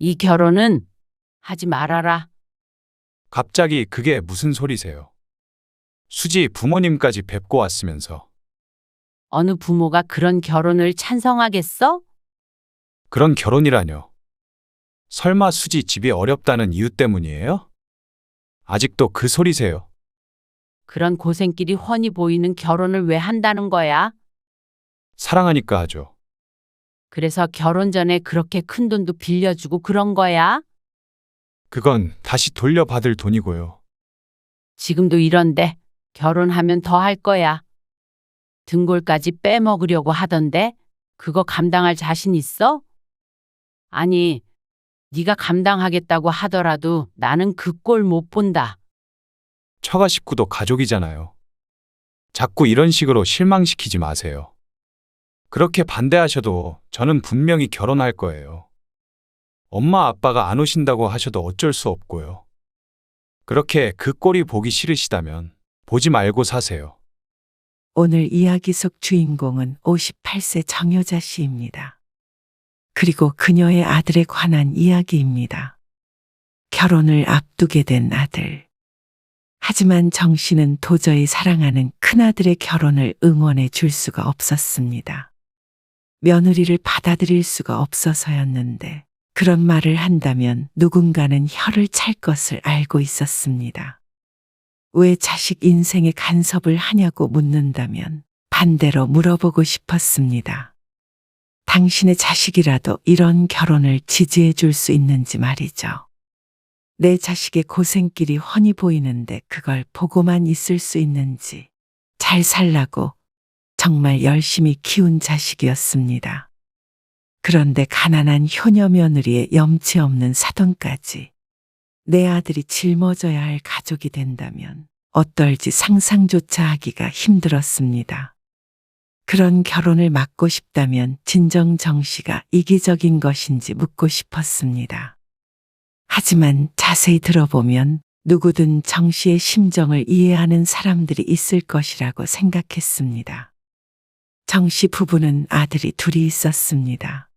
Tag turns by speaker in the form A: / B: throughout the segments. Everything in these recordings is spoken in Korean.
A: 이 결혼은 하지 말아라.
B: 갑자기 그게 무슨 소리세요? 수지 부모님까지 뵙고 왔으면서.
A: 어느 부모가 그런 결혼을 찬성하겠어?
B: 그런 결혼이라뇨. 설마 수지 집이 어렵다는 이유 때문이에요? 아직도 그 소리세요?
A: 그런 고생길이 훤히 보이는 결혼을 왜 한다는 거야?
B: 사랑하니까 하죠.
A: 그래서 결혼 전에 그렇게 큰 돈도 빌려주고 그런 거야?
B: 그건 다시 돌려받을 돈이고요.
A: 지금도 이런데 결혼하면 더 할 거야. 등골까지 빼먹으려고 하던데 그거 감당할 자신 있어? 아니, 네가 감당하겠다고 하더라도 나는 그 꼴 못 본다.
B: 처가 식구도 가족이잖아요. 자꾸 이런 식으로 실망시키지 마세요. 그렇게 반대하셔도 저는 분명히 결혼할 거예요. 엄마 아빠가 안 오신다고 하셔도 어쩔 수 없고요. 그렇게 그 꼴이 보기 싫으시다면 보지 말고 사세요.
C: 오늘 이야기 속 주인공은 58세 정여자 씨입니다. 그리고 그녀의 아들에 관한 이야기입니다. 결혼을 앞두게 된 아들. 하지만 정 씨는 도저히 사랑하는 큰아들의 결혼을 응원해 줄 수가 없었습니다. 며느리를 받아들일 수가 없어서였는데 그런 말을 한다면 누군가는 혀를 찰 것을 알고 있었습니다. 왜 자식 인생에 간섭을 하냐고 묻는다면 반대로 물어보고 싶었습니다. 당신의 자식이라도 이런 결혼을 지지해 줄 수 있는지 말이죠. 내 자식의 고생길이 훤히 보이는데 그걸 보고만 있을 수 있는지. 잘 살라고 정말 열심히 키운 자식이었습니다. 그런데 가난한 효녀 며느리의 염치 없는 사돈까지 내 아들이 짊어져야 할 가족이 된다면 어떨지 상상조차 하기가 힘들었습니다. 그런 결혼을 막고 싶다면 진정 정 씨가 이기적인 것인지 묻고 싶었습니다. 하지만 자세히 들어보면 누구든 정 씨의 심정을 이해하는 사람들이 있을 것이라고 생각했습니다. 정 씨 부부는 아들이 둘이 있었습니다.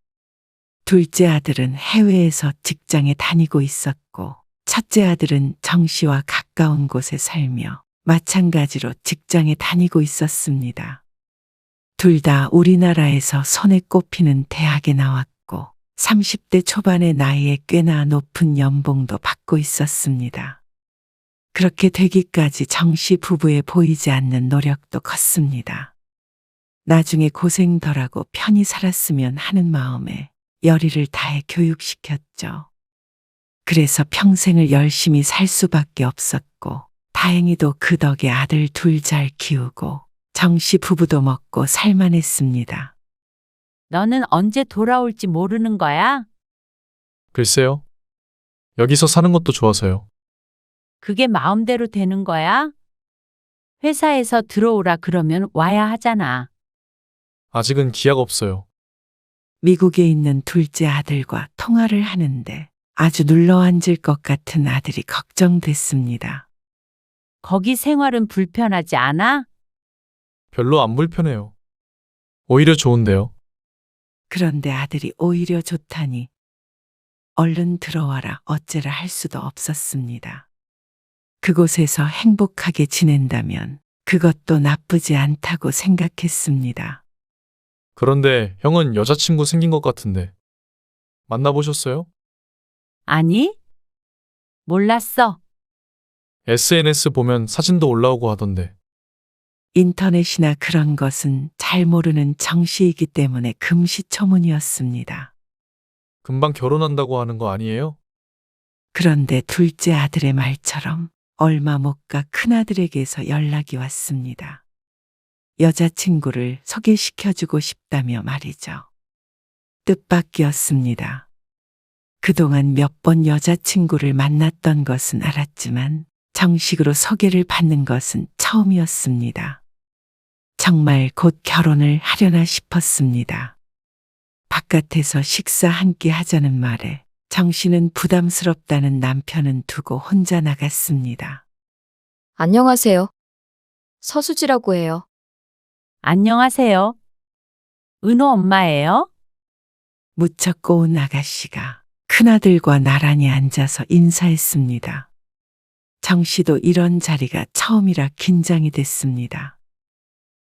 C: 둘째 아들은 해외에서 직장에 다니고 있었고 첫째 아들은 정 씨와 가까운 곳에 살며 마찬가지로 직장에 다니고 있었습니다. 둘 다 우리나라에서 손에 꼽히는 대학에 나왔고 30대 초반의 나이에 꽤나 높은 연봉도 받고 있었습니다. 그렇게 되기까지 정 씨 부부의 보이지 않는 노력도 컸습니다. 나중에 고생 덜하고 편히 살았으면 하는 마음에 열의를 다해 교육시켰죠. 그래서 평생을 열심히 살 수밖에 없었고 다행히도 그 덕에 아들 둘 잘 키우고 정 씨 부부도 먹고 살만했습니다.
A: 너는 언제 돌아올지 모르는 거야?
D: 글쎄요. 여기서 사는 것도 좋아서요.
A: 그게 마음대로 되는 거야? 회사에서 들어오라 그러면 와야 하잖아.
D: 아직은 기약 없어요.
C: 미국에 있는 둘째 아들과 통화를 하는데 아주 눌러앉을 것 같은 아들이 걱정됐습니다.
A: 거기 생활은 불편하지 않아?
D: 별로 안 불편해요. 오히려 좋은데요.
C: 그런데 아들이 오히려 좋다니 얼른 들어와라 어째라 할 수도 없었습니다. 그곳에서 행복하게 지낸다면 그것도 나쁘지 않다고 생각했습니다.
D: 그런데 형은 여자친구 생긴 것 같은데. 만나보셨어요?
A: 아니? 몰랐어.
D: SNS 보면 사진도 올라오고 하던데.
C: 인터넷이나 그런 것은 잘 모르는 정 씨이기 때문에 금시초문이었습니다.
D: 금방 결혼한다고 하는 거 아니에요?
C: 그런데 둘째 아들의 말처럼 얼마 못 가 큰아들에게서 연락이 왔습니다. 여자친구를 소개시켜주고 싶다며 말이죠. 뜻밖이었습니다. 그동안 몇 번 여자친구를 만났던 것은 알았지만 정식으로 소개를 받는 것은 처음이었습니다. 정말 곧 결혼을 하려나 싶었습니다. 바깥에서 식사 함께 하자는 말에 정 씨는 부담스럽다는 남편은 두고 혼자 나갔습니다.
E: 안녕하세요. 서수지라고 해요.
A: 안녕하세요. 은호 엄마예요?
C: 무척 고운 아가씨가 큰아들과 나란히 앉아서 인사했습니다. 정 씨도 이런 자리가 처음이라 긴장이 됐습니다.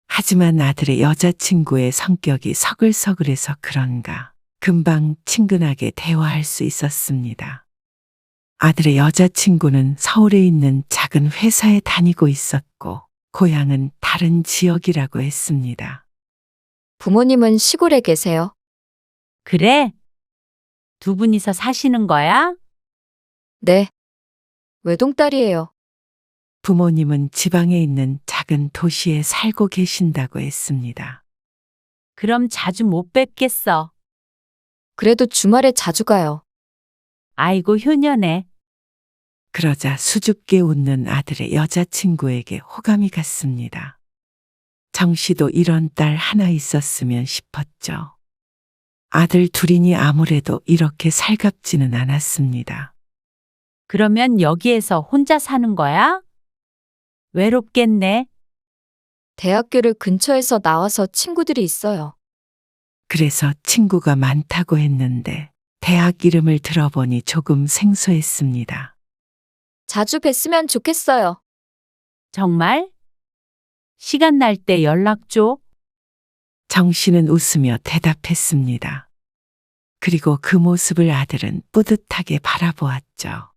C: 하지만 아들의 여자친구의 성격이 서글서글해서 그런가 금방 친근하게 대화할 수 있었습니다. 아들의 여자친구는 서울에 있는 작은 회사에 다니고 있었고 고향은 다른 지역이라고 했습니다.
E: 부모님은 시골에 계세요.
A: 그래? 두 분이서 사시는 거야?
E: 네. 외동딸이에요.
C: 부모님은 지방에 있는 작은 도시에 살고 계신다고 했습니다.
A: 그럼 자주 못 뵙겠어.
E: 그래도 주말에 자주 가요.
A: 아이고, 효녀네.
C: 그러자 수줍게 웃는 아들의 여자친구에게 호감이 갔습니다. 정 씨도 이런 딸 하나 있었으면 싶었죠. 아들 둘이니 아무래도 이렇게 살갑지는 않았습니다.
A: 그러면 여기에서 혼자 사는 거야? 외롭겠네.
E: 대학교를 근처에서 나와서 친구들이 있어요.
C: 그래서 친구가 많다고 했는데 대학 이름을 들어보니 조금 생소했습니다.
E: 자주 뵀으면 좋겠어요.
A: 정말? 시간 날 때 연락 줘.
C: 정 씨는 웃으며 대답했습니다. 그리고 그 모습을 아들은 뿌듯하게 바라보았죠.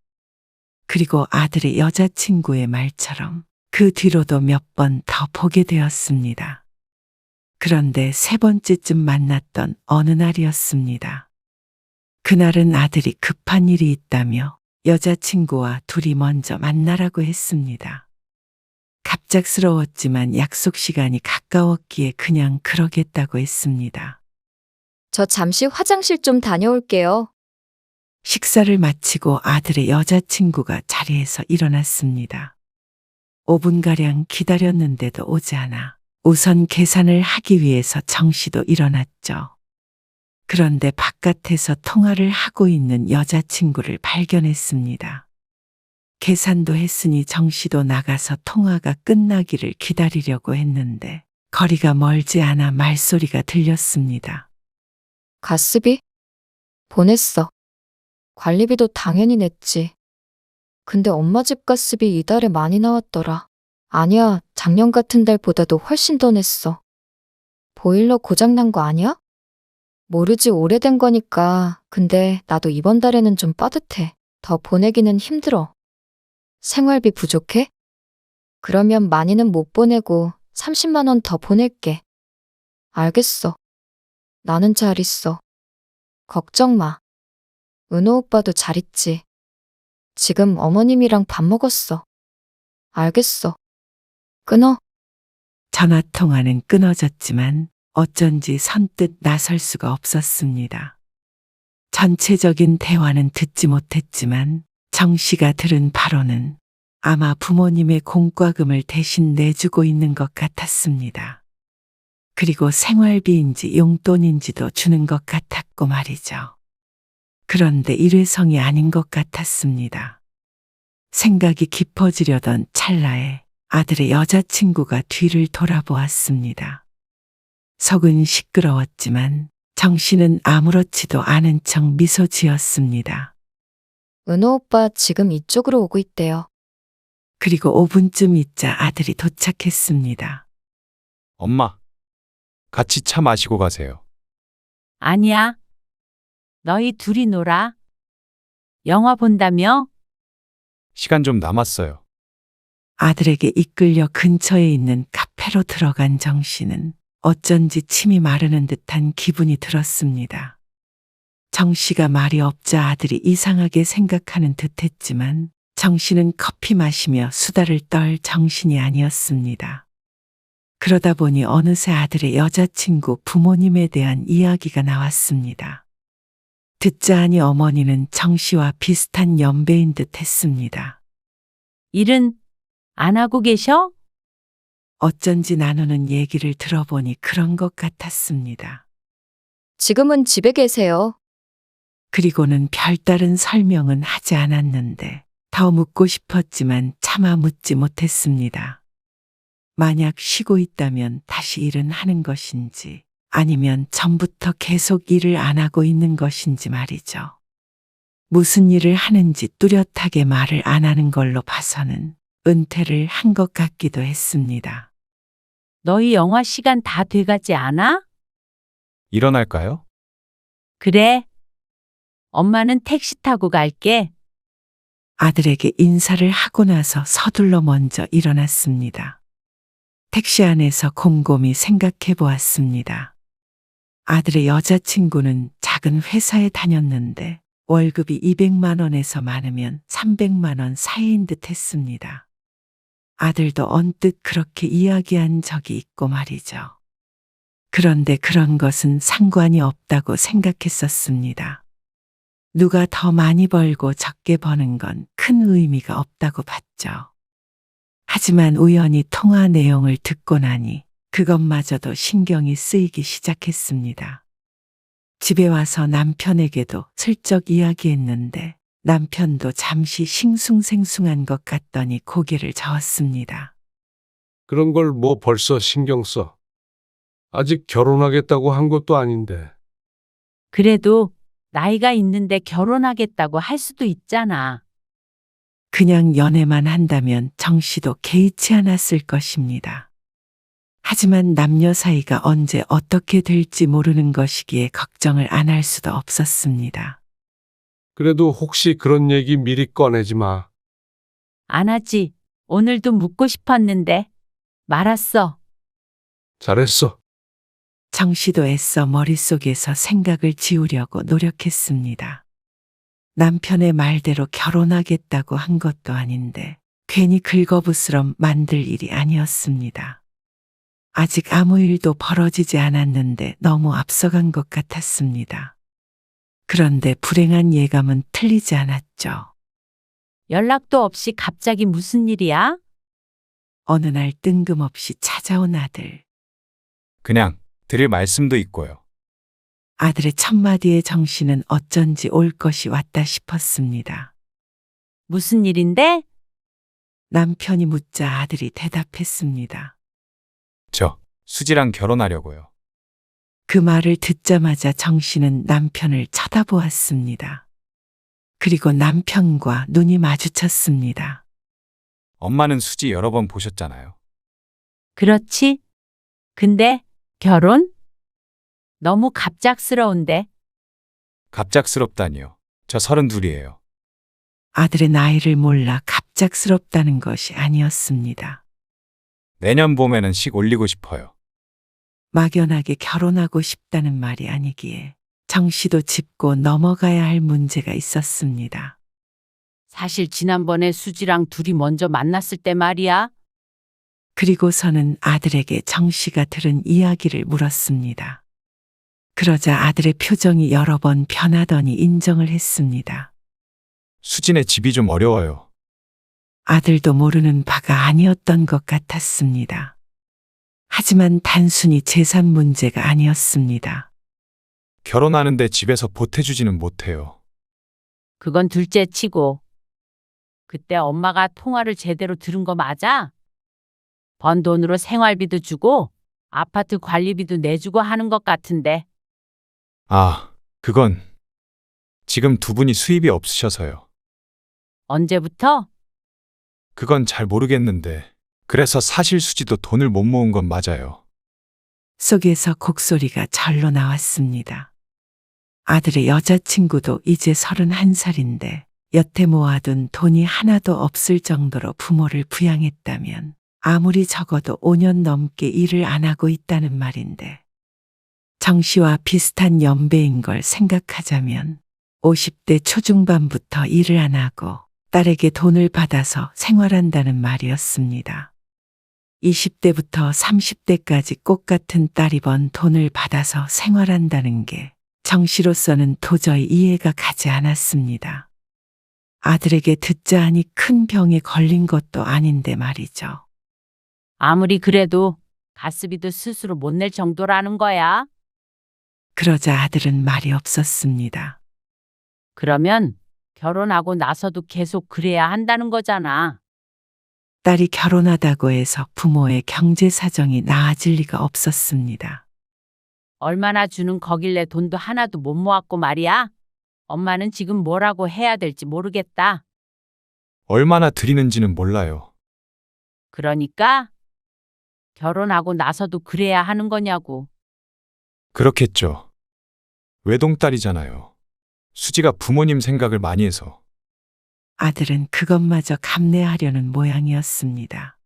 C: 그리고 아들의 여자친구의 말처럼 그 뒤로도 몇 번 더 보게 되었습니다. 그런데 세 번째쯤 만났던 어느 날이었습니다. 그날은 아들이 급한 일이 있다며 여자친구와 둘이 먼저 만나라고 했습니다. 갑작스러웠지만 약속 시간이 가까웠기에 그냥 그러겠다고 했습니다.
E: 저 잠시 화장실 좀 다녀올게요.
C: 식사를 마치고 아들의 여자친구가 자리에서 일어났습니다. 5분가량 기다렸는데도 오지 않아 우선 계산을 하기 위해서 정 씨도 일어났죠. 그런데 바깥에서 통화를 하고 있는 여자친구를 발견했습니다. 계산도 했으니 정 씨도 나가서 통화가 끝나기를 기다리려고 했는데 거리가 멀지 않아 말소리가 들렸습니다.
E: 가스비? 보냈어. 관리비도 당연히 냈지. 근데 엄마 집 가스비 이달에 많이 나왔더라. 아니야, 작년 같은 달보다도 훨씬 더 냈어. 보일러 고장난 거 아니야? 모르지, 오래된 거니까. 근데 나도 이번 달에는 좀 빠듯해. 더 보내기는 힘들어. 생활비 부족해? 그러면 많이는 못 보내고 30만 원 더 보낼게. 알겠어. 나는 잘 있어. 걱정 마. 은호 오빠도 잘 있지. 지금 어머님이랑 밥 먹었어. 알겠어. 끊어.
C: 전화 통화는 끊어졌지만 어쩐지 선뜻 나설 수가 없었습니다. 전체적인 대화는 듣지 못했지만 정 씨가 들은 바로는 아마 부모님의 공과금을 대신 내주고 있는 것 같았습니다. 그리고 생활비인지 용돈인지도 주는 것 같았고 말이죠. 그런데 일회성이 아닌 것 같았습니다. 생각이 깊어지려던 찰나에 아들의 여자친구가 뒤를 돌아보았습니다. 속은 시끄러웠지만 정 씨는 아무렇지도 않은 척 미소 지었습니다.
E: 은호 오빠 지금 이쪽으로 오고 있대요.
C: 그리고 5분쯤 있자 아들이 도착했습니다.
B: 엄마, 같이 차 마시고 가세요.
A: 아니야. 너희 둘이 놀아. 영화 본다며?
B: 시간 좀 남았어요.
C: 아들에게 이끌려 근처에 있는 카페로 들어간 정 씨는 어쩐지 침이 마르는 듯한 기분이 들었습니다. 정 씨가 말이 없자 아들이 이상하게 생각하는 듯했지만 정 씨는 커피 마시며 수다를 떨 정신이 아니었습니다. 그러다 보니 어느새 아들의 여자친구 부모님에 대한 이야기가 나왔습니다. 듣자 하니 어머니는 정 씨와 비슷한 연배인 듯 했습니다.
A: 일은 안 하고 계셔?
C: 어쩐지 나누는 얘기를 들어보니 그런 것 같았습니다.
E: 지금은 집에 계세요.
C: 그리고는 별다른 설명은 하지 않았는데 더 묻고 싶었지만 차마 묻지 못했습니다. 만약 쉬고 있다면 다시 일은 하는 것인지 아니면 전부터 계속 일을 안 하고 있는 것인지 말이죠. 무슨 일을 하는지 뚜렷하게 말을 안 하는 걸로 봐서는 은퇴를 한 것 같기도 했습니다.
A: 너희 영화 시간 다 돼가지 않아?
B: 일어날까요?
A: 그래. 엄마는 택시 타고 갈게.
C: 아들에게 인사를 하고 나서 서둘러 먼저 일어났습니다. 택시 안에서 곰곰이 생각해 보았습니다. 아들의 여자친구는 작은 회사에 다녔는데 월급이 200만 원에서 많으면 300만 원 사이인 듯 했습니다. 아들도 언뜻 그렇게 이야기한 적이 있고 말이죠. 그런데 그런 것은 상관이 없다고 생각했었습니다. 누가 더 많이 벌고 적게 버는 건 큰 의미가 없다고 봤죠. 하지만 우연히 통화 내용을 듣고 나니 그것마저도 신경이 쓰이기 시작했습니다. 집에 와서 남편에게도 슬쩍 이야기했는데 남편도 잠시 싱숭생숭한 것 같더니 고개를 저었습니다.
F: 그런 걸 뭐 벌써 신경 써. 아직 결혼하겠다고 한 것도 아닌데.
A: 그래도 나이가 있는데 결혼하겠다고 할 수도 있잖아.
C: 그냥 연애만 한다면 정 씨도 개의치 않았을 것입니다. 하지만 남녀 사이가 언제 어떻게 될지 모르는 것이기에 걱정을 안 할 수도 없었습니다.
F: 그래도 혹시 그런 얘기 미리 꺼내지 마.
A: 안 하지. 오늘도 묻고 싶었는데. 말았어.
F: 잘했어.
C: 정 씨도 애써 머릿속에서 생각을 지우려고 노력했습니다. 남편의 말대로 결혼하겠다고 한 것도 아닌데 괜히 긁어부스럼 만들 일이 아니었습니다. 아직 아무 일도 벌어지지 않았는데 너무 앞서간 것 같았습니다. 그런데 불행한 예감은 틀리지 않았죠.
A: 연락도 없이 갑자기 무슨 일이야?
C: 어느 날 뜬금없이 찾아온 아들.
B: 그냥 드릴 말씀도 있고요.
C: 아들의 첫마디의 정신은 어쩐지 올 것이 왔다 싶었습니다.
A: 무슨 일인데?
C: 남편이 묻자 아들이 대답했습니다.
B: 저 수지랑 결혼하려고요.
C: 그 말을 듣자마자 정 씨는 남편을 쳐다보았습니다. 그리고 남편과 눈이 마주쳤습니다.
B: 엄마는 수지 여러 번 보셨잖아요.
A: 그렇지. 근데 결혼? 너무 갑작스러운데.
B: 갑작스럽다니요. 저 32이에요.
C: 아들의 나이를 몰라 갑작스럽다는 것이 아니었습니다.
B: 내년 봄에는 식 올리고 싶어요.
C: 막연하게 결혼하고 싶다는 말이 아니기에 정 씨도 짚고 넘어가야 할 문제가 있었습니다.
A: 사실 지난번에 수지랑 둘이 먼저 만났을 때 말이야.
C: 그리고서는 아들에게 정 씨가 들은 이야기를 물었습니다. 그러자 아들의 표정이 여러 번 변하더니 인정을 했습니다.
B: 수진의 집이 좀 어려워요.
C: 아들도 모르는 바가 아니었던 것 같았습니다. 하지만 단순히 재산 문제가 아니었습니다.
B: 결혼하는데 집에서 보태주지는 못해요.
A: 그건 둘째 치고. 그때 엄마가 통화를 제대로 들은 거 맞아? 번 돈으로 생활비도 주고 아파트 관리비도 내주고 하는 것 같은데.
B: 아, 그건 지금 두 분이 수입이 없으셔서요.
A: 언제부터?
B: 그건 잘 모르겠는데 그래서 사실 수지도 돈을 못 모은 건 맞아요.
C: 속에서 곡소리가 절로 나왔습니다. 아들의 여자친구도 이제 31살인데 여태 모아둔 돈이 하나도 없을 정도로 부모를 부양했다면 아무리 적어도 5년 넘게 일을 안 하고 있다는 말인데 정 씨와 비슷한 연배인 걸 생각하자면 50대 초중반부터 일을 안 하고 딸에게 돈을 받아서 생활한다는 말이었습니다. 20대부터 30대까지 꼭 같은 딸이 번 돈을 받아서 생활한다는 게 정 씨로서는 도저히 이해가 가지 않았습니다. 아들에게 듣자 하니 큰 병에 걸린 것도 아닌데 말이죠.
A: 아무리 그래도 가스비도 스스로 못 낼 정도라는 거야.
C: 그러자 아들은 말이 없었습니다.
A: 그러면 결혼하고 나서도 계속 그래야 한다는 거잖아.
C: 딸이 결혼하다고 해서 부모의 경제 사정이 나아질 리가 없었습니다.
A: 얼마나 주는 거길래 돈도 하나도 못 모았고 말이야. 엄마는 지금 뭐라고 해야 될지 모르겠다.
B: 얼마나 드리는지는 몰라요.
A: 그러니까 결혼하고 나서도 그래야 하는 거냐고.
B: 그렇겠죠. 외동딸이잖아요. 수지가 부모님 생각을 많이 해서.
C: 아들은 그것마저 감내하려는 모양이었습니다.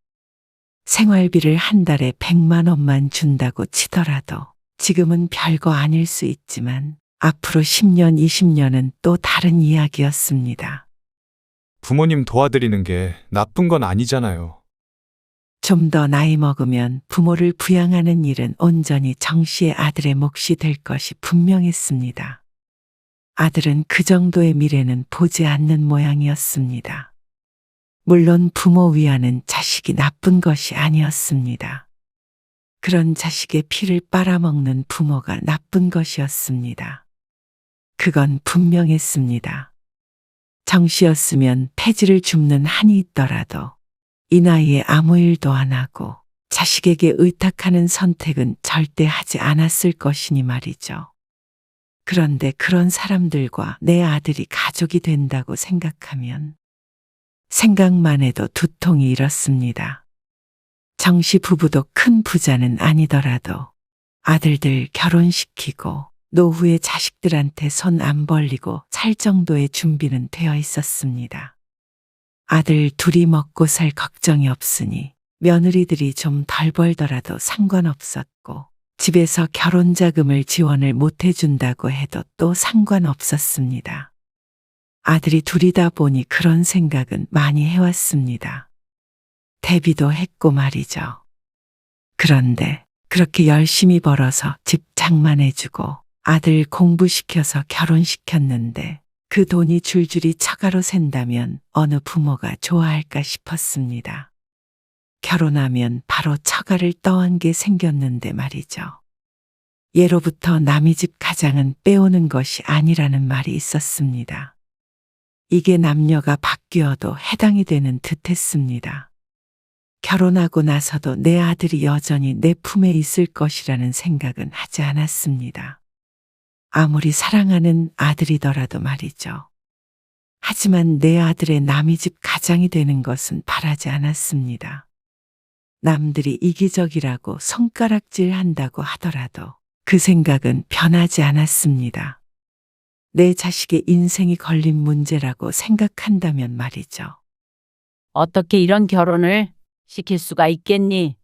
C: 생활비를 한 달에 100만 원만 준다고 치더라도 지금은 별거 아닐 수 있지만 앞으로 10년, 20년은 또 다른 이야기였습니다.
B: 부모님 도와드리는 게 나쁜 건 아니잖아요.
C: 좀 더 나이 먹으면 부모를 부양하는 일은 온전히 정 씨의 아들의 몫이 될 것이 분명했습니다. 아들은 그 정도의 미래는 보지 않는 모양이었습니다. 물론 부모 위하는 자식이 나쁜 것이 아니었습니다. 그런 자식의 피를 빨아먹는 부모가 나쁜 것이었습니다. 그건 분명했습니다. 정 씨였으면 폐지를 줍는 한이 있더라도 이 나이에 아무 일도 안 하고 자식에게 의탁하는 선택은 절대 하지 않았을 것이니 말이죠. 그런데 그런 사람들과 내 아들이 가족이 된다고 생각하면 생각만 해도 두통이 일었습니다. 정 씨 부부도 큰 부자는 아니더라도 아들들 결혼시키고 노후에 자식들한테 손 안 벌리고 살 정도의 준비는 되어 있었습니다. 아들 둘이 먹고 살 걱정이 없으니 며느리들이 좀 덜 벌더라도 상관없었고 집에서 결혼 자금을 지원을 못 해준다고 해도 또 상관없었습니다. 아들이 둘이다 보니 그런 생각은 많이 해왔습니다. 대비도 했고 말이죠. 그런데 그렇게 열심히 벌어서 집 장만해주고 아들 공부시켜서 결혼시켰는데 그 돈이 줄줄이 처가로 샌다면 어느 부모가 좋아할까 싶었습니다. 결혼하면 바로 처가를 떠한 게 생겼는데 말이죠. 예로부터 남의 집 가장은 빼오는 것이 아니라는 말이 있었습니다. 이게 남녀가 바뀌어도 해당이 되는 듯 했습니다. 결혼하고 나서도 내 아들이 여전히 내 품에 있을 것이라는 생각은 하지 않았습니다. 아무리 사랑하는 아들이더라도 말이죠. 하지만 내 아들의 남의 집 가장이 되는 것은 바라지 않았습니다. 남들이 이기적이라고 손가락질 한다고 하더라도 그 생각은 변하지 않았습니다. 내 자식의 인생이 걸린 문제라고 생각한다면 말이죠.
A: 어떻게 이런 결혼을 시킬 수가 있겠니?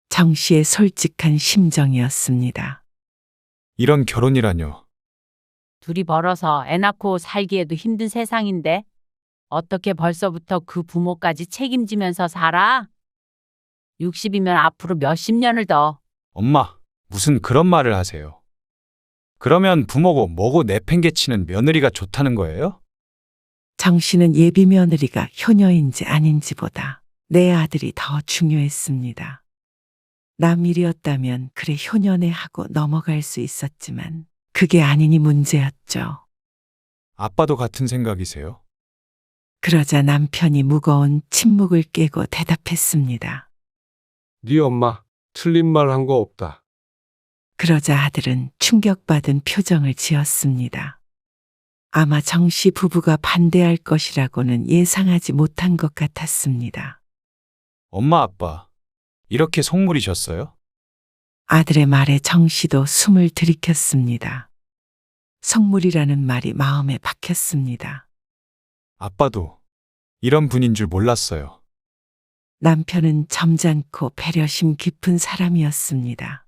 C: 정 씨의 솔직한 심정이었습니다.
B: 이런 결혼이라뇨.
A: 둘이 벌어서 애 낳고 살기에도 힘든 세상인데 어떻게 벌써부터 그 부모까지 책임지면서 살아? 60이면 앞으로 몇십 년을 더.
B: 엄마, 무슨 그런 말을 하세요? 그러면 부모고 뭐고 내팽개치는 며느리가 좋다는 거예요?
C: 정 씨는 예비 며느리가 효녀인지 아닌지보다 내 아들이 더 중요했습니다. 남 일이었다면 그래 효녀네 하고 넘어갈 수 있었지만 그게 아니니 문제였죠.
B: 아빠도 같은 생각이세요?
C: 그러자 남편이 무거운 침묵을 깨고 대답했습니다.
F: 네 엄마 틀린 말 한 거 없다.
C: 그러자 아들은 충격받은 표정을 지었습니다. 아마 정 씨 부부가 반대할 것이라고는 예상하지 못한 것 같았습니다.
B: 엄마, 아빠, 이렇게 속물이셨어요?
C: 아들의 말에 정 씨도 숨을 들이켰습니다. 속물이라는 말이 마음에 박혔습니다.
B: 아빠도 이런 분인 줄 몰랐어요.
C: 남편은 점잖고 배려심 깊은 사람이었습니다.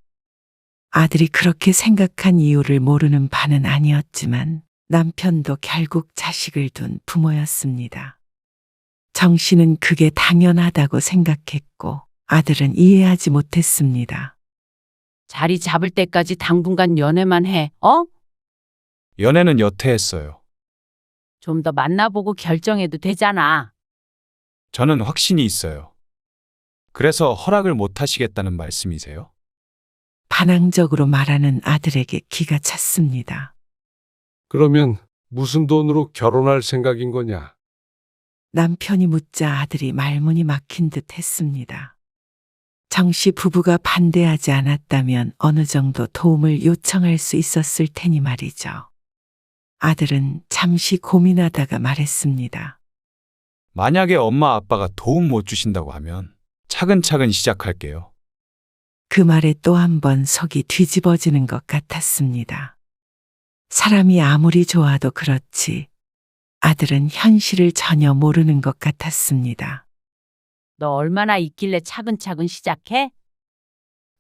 C: 아들이 그렇게 생각한 이유를 모르는 바는 아니었지만 남편도 결국 자식을 둔 부모였습니다. 정 씨는 그게 당연하다고 생각했고 아들은 이해하지 못했습니다.
A: 자리 잡을 때까지 당분간 연애만 해. 어?
B: 연애는 여태 했어요.
A: 좀 더 만나보고 결정해도 되잖아.
B: 저는 확신이 있어요. 그래서 허락을 못 하시겠다는 말씀이세요?
C: 반항적으로 말하는 아들에게 기가 찼습니다.
F: 그러면 무슨 돈으로 결혼할 생각인 거냐?
C: 남편이 묻자 아들이 말문이 막힌 듯 했습니다. 정 씨 부부가 반대하지 않았다면 어느 정도 도움을 요청할 수 있었을 테니 말이죠. 아들은 잠시 고민하다가 말했습니다.
B: 만약에 엄마 아빠가 도움 못 주신다고 하면 차근차근 시작할게요.
C: 그 말에 또 한 번 속이 뒤집어지는 것 같았습니다. 사람이 아무리 좋아도 그렇지 아들은 현실을 전혀 모르는 것 같았습니다.
A: 너 얼마나 있길래 차근차근 시작해?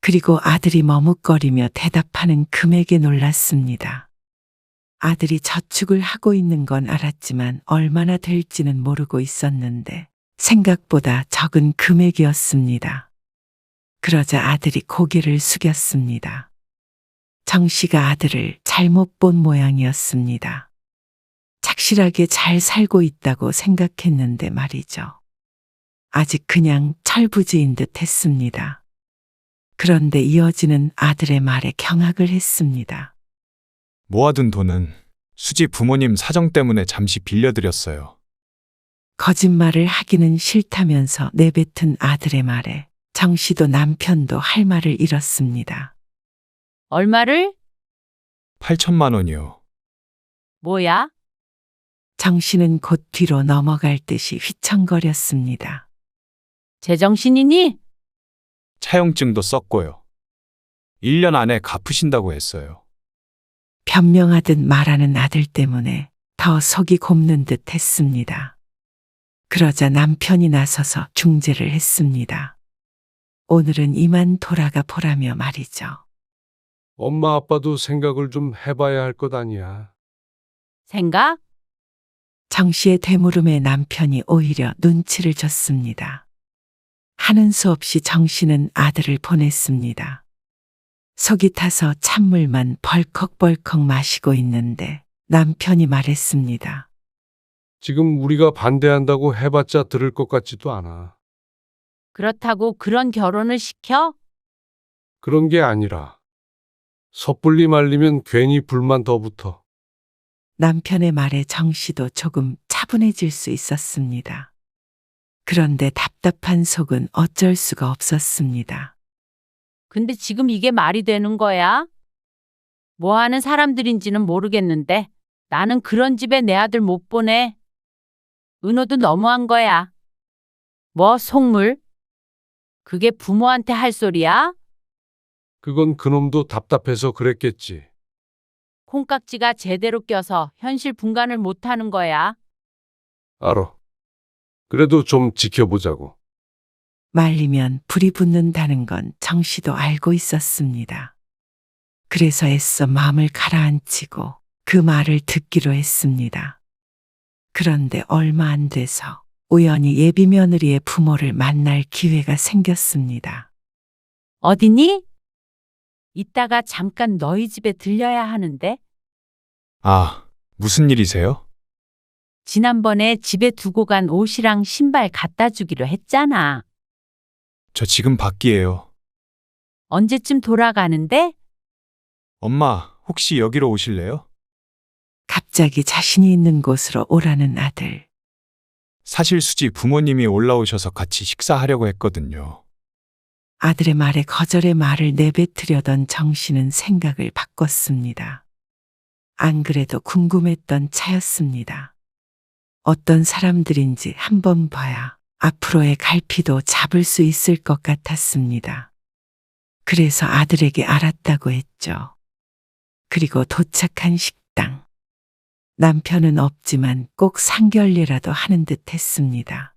C: 그리고 아들이 머뭇거리며 대답하는 금액에 놀랐습니다. 아들이 저축을 하고 있는 건 알았지만 얼마나 될지는 모르고 있었는데 생각보다 적은 금액이었습니다. 그러자 아들이 고개를 숙였습니다. 정 씨가 아들을 잘못 본 모양이었습니다. 착실하게 잘 살고 있다고 생각했는데 말이죠. 아직 그냥 철부지인 듯 했습니다. 그런데 이어지는 아들의 말에 경악을 했습니다.
B: 모아둔 돈은 수지 부모님 사정 때문에 잠시 빌려드렸어요.
C: 거짓말을 하기는 싫다면서 내뱉은 아들의 말에 정 씨도 남편도 할 말을 잃었습니다.
A: 얼마를?
B: 8천만 원이요.
A: 뭐야?
C: 정 씨는 곧 뒤로 넘어갈 듯이 휘청거렸습니다.
A: 제정신이니?
B: 차용증도 썼고요. 1년 안에 갚으신다고 했어요.
C: 변명하듯 말하는 아들 때문에 더 속이 곱는 듯 했습니다. 그러자 남편이 나서서 중재를 했습니다. 오늘은 이만 돌아가 보라며 말이죠.
F: 엄마 아빠도 생각을 좀 해봐야 할 것 아니야.
A: 생각?
C: 정 씨의 되물음에 남편이 오히려 눈치를 줬습니다. 하는 수 없이 정 씨는 아들을 보냈습니다. 속이 타서 찬물만 벌컥벌컥 마시고 있는데 남편이 말했습니다.
F: 지금 우리가 반대한다고 해봤자 들을 것 같지도 않아.
A: 그렇다고 그런 결혼을 시켜?
F: 그런 게 아니라 섣불리 말리면 괜히 불만 더 붙어.
C: 남편의 말에 정 씨도 조금 차분해질 수 있었습니다. 그런데 답답한 속은 어쩔 수가 없었습니다.
A: 근데 지금 이게 말이 되는 거야? 뭐 하는 사람들인지는 모르겠는데 나는 그런 집에 내 아들 못 보내. 은호도 너무한 거야. 뭐 속물? 그게 부모한테 할 소리야?
F: 그건 그놈도 답답해서 그랬겠지.
A: 콩깍지가 제대로 껴서 현실 분간을 못 하는 거야.
F: 알아. 그래도 좀 지켜보자고.
C: 말리면 불이 붙는다는 건 정 씨도 알고 있었습니다. 그래서 애써 마음을 가라앉히고 그 말을 듣기로 했습니다. 그런데 얼마 안 돼서 우연히 예비 며느리의 부모를 만날 기회가 생겼습니다.
A: 어디니? 이따가 잠깐 너희 집에 들려야 하는데
B: 아, 무슨 일이세요?
A: 지난번에 집에 두고 간 옷이랑 신발 갖다 주기로 했잖아.
B: 저 지금 밖이에요.
A: 언제쯤 돌아가는데?
B: 엄마, 혹시 여기로 오실래요?
C: 갑자기 자신이 있는 곳으로 오라는 아들.
B: 사실 수지 부모님이 올라오셔서 같이 식사하려고 했거든요.
C: 아들의 말에 거절의 말을 내뱉으려던 정 씨는 생각을 바꿨습니다. 안 그래도 궁금했던 차였습니다. 어떤 사람들인지 한번 봐야 앞으로의 갈피도 잡을 수 있을 것 같았습니다. 그래서 아들에게 알았다고 했죠. 그리고 도착한 식당. 남편은 없지만 꼭 상견례라도 하는 듯 했습니다.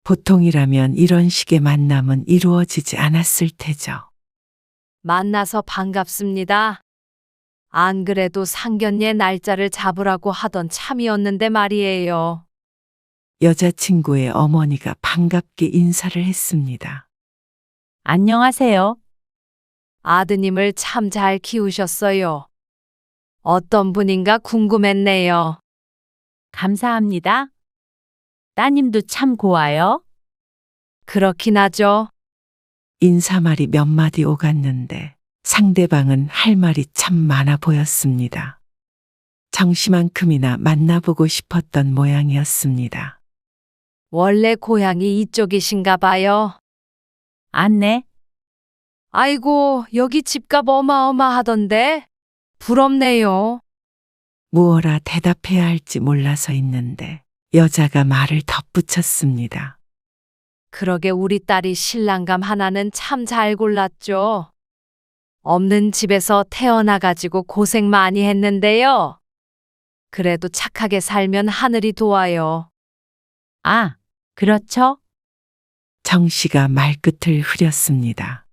C: 보통이라면 이런 식의 만남은 이루어지지 않았을 테죠.
G: 만나서 반갑습니다. 안 그래도 상견례 날짜를 잡으라고 하던 참이었는데 말이에요.
C: 여자친구의 어머니가 반갑게 인사를 했습니다.
A: 안녕하세요.
G: 아드님을 참 잘 키우셨어요. 어떤 분인가 궁금했네요.
A: 감사합니다. 따님도 참 고와요.
G: 그렇긴 하죠.
C: 인사말이 몇 마디 오갔는데 상대방은 할 말이 참 많아 보였습니다. 정씨만큼이나 만나보고 싶었던 모양이었습니다.
G: 원래 고향이 이쪽이신가 봐요.
A: 안내.
G: 아이고, 여기 집값 어마어마하던데. 부럽네요.
C: 무어라 대답해야 할지 몰라서 있는데 여자가 말을 덧붙였습니다.
G: 그러게 우리 딸이 신랑감 하나는 참 잘 골랐죠. 없는 집에서 태어나가지고 고생 많이 했는데요. 그래도 착하게 살면 하늘이 도와요.
A: 아, 그렇죠?
C: 정 씨가 말끝을 흐렸습니다.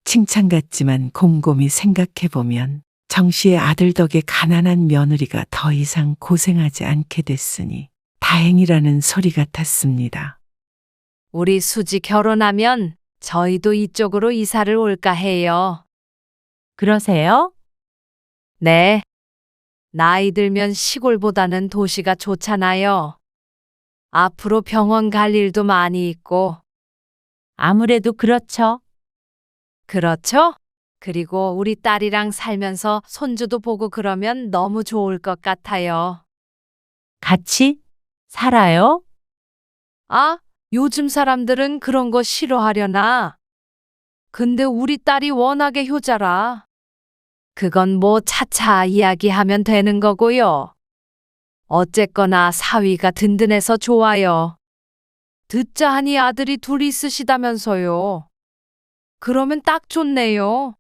C: 칭찬 같지만 곰곰이 생각해보면 정 씨의 아들 덕에 가난한 며느리가 더 이상 고생하지 않게 됐으니 다행이라는 소리 같았습니다.
G: 우리 수지 결혼하면 저희도 이쪽으로 이사를 올까 해요.
A: 그러세요?
G: 네. 나이 들면 시골보다는 도시가 좋잖아요. 앞으로 병원 갈 일도 많이 있고.
A: 아무래도 그렇죠.
G: 그렇죠? 그리고 우리 딸이랑 살면서 손주도 보고 그러면 너무 좋을 것 같아요.
A: 같이 살아요?
G: 아, 요즘 사람들은 그런 거 싫어하려나? 근데 우리 딸이 워낙에 효자라. 그건 뭐 차차 이야기하면 되는 거고요. 어쨌거나 사위가 든든해서 좋아요. 듣자 하니 아들이 둘 있으시다면서요. 그러면 딱 좋네요.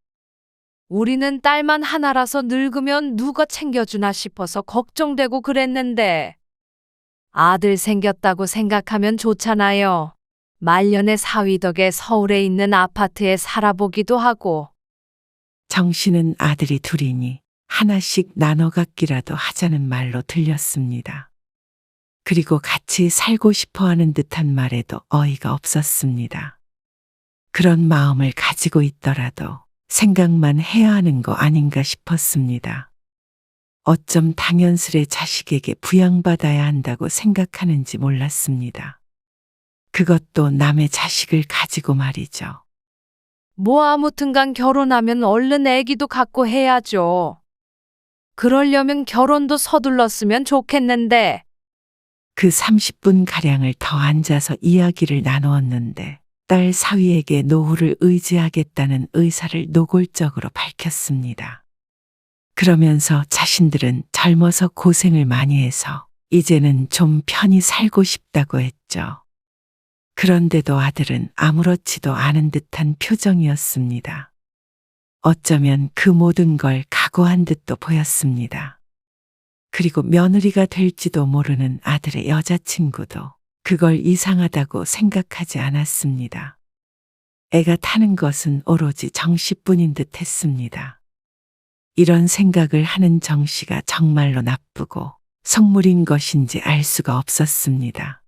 G: 우리는 딸만 하나라서 늙으면 누가 챙겨주나 싶어서 걱정되고 그랬는데 아들 생겼다고 생각하면 좋잖아요. 말년에 사위 덕에 서울에 있는 아파트에 살아보기도 하고.
C: 정 씨는 아들이 둘이니 하나씩 나눠 갖기라도 하자는 말로 들렸습니다. 그리고 같이 살고 싶어 하는 듯한 말에도 어이가 없었습니다. 그런 마음을 가지고 있더라도 생각만 해야 하는 거 아닌가 싶었습니다. 어쩜 당연스레 자식에게 부양받아야 한다고 생각하는지 몰랐습니다. 그것도 남의 자식을 가지고 말이죠.
G: 뭐 아무튼간 결혼하면 얼른 애기도 갖고 해야죠. 그러려면 결혼도 서둘렀으면 좋겠는데.
C: 그 30분 가량을 더 앉아서 이야기를 나누었는데 딸 사위에게 노후를 의지하겠다는 의사를 노골적으로 밝혔습니다. 그러면서 자신들은 젊어서 고생을 많이 해서 이제는 좀 편히 살고 싶다고 했죠. 그런데도 아들은 아무렇지도 않은 듯한 표정이었습니다. 어쩌면 그 모든 걸 각오한 듯도 보였습니다. 그리고 며느리가 될지도 모르는 아들의 여자친구도 그걸 이상하다고 생각하지 않았습니다. 애가 타는 것은 오로지 정 씨뿐인 듯 했습니다. 이런 생각을 하는 정 씨가 정말로 나쁘고 속물인 것인지 알 수가 없었습니다.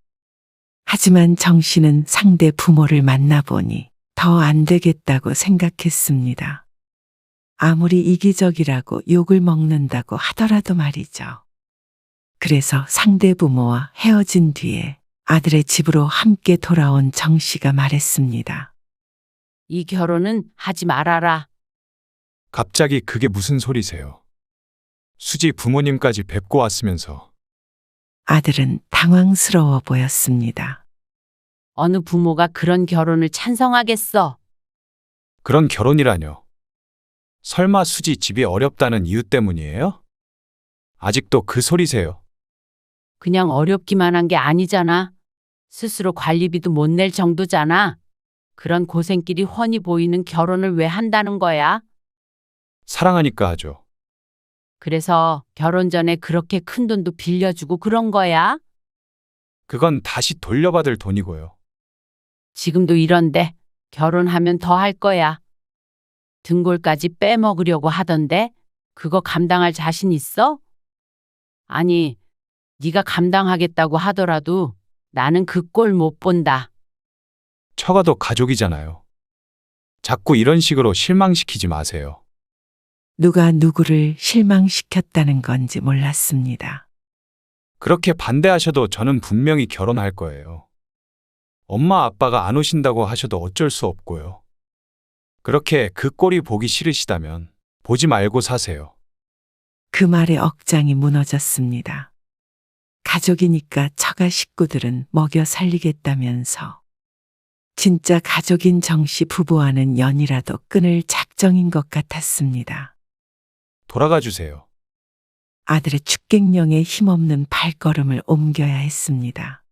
C: 하지만 정 씨는 상대 부모를 만나보니 더 안 되겠다고 생각했습니다. 아무리 이기적이라고 욕을 먹는다고 하더라도 말이죠. 그래서 상대 부모와 헤어진 뒤에 아들의 집으로 함께 돌아온 정 씨가 말했습니다.
A: 이 결혼은 하지 말아라.
B: 갑자기 그게 무슨 소리세요? 수지 부모님까지 뵙고 왔으면서.
C: 아들은 당황스러워 보였습니다.
A: 어느 부모가 그런 결혼을 찬성하겠어?
B: 그런 결혼이라뇨. 설마 수지 집이 어렵다는 이유 때문이에요? 아직도 그 소리세요?
A: 그냥 어렵기만 한 게 아니잖아. 스스로 관리비도 못 낼 정도잖아. 그런 고생길이 훤히 보이는 결혼을 왜 한다는 거야?
B: 사랑하니까 하죠.
A: 그래서 결혼 전에 그렇게 큰 돈도 빌려주고 그런 거야?
B: 그건 다시 돌려받을 돈이고요.
A: 지금도 이런데 결혼하면 더 할 거야. 등골까지 빼먹으려고 하던데 그거 감당할 자신 있어? 아니, 네가 감당하겠다고 하더라도 나는 그 꼴 못 본다.
B: 처가도 가족이잖아요. 자꾸 이런 식으로 실망시키지 마세요.
C: 누가 누구를 실망시켰다는 건지 몰랐습니다.
B: 그렇게 반대하셔도 저는 분명히 결혼할 거예요. 엄마 아빠가 안 오신다고 하셔도 어쩔 수 없고요. 그렇게 그 꼴이 보기 싫으시다면 보지 말고 사세요.
C: 그 말에 억장이 무너졌습니다. 가족이니까 처가 식구들은 먹여 살리겠다면서 진짜 가족인 정씨 부부와는 연이라도 끊을 작정인 것 같았습니다.
B: 돌아가 주세요.
C: 아들의 축객령에 힘없는 발걸음을 옮겨야 했습니다.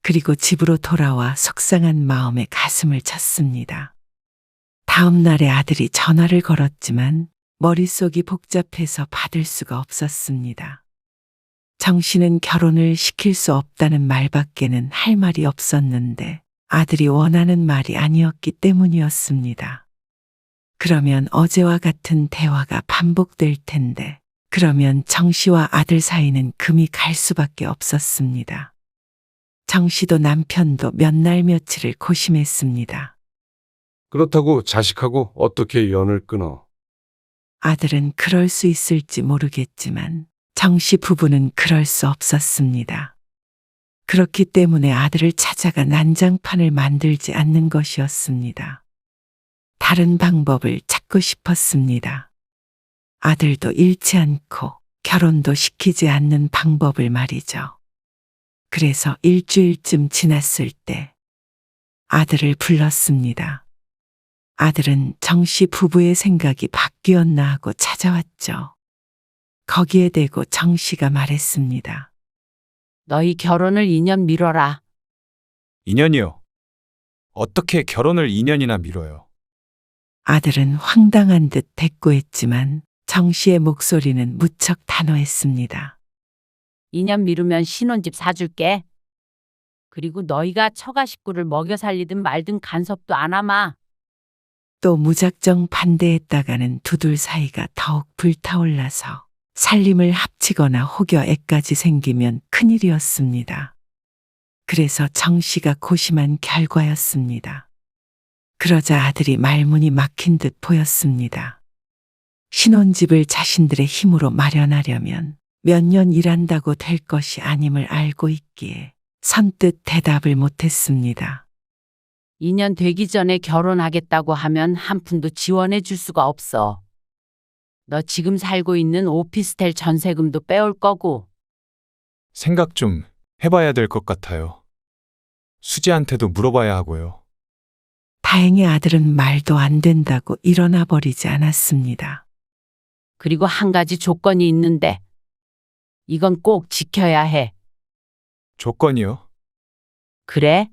C: 그리고 집으로 돌아와 속상한 마음에 가슴을 쳤습니다. 다음 날에 아들이 전화를 걸었지만 머릿속이 복잡해서 받을 수가 없었습니다. 정 씨는 결혼을 시킬 수 없다는 말밖에는 할 말이 없었는데 아들이 원하는 말이 아니었기 때문이었습니다. 그러면 어제와 같은 대화가 반복될 텐데, 그러면 정 씨와 아들 사이는 금이 갈 수밖에 없었습니다. 정 씨도 남편도 몇 날 며칠을 고심했습니다.
F: 그렇다고 자식하고 어떻게 연을 끊어?
C: 아들은 그럴 수 있을지 모르겠지만 정 씨 부부는 그럴 수 없었습니다. 그렇기 때문에 아들을 찾아가 난장판을 만들지 않는 것이었습니다. 다른 방법을 찾고 싶었습니다. 아들도 잃지 않고 결혼도 시키지 않는 방법을 말이죠. 그래서 일주일쯤 지났을 때 아들을 불렀습니다. 아들은 정 씨 부부의 생각이 바뀌었나 하고 찾아왔죠. 거기에 대고 정 씨가 말했습니다.
A: 너희 결혼을 2년 미뤄라.
B: 2년이요? 어떻게 결혼을 2년이나 미뤄요?
C: 아들은 황당한 듯 대꾸했지만 정 씨의 목소리는 무척 단호했습니다.
A: 2년 미루면 신혼집 사줄게. 그리고 너희가 처가 식구를 먹여 살리든 말든 간섭도 안 하마.
C: 또 무작정 반대했다가는 두들 사이가 더욱 불타올라서 살림을 합치거나 혹여 애까지 생기면 큰일이었습니다. 그래서 정 씨가 고심한 결과였습니다. 그러자 아들이 말문이 막힌 듯 보였습니다. 신혼집을 자신들의 힘으로 마련하려면 몇 년 일한다고 될 것이 아님을 알고 있기에 선뜻 대답을 못했습니다.
A: 2년 되기 전에 결혼하겠다고 하면 한 푼도 지원해 줄 수가 없어. 너 지금 살고 있는 오피스텔 전세금도 빼올 거고.
B: 생각 좀 해봐야 될 것 같아요. 수지한테도 물어봐야 하고요.
C: 다행히 아들은 말도 안 된다고 일어나 버리지 않았습니다.
A: 그리고 한 가지 조건이 있는데 이건 꼭 지켜야 해.
B: 조건이요?
A: 그래?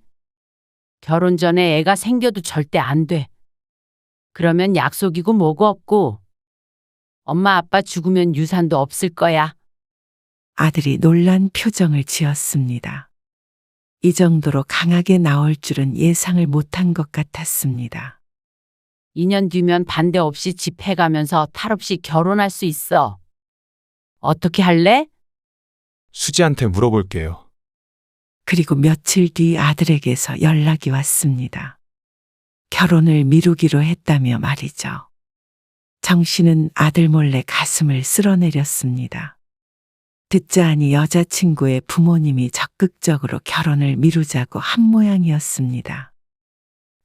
A: 결혼 전에 애가 생겨도 절대 안 돼. 그러면 약속이고 뭐고 없고 엄마 아빠 죽으면 유산도 없을 거야.
C: 아들이 놀란 표정을 지었습니다. 이 정도로 강하게 나올 줄은 예상을 못한 것 같았습니다.
A: 2년 뒤면 반대 없이 집 해가면서 탈 없이 결혼할 수 있어. 어떻게 할래?
B: 수지한테 물어볼게요.
C: 그리고 며칠 뒤 아들에게서 연락이 왔습니다. 결혼을 미루기로 했다며 말이죠. 정 씨는 아들 몰래 가슴을 쓸어내렸습니다. 듣자 하니 여자친구의 부모님이 적극적으로 결혼을 미루자고 한 모양이었습니다.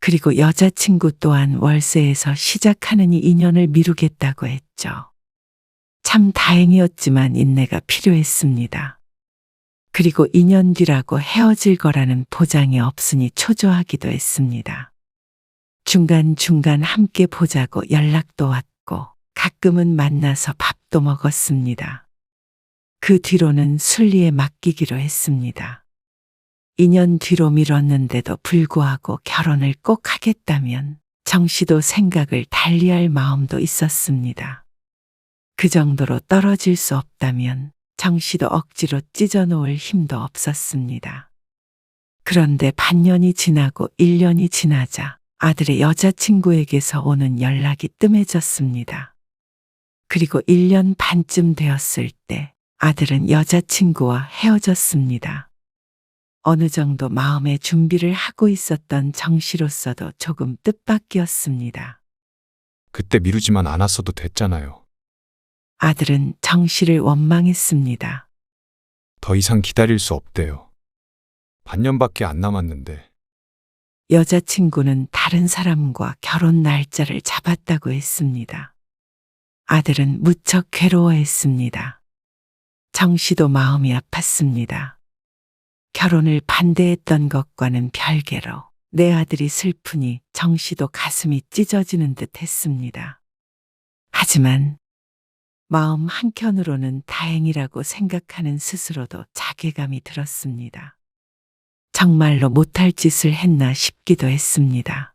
C: 그리고 여자친구 또한 월세에서 시작하는 이 인연을 미루겠다고 했죠. 참 다행이었지만 인내가 필요했습니다. 그리고 2년 뒤라고 헤어질 거라는 보장이 없으니 초조하기도 했습니다. 중간중간 함께 보자고 연락도 왔고 가끔은 만나서 밥도 먹었습니다. 그 뒤로는 순리에 맡기기로 했습니다. 2년 뒤로 미뤘는데도 불구하고 결혼을 꼭 하겠다면 정 씨도 생각을 달리할 마음도 있었습니다. 그 정도로 떨어질 수 없다면 정 씨도 억지로 찢어놓을 힘도 없었습니다. 그런데 반년이 지나고 1년이 지나자 아들의 여자친구에게서 오는 연락이 뜸해졌습니다. 그리고 1년 반쯤 되었을 때 아들은 여자친구와 헤어졌습니다. 어느 정도 마음의 준비를 하고 있었던 정 씨로서도 조금 뜻밖이었습니다.
B: 그때 미루지만 않았어도 됐잖아요.
C: 아들은 정 씨를 원망했습니다.
B: 더 이상 기다릴 수 없대요. 반년밖에 안 남았는데.
C: 여자친구는 다른 사람과 결혼 날짜를 잡았다고 했습니다. 아들은 무척 괴로워했습니다. 정 씨도 마음이 아팠습니다. 결혼을 반대했던 것과는 별개로 내 아들이 슬프니 정 씨도 가슴이 찢어지는 듯 했습니다. 하지만 마음 한켠으로는 다행이라고 생각하는 스스로도 자괴감이 들었습니다. 정말로 못할 짓을 했나 싶기도 했습니다.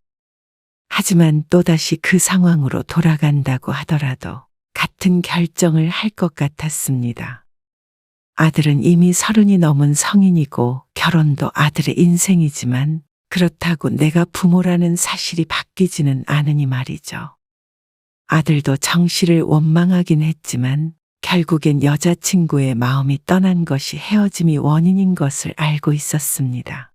C: 하지만 또다시 그 상황으로 돌아간다고 하더라도 같은 결정을 할 것 같았습니다. 아들은 이미 30이 넘은 성인이고 결혼도 아들의 인생이지만 그렇다고 내가 부모라는 사실이 바뀌지는 않으니 말이죠. 아들도 정 씨를 원망하긴 했지만 결국엔 여자친구의 마음이 떠난 것이 헤어짐이 원인인 것을 알고 있었습니다.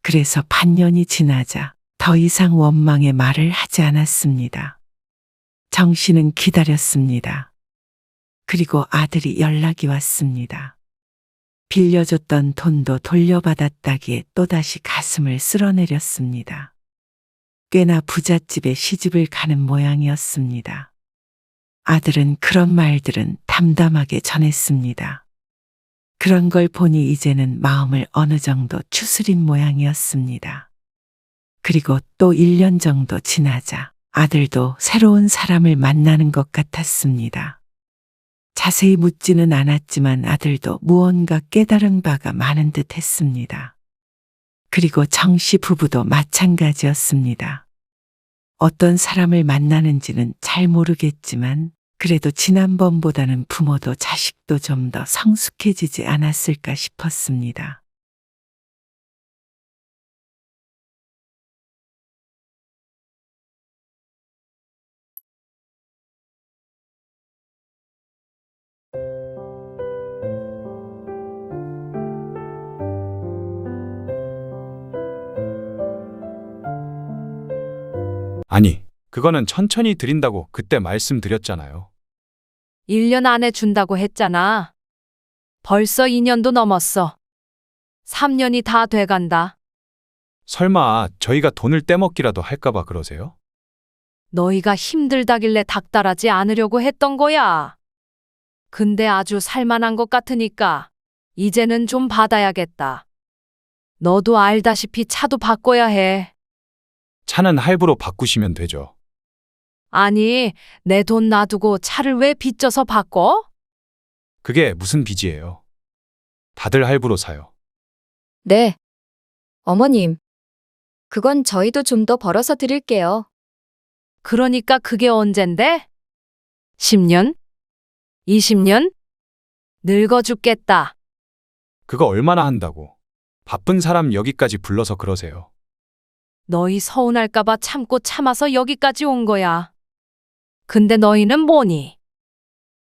C: 그래서 반년이 지나자 더 이상 원망의 말을 하지 않았습니다. 정 씨는 기다렸습니다. 그리고 아들이 연락이 왔습니다. 빌려줬던 돈도 돌려받았다기에 또다시 가슴을 쓸어내렸습니다. 꽤나 부잣집에 시집을 가는 모양이었습니다. 아들은 그런 말들은 담담하게 전했습니다. 그런 걸 보니 이제는 마음을 어느 정도 추스린 모양이었습니다. 그리고 또 1년 정도 지나자 아들도 새로운 사람을 만나는 것 같았습니다. 자세히 묻지는 않았지만 아들도 무언가 깨달은 바가 많은 듯 했습니다. 그리고 정 씨 부부도 마찬가지였습니다. 어떤 사람을 만나는지는 잘 모르겠지만 그래도 지난번보다는 부모도 자식도 좀 더 성숙해지지 않았을까 싶었습니다.
B: 아니, 그거는 천천히 드린다고 그때 말씀드렸잖아요.
G: 1년 안에 준다고 했잖아. 벌써 2년도 넘었어. 3년이 다 돼간다.
B: 설마 저희가 돈을 떼먹기라도 할까봐 그러세요?
G: 너희가 힘들다길래 닥달하지 않으려고 했던 거야. 근데 아주 살만한 것 같으니까 이제는 좀 받아야겠다. 너도 알다시피 차도 바꿔야 해.
B: 차는 할부로 바꾸시면 되죠.
G: 아니, 내 돈 놔두고 차를 왜 빚져서 바꿔?
B: 그게 무슨 빚이에요? 다들 할부로 사요.
E: 네. 어머님. 그건 저희도 좀 더 벌어서 드릴게요.
G: 그러니까 그게 언젠데? 10년? 20년? 늙어 죽겠다.
B: 그거 얼마나 한다고. 바쁜 사람 여기까지 불러서 그러세요.
G: 너희 서운할까봐 참고 참아서 여기까지 온 거야. 근데 너희는 뭐니?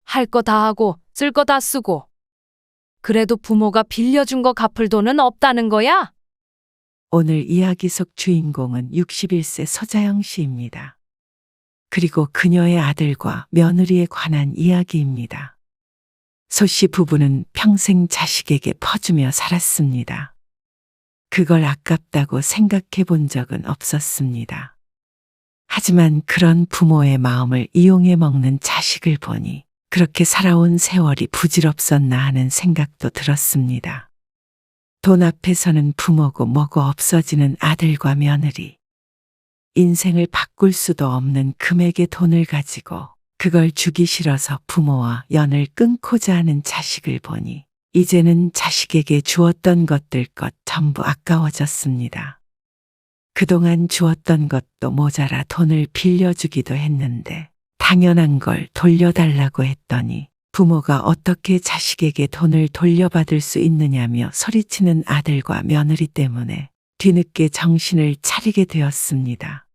G: 할 거 다 하고 쓸 거 다 쓰고. 그래도 부모가 빌려준 거 갚을 돈은 없다는 거야?
C: 오늘 이야기 속 주인공은 61세 서자영 씨입니다. 그리고 그녀의 아들과 며느리에 관한 이야기입니다. 소 씨 부부는 평생 자식에게 퍼주며 살았습니다. 그걸 아깝다고 생각해 본 적은 없었습니다. 하지만 그런 부모의 마음을 이용해 먹는 자식을 보니 그렇게 살아온 세월이 부질없었나 하는 생각도 들었습니다. 돈 앞에서는 부모고 뭐고 없어지는 아들과 며느리. 인생을 바꿀 수도 없는 금액의 돈을 가지고 그걸 주기 싫어서 부모와 연을 끊고자 하는 자식을 보니 이제는 자식에게 주었던 것들것 전부 아까워졌습니다. 그동안 주었던 것도 모자라 돈을 빌려주기도 했는데 당연한 걸 돌려달라고 했더니 부모가 어떻게 자식에게 돈을 돌려받을 수 있느냐며 소리치는 아들과 며느리 때문에 뒤늦게 정신을 차리게 되었습니다.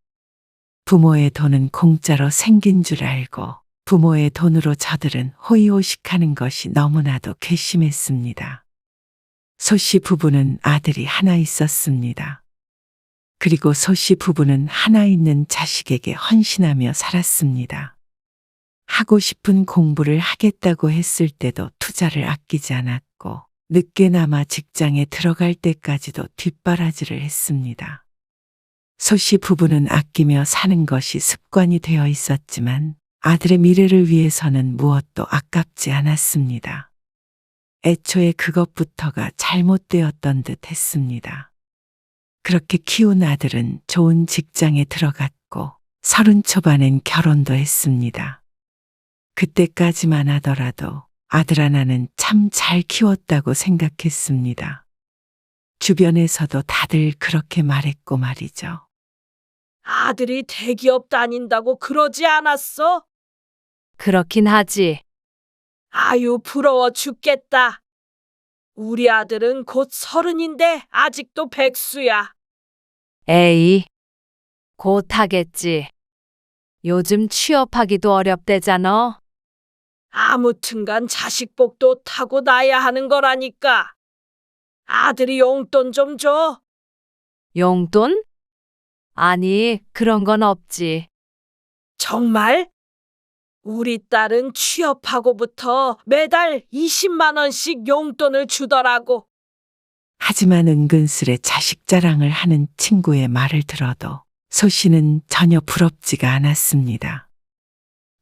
C: 부모의 돈은 공짜로 생긴 줄 알고 부모의 돈으로 저들은 호의호식하는 것이 너무나도 괘씸했습니다. 소 씨 부부는 아들이 하나 있었습니다. 그리고 소 씨 부부는 하나 있는 자식에게 헌신하며 살았습니다. 하고 싶은 공부를 하겠다고 했을 때도 투자를 아끼지 않았고 늦게나마 직장에 들어갈 때까지도 뒷바라지를 했습니다. 소 씨 부부는 아끼며 사는 것이 습관이 되어 있었지만 아들의 미래를 위해서는 무엇도 아깝지 않았습니다. 애초에 그것부터가 잘못되었던 듯 했습니다. 그렇게 키운 아들은 좋은 직장에 들어갔고 30 초반엔 결혼도 했습니다. 그때까지만 하더라도 아들 하나는 참 잘 키웠다고 생각했습니다. 주변에서도 다들 그렇게 말했고 말이죠.
H: 아들이 대기업 다닌다고 그러지 않았어?
G: 그렇긴 하지.
H: 아유, 부러워 죽겠다. 우리 아들은 곧 30인데 아직도 백수야.
G: 에이, 곧 하겠지. 요즘 취업하기도 어렵대잖아.
H: 아무튼간 자식복도 타고 나야 하는 거라니까. 아들이 용돈 좀 줘.
G: 용돈? 아니, 그런 건 없지.
H: 정말? 우리 딸은 취업하고부터 매달 20만 원씩 용돈을 주더라고.
C: 하지만 은근슬에 자식 자랑을 하는 친구의 말을 들어도 소 씨는 전혀 부럽지가 않았습니다.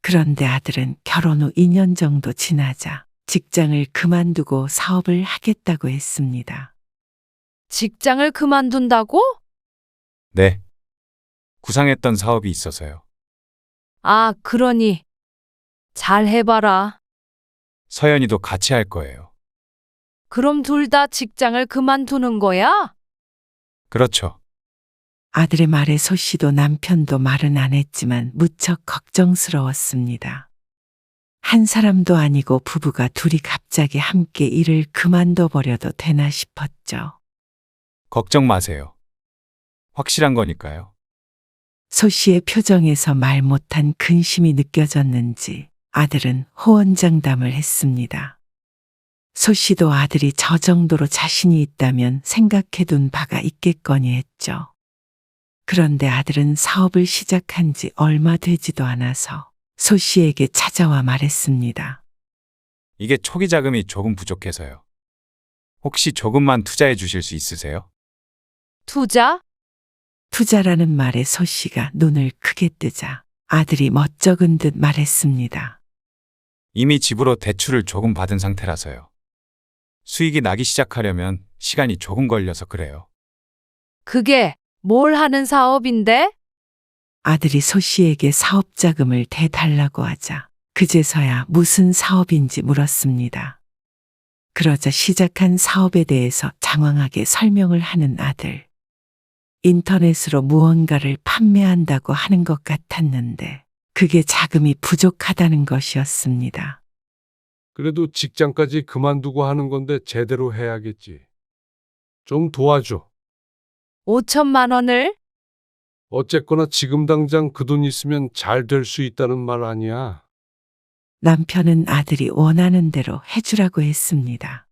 C: 그런데 아들은 결혼 후 2년 정도 지나자 직장을 그만두고 사업을 하겠다고 했습니다.
G: 직장을 그만둔다고?
B: 네. 구상했던 사업이 있어서요.
G: 아, 그러니. 잘 해봐라.
B: 서연이도 같이 할 거예요.
G: 그럼 둘 다 직장을 그만두는 거야?
B: 그렇죠.
C: 아들의 말에 소 씨도 남편도 말은 안 했지만 무척 걱정스러웠습니다. 한 사람도 아니고 부부가 둘이 갑자기 함께 일을 그만둬 버려도 되나 싶었죠.
B: 걱정 마세요. 확실한 거니까요.
C: 소 씨의 표정에서 말 못한 근심이 느껴졌는지 아들은 호언장담을 했습니다. 소 씨도 아들이 저 정도로 자신이 있다면 생각해둔 바가 있겠거니 했죠. 그런데 아들은 사업을 시작한 지 얼마 되지도 않아서 소 씨에게 찾아와 말했습니다.
B: 이게 초기 자금이 조금 부족해서요. 혹시 조금만 투자해 주실 수 있으세요?
G: 투자?
C: 투자라는 말에 소 씨가 눈을 크게 뜨자 아들이 멋쩍은 듯 말했습니다.
B: 이미 집으로 대출을 조금 받은 상태라서요. 수익이 나기 시작하려면 시간이 조금 걸려서 그래요.
G: 그게 뭘 하는 사업인데?
C: 아들이 소 씨에게 사업 자금을 대달라고 하자 그제서야 무슨 사업인지 물었습니다. 그러자 시작한 사업에 대해서 장황하게 설명을 하는 아들. 인터넷으로 무언가를 판매한다고 하는 것 같았는데 그게 자금이 부족하다는 것이었습니다.
F: 그래도 직장까지 그만두고 하는 건데 제대로 해야겠지. 좀 도와줘.
G: 5천만 원을?
F: 어쨌거나 지금 당장 그 돈 있으면 잘 될 수 있다는 말 아니야.
C: 남편은 아들이 원하는 대로 해주라고 했습니다.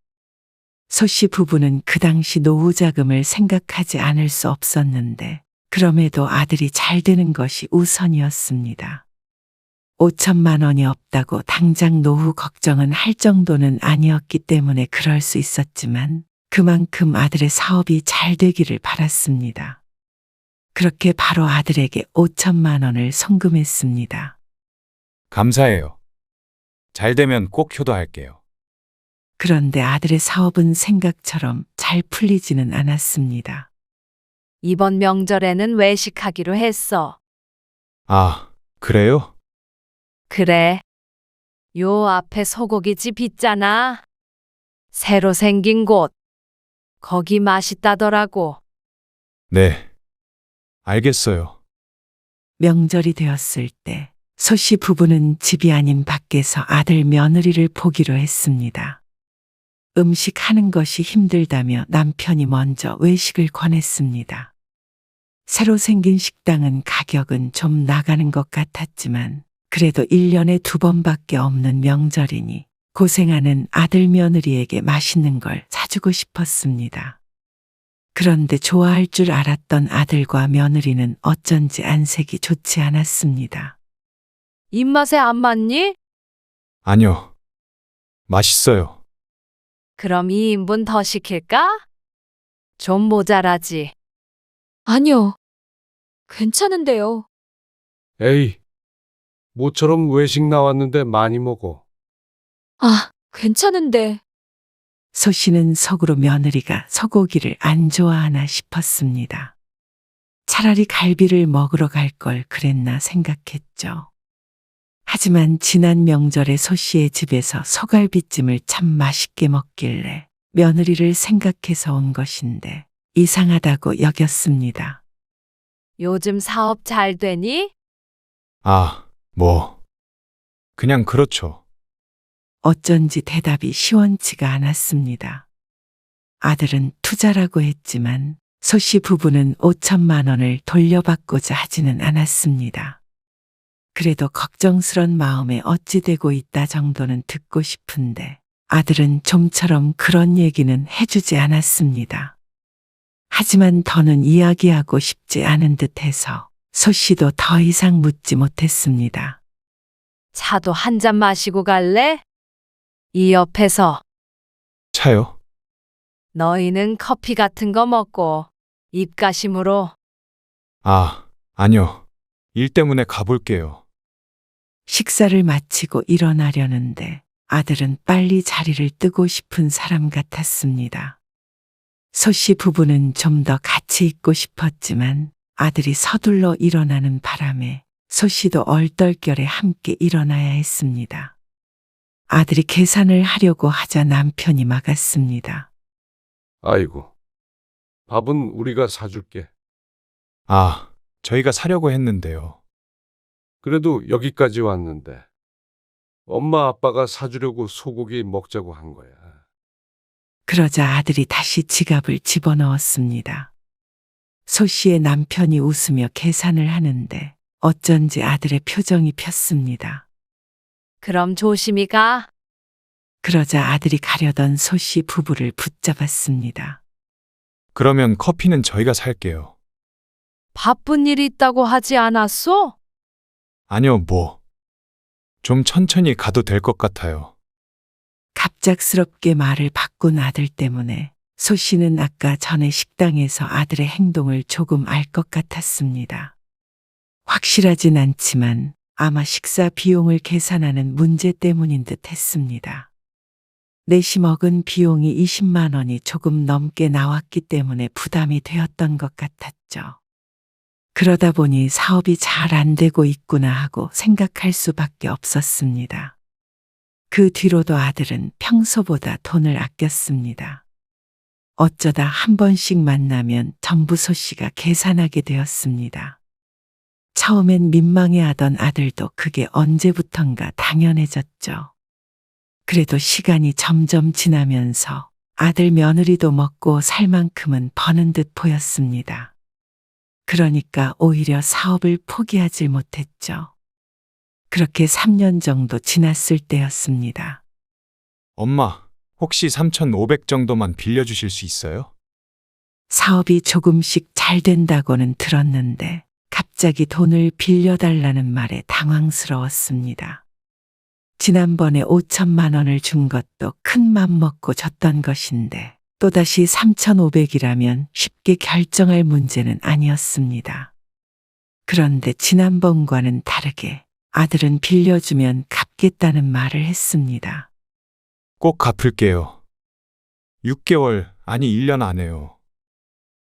C: 소 씨 부부는 그 당시 노후 자금을 생각하지 않을 수 없었는데 그럼에도 아들이 잘 되는 것이 우선이었습니다. 5천만 원이 없다고 당장 노후 걱정은 할 정도는 아니었기 때문에 그럴 수 있었지만 그만큼 아들의 사업이 잘 되기를 바랐습니다. 그렇게 바로 아들에게 5천만 원을 송금했습니다.
B: 감사해요. 잘 되면 꼭 효도할게요.
C: 그런데 아들의 사업은 생각처럼 잘 풀리지는 않았습니다.
G: 이번 명절에는 외식하기로 했어.
B: 아, 그래요?
G: 그래. 요 앞에 소고기집 있잖아. 새로 생긴 곳. 거기 맛있다더라고.
B: 네. 알겠어요.
C: 명절이 되었을 때 소 씨 부부는 집이 아닌 밖에서 아들 며느리를 보기로 했습니다. 음식 하는 것이 힘들다며 남편이 먼저 외식을 권했습니다. 새로 생긴 식당은 가격은 좀 나가는 것 같았지만 그래도 1년에 2번밖에 없는 명절이니 고생하는 아들 며느리에게 맛있는 걸 사주고 싶었습니다. 그런데 좋아할 줄 알았던 아들과 며느리는 어쩐지 안색이 좋지 않았습니다.
G: 입맛에 안 맞니?
B: 아니요. 맛있어요.
G: 그럼 2인분 더 시킬까? 좀 모자라지.
E: 아니요. 괜찮은데요.
F: 에이, 모처럼 외식 나왔는데 많이 먹어.
E: 아, 괜찮은데.
C: 소 씨는 속으로 며느리가 소고기를 안 좋아하나 싶었습니다. 차라리 갈비를 먹으러 갈 걸 그랬나 생각했죠. 하지만 지난 명절에 소 씨의 집에서 소갈비찜을 참 맛있게 먹길래 며느리를 생각해서 온 것인데 이상하다고 여겼습니다.
G: 요즘 사업 잘 되니?
B: 아, 뭐. 그냥 그렇죠.
C: 어쩐지 대답이 시원치가 않았습니다. 아들은 투자라고 했지만 소 씨 부부는 5천만 원을 돌려받고자 하지는 않았습니다. 그래도 걱정스런 마음에 어찌 되고 있다 정도는 듣고 싶은데 아들은 좀처럼 그런 얘기는 해주지 않았습니다. 하지만 더는 이야기하고 싶지 않은 듯해서 소 씨도 더 이상 묻지 못했습니다.
G: 차도 한 잔 마시고 갈래? 이 옆에서
B: 차요?
G: 너희는 커피 같은 거 먹고 입가심으로.
B: 아, 아니요. 일 때문에 가볼게요.
C: 식사를 마치고 일어나려는데 아들은 빨리 자리를 뜨고 싶은 사람 같았습니다. 소 씨 부부는 좀 더 같이 있고 싶었지만 아들이 서둘러 일어나는 바람에 소 씨도 얼떨결에 함께 일어나야 했습니다. 아들이 계산을 하려고 하자 남편이 막았습니다.
F: 아이고, 밥은 우리가 사줄게.
B: 아, 저희가 사려고 했는데요.
F: 그래도 여기까지 왔는데 엄마 아빠가 사주려고 소고기 먹자고 한 거야.
C: 그러자 아들이 다시 지갑을 집어넣었습니다. 소 씨의 남편이 웃으며 계산을 하는데 어쩐지 아들의 표정이 폈습니다.
G: 그럼 조심히 가.
C: 그러자 아들이 가려던 소 씨 부부를 붙잡았습니다.
B: 그러면 커피는 저희가 살게요.
G: 바쁜 일 있다고 하지 않았소?
B: 아니요, 뭐. 좀 천천히 가도 될 것 같아요.
C: 갑작스럽게 말을 바꾼 아들 때문에 소 씨는 아까 전에 식당에서 아들의 행동을 조금 알 것 같았습니다. 확실하진 않지만 아마 식사 비용을 계산하는 문제 때문인 듯 했습니다. 넷이 먹은 비용이 20만 원이 조금 넘게 나왔기 때문에 부담이 되었던 것 같았죠. 그러다 보니 사업이 잘 안 되고 있구나 하고 생각할 수밖에 없었습니다. 그 뒤로도 아들은 평소보다 돈을 아꼈습니다. 어쩌다 한 번씩 만나면 전부 소 씨가 계산하게 되었습니다. 처음엔 민망해하던 아들도 그게 언제부턴가 당연해졌죠. 그래도 시간이 점점 지나면서 아들 며느리도 먹고 살 만큼은 버는 듯 보였습니다. 그러니까 오히려 사업을 포기하질 못했죠. 그렇게 3년 정도 지났을 때였습니다.
B: 엄마, 혹시 3,500 정도만 빌려주실 수 있어요?
C: 사업이 조금씩 잘 된다고는 들었는데 갑자기 돈을 빌려달라는 말에 당황스러웠습니다. 지난번에 5천만 원을 준 것도 큰 맘 먹고 줬던 것인데 또다시 3,500이라면 쉽게 결정할 문제는 아니었습니다. 그런데 지난번과는 다르게 아들은 빌려주면 갚겠다는 말을 했습니다.
B: 꼭 갚을게요. 6개월, 아니 1년 안에요.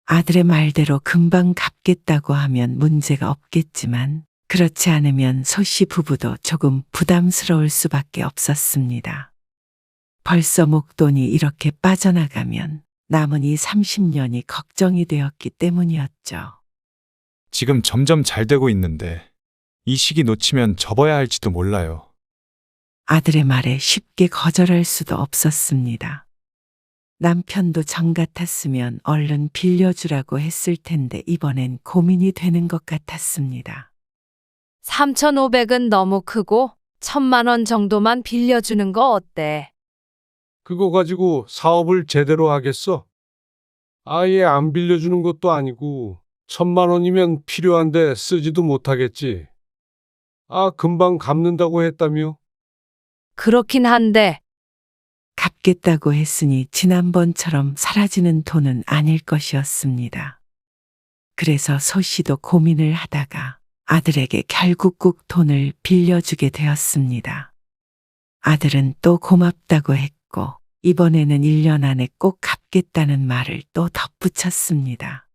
C: 아들의 말대로 금방 갚겠다고 하면 문제가 없겠지만 그렇지 않으면 소 씨 부부도 조금 부담스러울 수밖에 없었습니다. 벌써 목돈이 이렇게 빠져나가면 남은 이 30년이 걱정이 되었기 때문이었죠.
B: 지금 점점 잘 되고 있는데 이 시기 놓치면 접어야 할지도 몰라요.
C: 아들의 말에 쉽게 거절할 수도 없었습니다. 남편도 정 같았으면 얼른 빌려주라고 했을 텐데 이번엔 고민이 되는 것 같았습니다.
G: 3,500은 너무 크고 1,000만 원 정도만 빌려주는 거 어때?
F: 그거 가지고 사업을 제대로 하겠어? 아예 안 빌려주는 것도 아니고 1,000만 원이면 필요한데 쓰지도 못하겠지. 아, 금방 갚는다고 했다며?
G: 그렇긴 한데
C: 갚겠다고 했으니 지난번처럼 사라지는 돈은 아닐 것이었습니다. 그래서 소 씨도 고민을 하다가 아들에게 결국 꼭 돈을 빌려주게 되었습니다. 아들은 또 고맙다고 했고 이번에는 1년 안에 꼭 갚겠다는 말을 또 덧붙였습니다.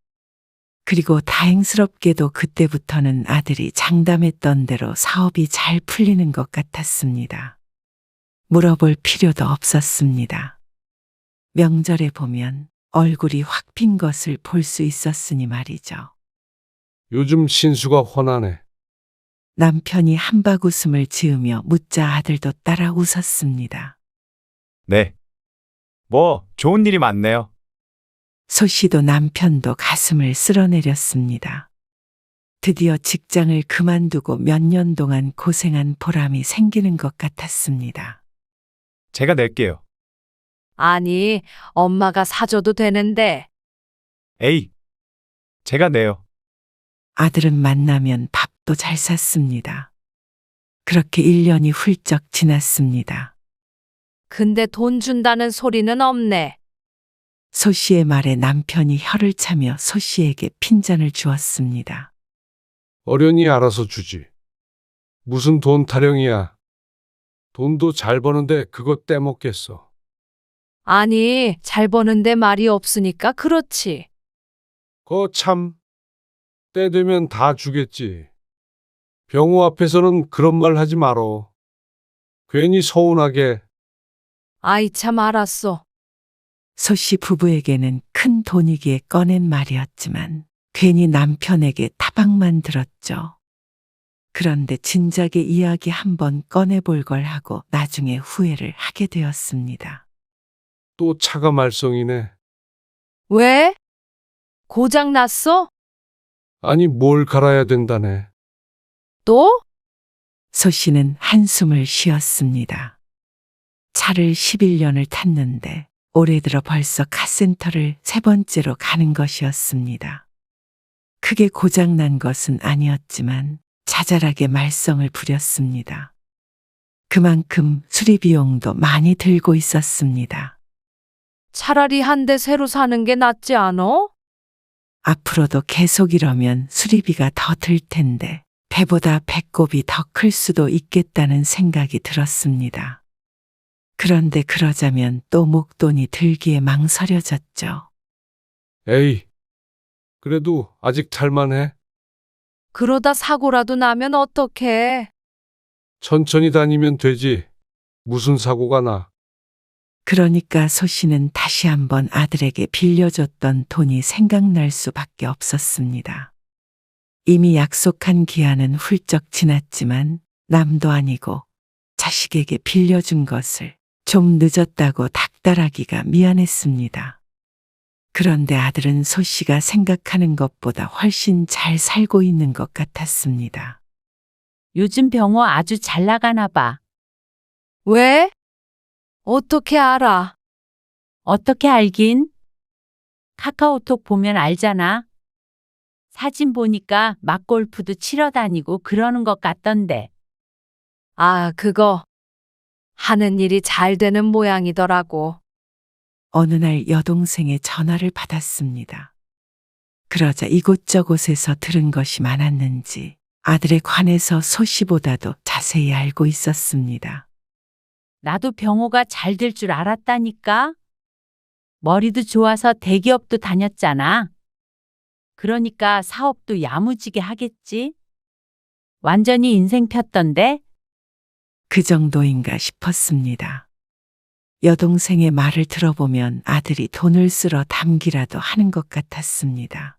C: 그리고 다행스럽게도 그때부터는 아들이 장담했던 대로 사업이 잘 풀리는 것 같았습니다. 물어볼 필요도 없었습니다. 명절에 보면 얼굴이 확 핀 것을 볼 수 있었으니 말이죠.
F: 요즘 신수가 훤하네.
C: 남편이 한박 웃음을 지으며 묻자 아들도 따라 웃었습니다.
B: 네. 뭐, 좋은 일이 많네요.
C: 소 씨도 남편도 가슴을 쓸어내렸습니다. 드디어 직장을 그만두고 몇 년 동안 고생한 보람이 생기는 것 같았습니다.
B: 제가 낼게요.
G: 아니, 엄마가 사줘도 되는데.
B: 에이, 제가 내요.
C: 아들은 만나면 밥도 잘 샀습니다. 그렇게 1년이 훌쩍 지났습니다.
G: 근데 돈 준다는 소리는 없네.
C: 소 씨의 말에 남편이 혀를 차며 소 씨에게 핀잔을 주었습니다.
F: 어련히 알아서 주지. 무슨 돈 타령이야. 돈도 잘 버는데 그거 떼먹겠어.
G: 아니, 잘 버는데 말이 없으니까 그렇지.
F: 거 참. 때 되면 다 주겠지. 병호 앞에서는 그런 말 하지 말어. 괜히 서운하게.
G: 아이 참 알았어.
C: 소 씨 부부에게는 큰 돈이기에 꺼낸 말이었지만 괜히 남편에게 타박만 들었죠. 그런데 진작에 이야기 한번 꺼내볼 걸 하고 나중에 후회를 하게 되었습니다.
F: 또 차가 말썽이네.
G: 왜? 고장 났어?
F: 아니 뭘 갈아야 된다네.
G: 또?
C: 소 씨는 한숨을 쉬었습니다. 차를 11년을 탔는데 올해 들어 벌써 카센터를 3번째로 가는 것이었습니다. 크게 고장난 것은 아니었지만 자잘하게 말썽을 부렸습니다. 그만큼 수리 비용도 많이 들고 있었습니다.
G: 차라리 한 대 새로 사는 게 낫지 않어?
C: 앞으로도 계속 이러면 수리비가 더 들 텐데 배보다 배꼽이 더 클 수도 있겠다는 생각이 들었습니다. 그런데 그러자면 또 목돈이 들기에 망설여졌죠.
F: 에이. 그래도 아직 탈만해.
G: 그러다 사고라도 나면 어떡해?
F: 천천히 다니면 되지. 무슨 사고가 나.
C: 그러니까 소 씨는 다시 한번 아들에게 빌려줬던 돈이 생각날 수밖에 없었습니다. 이미 약속한 기한은 훌쩍 지났지만 남도 아니고 자식에게 빌려준 것을 좀 늦었다고 닥달하기가 미안했습니다. 그런데 아들은 소 씨가 생각하는 것보다 훨씬 잘 살고 있는 것 같았습니다.
A: 요즘 병호 아주 잘 나가나 봐.
G: 왜? 어떻게 알아?
A: 어떻게 알긴? 카카오톡 보면 알잖아. 사진 보니까 막골프도 치러 다니고 그러는 것 같던데.
G: 아, 그거. 하는 일이 잘 되는 모양이더라고.
C: 어느 날 여동생의 전화를 받았습니다. 그러자 이곳저곳에서 들은 것이 많았는지 아들에 관해서 소 씨보다도 자세히 알고 있었습니다.
A: 나도 병호가 잘 될 줄 알았다니까. 머리도 좋아서 대기업도 다녔잖아. 그러니까 사업도 야무지게 하겠지. 완전히 인생 폈던데.
C: 그 정도인가 싶었습니다. 여동생의 말을 들어보면 아들이 돈을 쓸어 담기라도 하는 것 같았습니다.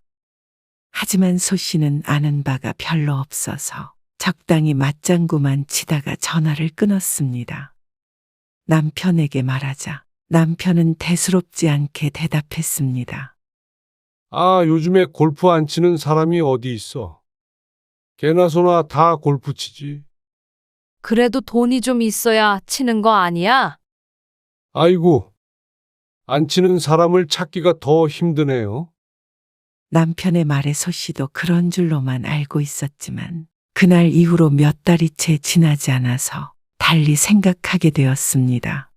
C: 하지만 소 씨는 아는 바가 별로 없어서 적당히 맞장구만 치다가 전화를 끊었습니다. 남편에게 말하자 남편은 대수롭지 않게 대답했습니다.
F: 아, 요즘에 골프 안 치는 사람이 어디 있어. 개나 소나 다 골프 치지.
G: 그래도 돈이 좀 있어야 치는 거 아니야?
F: 아이고, 안 치는 사람을 찾기가 더 힘드네요.
C: 남편의 말에 소 씨도 그런 줄로만 알고 있었지만 그날 이후로 몇 달이 채 지나지 않아서 달리 생각하게 되었습니다.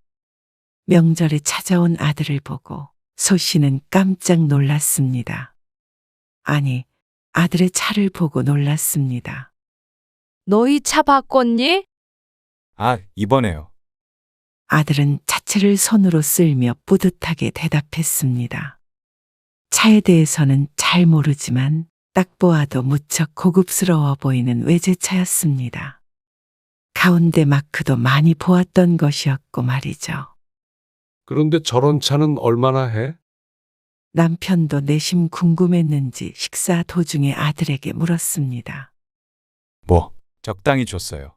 C: 명절에 찾아온 아들을 보고 소 씨는 깜짝 놀랐습니다. 아니, 아들의 차를 보고 놀랐습니다.
G: 너희 차 바꿨니?
B: 아, 이번에요.
C: 아들은 차체를 손으로 쓸며 뿌듯하게 대답했습니다. 차에 대해서는 잘 모르지만 딱 보아도 무척 고급스러워 보이는 외제차였습니다. 가운데 마크도 많이 보았던 것이었고 말이죠.
F: 그런데 저런 차는 얼마나 해?
C: 남편도 내심 궁금했는지 식사 도중에 아들에게 물었습니다.
B: 뭐, 적당히 줬어요.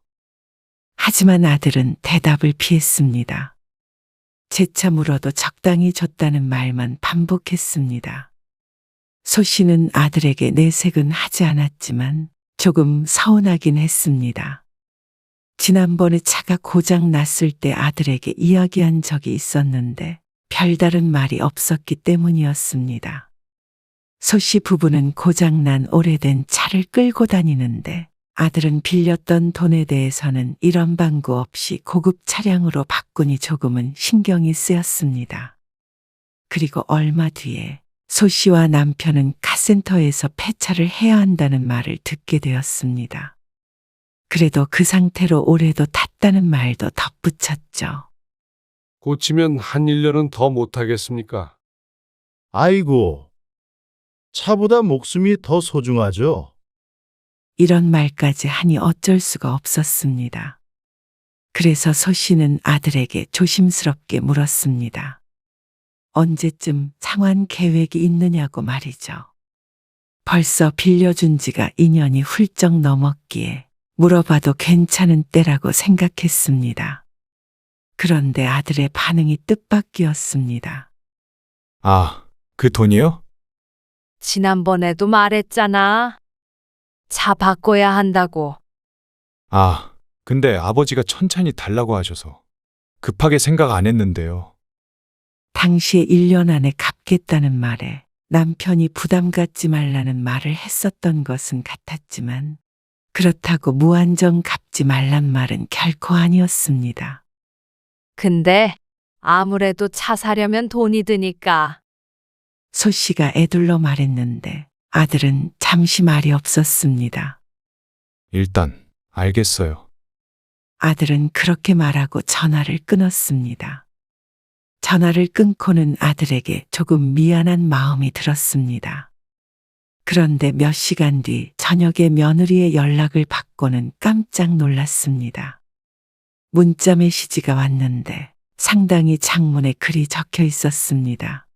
C: 하지만 아들은 대답을 피했습니다. 재차 물어도 적당히 줬다는 말만 반복했습니다. 소 씨는 아들에게 내색은 하지 않았지만 조금 서운하긴 했습니다. 지난번에 차가 고장 났을 때 아들에게 이야기한 적이 있었는데 별다른 말이 없었기 때문이었습니다. 소 씨 부부는 고장난 오래된 차를 끌고 다니는데 아들은 빌렸던 돈에 대해서는 이런 방구 없이 고급 차량으로 바꾸니 조금은 신경이 쓰였습니다. 그리고 얼마 뒤에 소 씨와 남편은 카센터에서 폐차를 해야 한다는 말을 듣게 되었습니다. 그래도 그 상태로 올해도 탔다는 말도 덧붙였죠.
F: 고치면 한 1년은 더 못하겠습니까?
I: 아이고, 차보다 목숨이 더 소중하죠.
C: 이런 말까지 하니 어쩔 수가 없었습니다. 그래서 소 씨는 아들에게 조심스럽게 물었습니다. 언제쯤 상환 계획이 있느냐고 말이죠. 벌써 빌려준 지가 2년이 훌쩍 넘었기에 물어봐도 괜찮은 때라고 생각했습니다. 그런데 아들의 반응이 뜻밖이었습니다.
B: 아, 그 돈이요?
G: 지난번에도 말했잖아. 차 바꿔야 한다고.
B: 아, 근데 아버지가 천천히 달라고 하셔서 급하게 생각 안 했는데요.
C: 당시에 1년 안에 갚겠다는 말에 남편이 부담 갖지 말라는 말을 했었던 것은 같았지만 그렇다고 무한정 갚지 말란 말은 결코 아니었습니다.
G: 근데 아무래도 차 사려면 돈이 드니까.
C: 소 씨가 애둘러 말했는데 아들은 잠시 말이 없었습니다.
B: 일단 알겠어요.
C: 아들은 그렇게 말하고 전화를 끊었습니다. 전화를 끊고는 아들에게 조금 미안한 마음이 들었습니다. 그런데 몇 시간 뒤 저녁에 며느리의 연락을 받고는 깜짝 놀랐습니다. 문자 메시지가 왔는데 상당히 장문에 글이 적혀 있었습니다.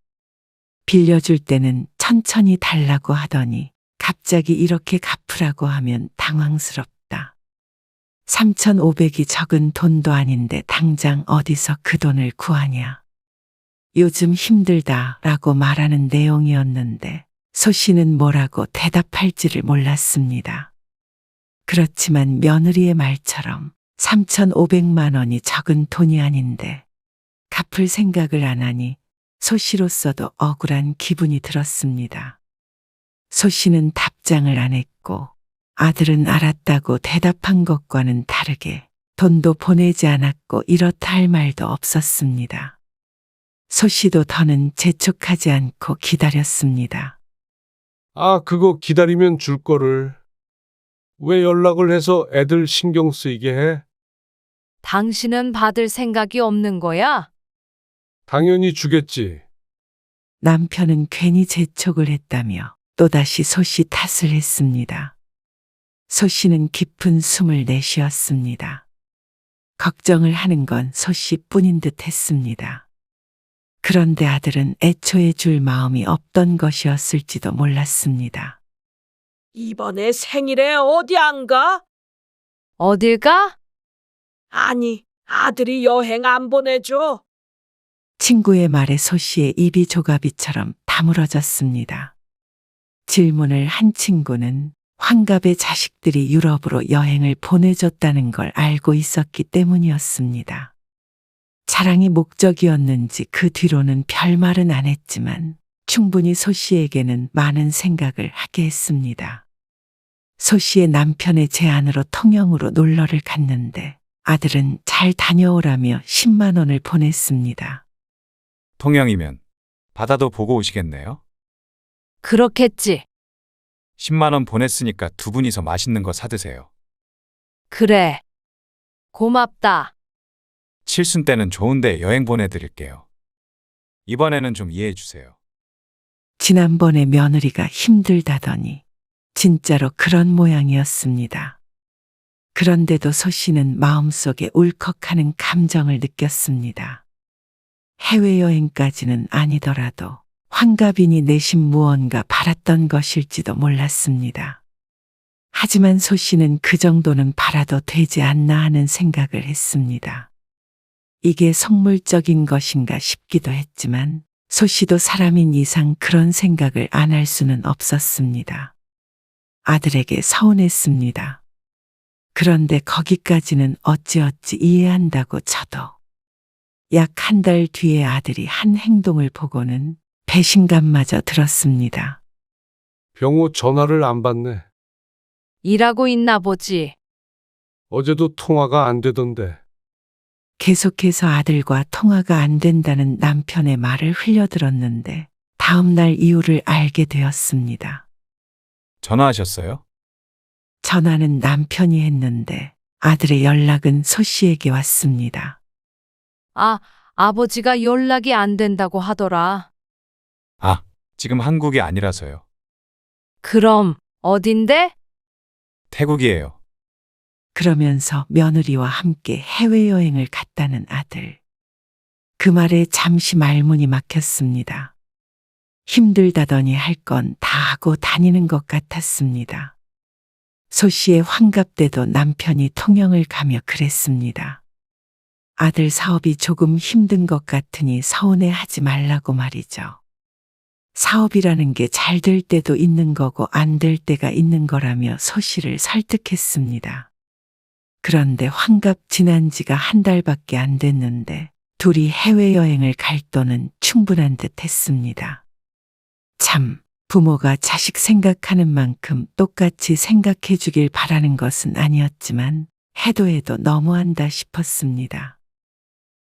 C: 빌려줄 때는 천천히 달라고 하더니 갑자기 이렇게 갚으라고 하면 당황스럽다. 3,500이 적은 돈도 아닌데 당장 어디서 그 돈을 구하냐. 요즘 힘들다 라고 말하는 내용이었는데 소 씨는 뭐라고 대답할지를 몰랐습니다. 그렇지만 며느리의 말처럼 3,500만 원이 적은 돈이 아닌데 갚을 생각을 안 하니 소 씨로서도 억울한 기분이 들었습니다. 소 씨는 답장을 안 했고 아들은 알았다고 대답한 것과는 다르게 돈도 보내지 않았고 이렇다 할 말도 없었습니다. 소 씨도 더는 재촉하지 않고 기다렸습니다.
F: 아, 그거 기다리면 줄 거를. 왜 연락을 해서 애들 신경 쓰이게 해?
G: 당신은 받을 생각이 없는 거야?
F: 당연히 주겠지.
C: 남편은 괜히 재촉을 했다며 또다시 소 씨 탓을 했습니다. 소 씨는 깊은 숨을 내쉬었습니다. 걱정을 하는 건 소 씨뿐인 듯 했습니다. 그런데 아들은 애초에 줄 마음이 없던 것이었을지도 몰랐습니다.
H: 이번에 생일에 어디 안 가?
G: 어딜 가?
H: 아니, 아들이 여행 안 보내줘.
C: 친구의 말에 소 씨의 입이 조가비처럼 다물어졌습니다. 질문을 한 친구는 환갑의 자식들이 유럽으로 여행을 보내줬다는 걸 알고 있었기 때문이었습니다. 자랑이 목적이었는지 그 뒤로는 별말은 안 했지만 충분히 소 씨에게는 많은 생각을 하게 했습니다. 소 씨의 남편의 제안으로 통영으로 놀러를 갔는데 아들은 잘 다녀오라며 10만 원을 보냈습니다.
B: 통영이면 바다도 보고 오시겠네요.
G: 그렇겠지.
B: 10만 원 보냈으니까 두 분이서 맛있는 거 사드세요.
G: 그래. 고맙다.
B: 칠순 때는 좋은데 여행 보내드릴게요. 이번에는 좀 이해해 주세요.
C: 지난번에 며느리가 힘들다더니 진짜로 그런 모양이었습니다. 그런데도 소 씨는 마음속에 울컥하는 감정을 느꼈습니다. 해외여행까지는 아니더라도 환갑이니 내심 무언가 바랐던 것일지도 몰랐습니다. 하지만 소 씨는 그 정도는 바라도 되지 않나 하는 생각을 했습니다. 이게 속물적인 것인가 싶기도 했지만 소 씨도 사람인 이상 그런 생각을 안 할 수는 없었습니다. 아들에게 서운했습니다. 그런데 거기까지는 어찌어찌 이해한다고 쳐도 약 한 달 뒤에 아들이 한 행동을 보고는 배신감마저 들었습니다.
F: 병호 전화를 안 받네.
G: 일하고 있나 보지.
F: 어제도 통화가 안 되던데.
C: 계속해서 아들과 통화가 안 된다는 남편의 말을 흘려들었는데 다음 날 이유를 알게 되었습니다.
B: 전화하셨어요?
C: 전화는 남편이 했는데 아들의 연락은 소 씨에게 왔습니다.
G: 아버지가 연락이 안 된다고 하더라.
B: 아, 지금 한국이 아니라서요.
G: 그럼 어딘데?
B: 태국이에요.
C: 그러면서 며느리와 함께 해외여행을 갔다는 아들. 그 말에 잠시 말문이 막혔습니다. 힘들다더니 할 건 다 하고 다니는 것 같았습니다. 소 씨의 환갑 때도 남편이 통영을 가며 그랬습니다. 아들 사업이 조금 힘든 것 같으니 서운해하지 말라고 말이죠. 사업이라는 게 잘 될 때도 있는 거고 안 될 때가 있는 거라며 소 씨를 설득했습니다. 그런데 환갑 지난 지가 한 달밖에 안 됐는데 둘이 해외여행을 갈 돈은 충분한 듯 했습니다. 참, 부모가 자식 생각하는 만큼 똑같이 생각해 주길 바라는 것은 아니었지만 해도 너무한다 싶었습니다.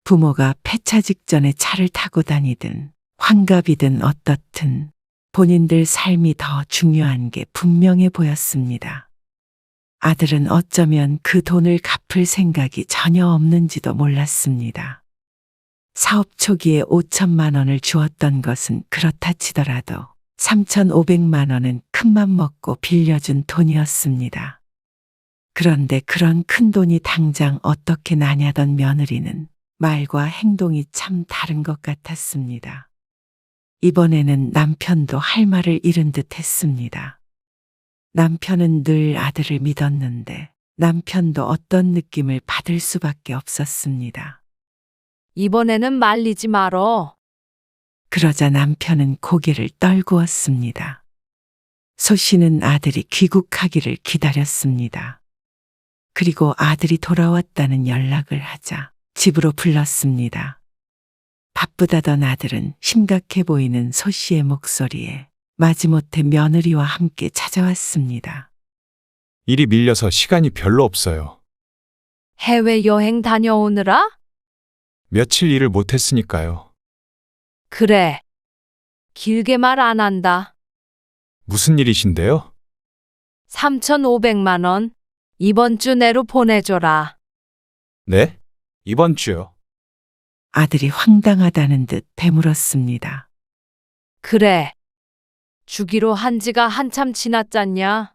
C: 부모가 폐차 직전에 차를 타고 다니든 환갑이든 어떻든 본인들 삶이 더 중요한 게 분명해 보였습니다. 아들은 어쩌면 그 돈을 갚을 생각이 전혀 없는지도 몰랐습니다. 사업 초기에 5천만 원을 주었던 것은 그렇다 치더라도 3,500만 원은 큰맘 먹고 빌려준 돈이었습니다. 그런데 그런 큰 돈이 당장 어떻게 나냐던 며느리는 말과 행동이 참 다른 것 같았습니다. 이번에는 남편도 할 말을 잃은 듯 했습니다. 남편은 늘 아들을 믿었는데 남편도 어떤 느낌을 받을 수밖에 없었습니다.
G: 이번에는 말리지 말어.
C: 그러자 남편은 고개를 떨구었습니다. 소 씨는 아들이 귀국하기를 기다렸습니다. 그리고 아들이 돌아왔다는 연락을 하자 집으로 불렀습니다. 바쁘다던 아들은 심각해 보이는 소 씨의 목소리에 마지못해 며느리와 함께 찾아왔습니다.
B: 일이 밀려서 시간이 별로 없어요.
G: 해외여행 다녀오느라?
B: 며칠 일을 못했으니까요.
G: 그래. 길게 말 안 한다.
B: 무슨 일이신데요?
G: 3,500만 원. 이번 주 내로 보내줘라.
B: 네? 이번 주요.
C: 아들이 황당하다는 듯 되물었습니다.
G: 그래. 주기로 한 지가 한참 지났잖냐?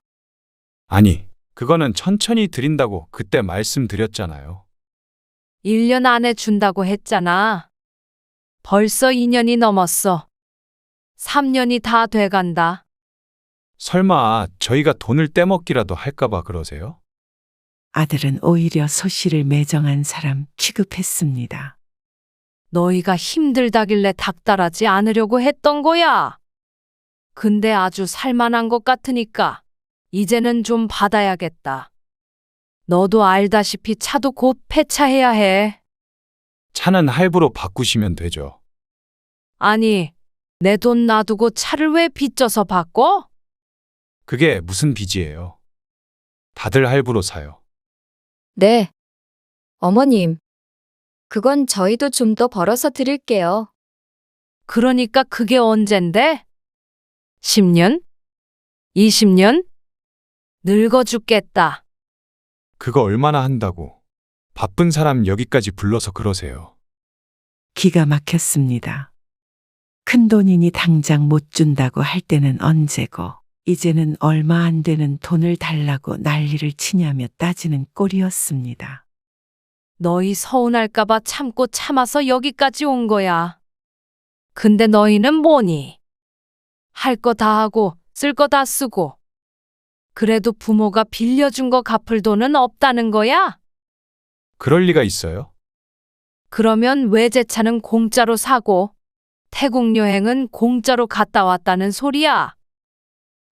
B: 아니, 그거는 천천히 드린다고 그때 말씀드렸잖아요.
G: 1년 안에 준다고 했잖아. 벌써 2년이 넘었어. 3년이 다 돼간다.
B: 설마 저희가 돈을 떼먹기라도 할까봐 그러세요?
C: 아들은 오히려 소 씨를 매정한 사람 취급했습니다.
G: 너희가 힘들다길래 닥달하지 않으려고 했던 거야. 근데 아주 살만한 것 같으니까 이제는 좀 받아야겠다. 너도 알다시피 차도 곧 폐차해야 해.
B: 차는 할부로 바꾸시면 되죠.
G: 아니, 내 돈 놔두고 차를 왜 빚져서 바꿔?
B: 그게 무슨 빚이에요? 다들 할부로 사요.
E: 네. 어머님. 그건 저희도 좀 더 벌어서 드릴게요.
G: 그러니까 그게 언젠데? 10년? 20년? 늙어 죽겠다.
B: 그거 얼마나 한다고. 바쁜 사람 여기까지 불러서 그러세요.
C: 기가 막혔습니다. 큰돈이니 당장 못 준다고 할 때는 언제고 이제는 얼마 안 되는 돈을 달라고 난리를 치냐며 따지는 꼴이었습니다.
G: 너희 서운할까봐 참고 참아서 여기까지 온 거야. 근데 너희는 뭐니? 할 거 다 하고 쓸 거 다 쓰고. 그래도 부모가 빌려준 거 갚을 돈은 없다는 거야?
B: 그럴 리가 있어요?
G: 그러면 외제차는 공짜로 사고 태국 여행은 공짜로 갔다 왔다는 소리야.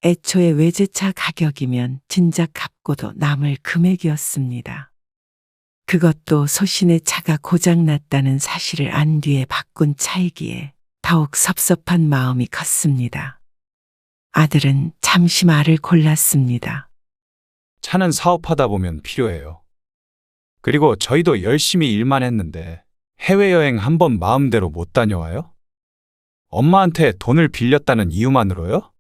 C: 애초에 외제차 가격이면 진작 갚고도 남을 금액이었습니다. 그것도 소신의 차가 고장났다는 사실을 안 뒤에 바꾼 차이기에 더욱 섭섭한 마음이 컸습니다. 아들은 잠시 말을 골랐습니다.
B: 차는 사업하다 보면 필요해요. 그리고 저희도 열심히 일만 했는데 해외여행 한 번 마음대로 못 다녀와요? 엄마한테 돈을 빌렸다는 이유만으로요?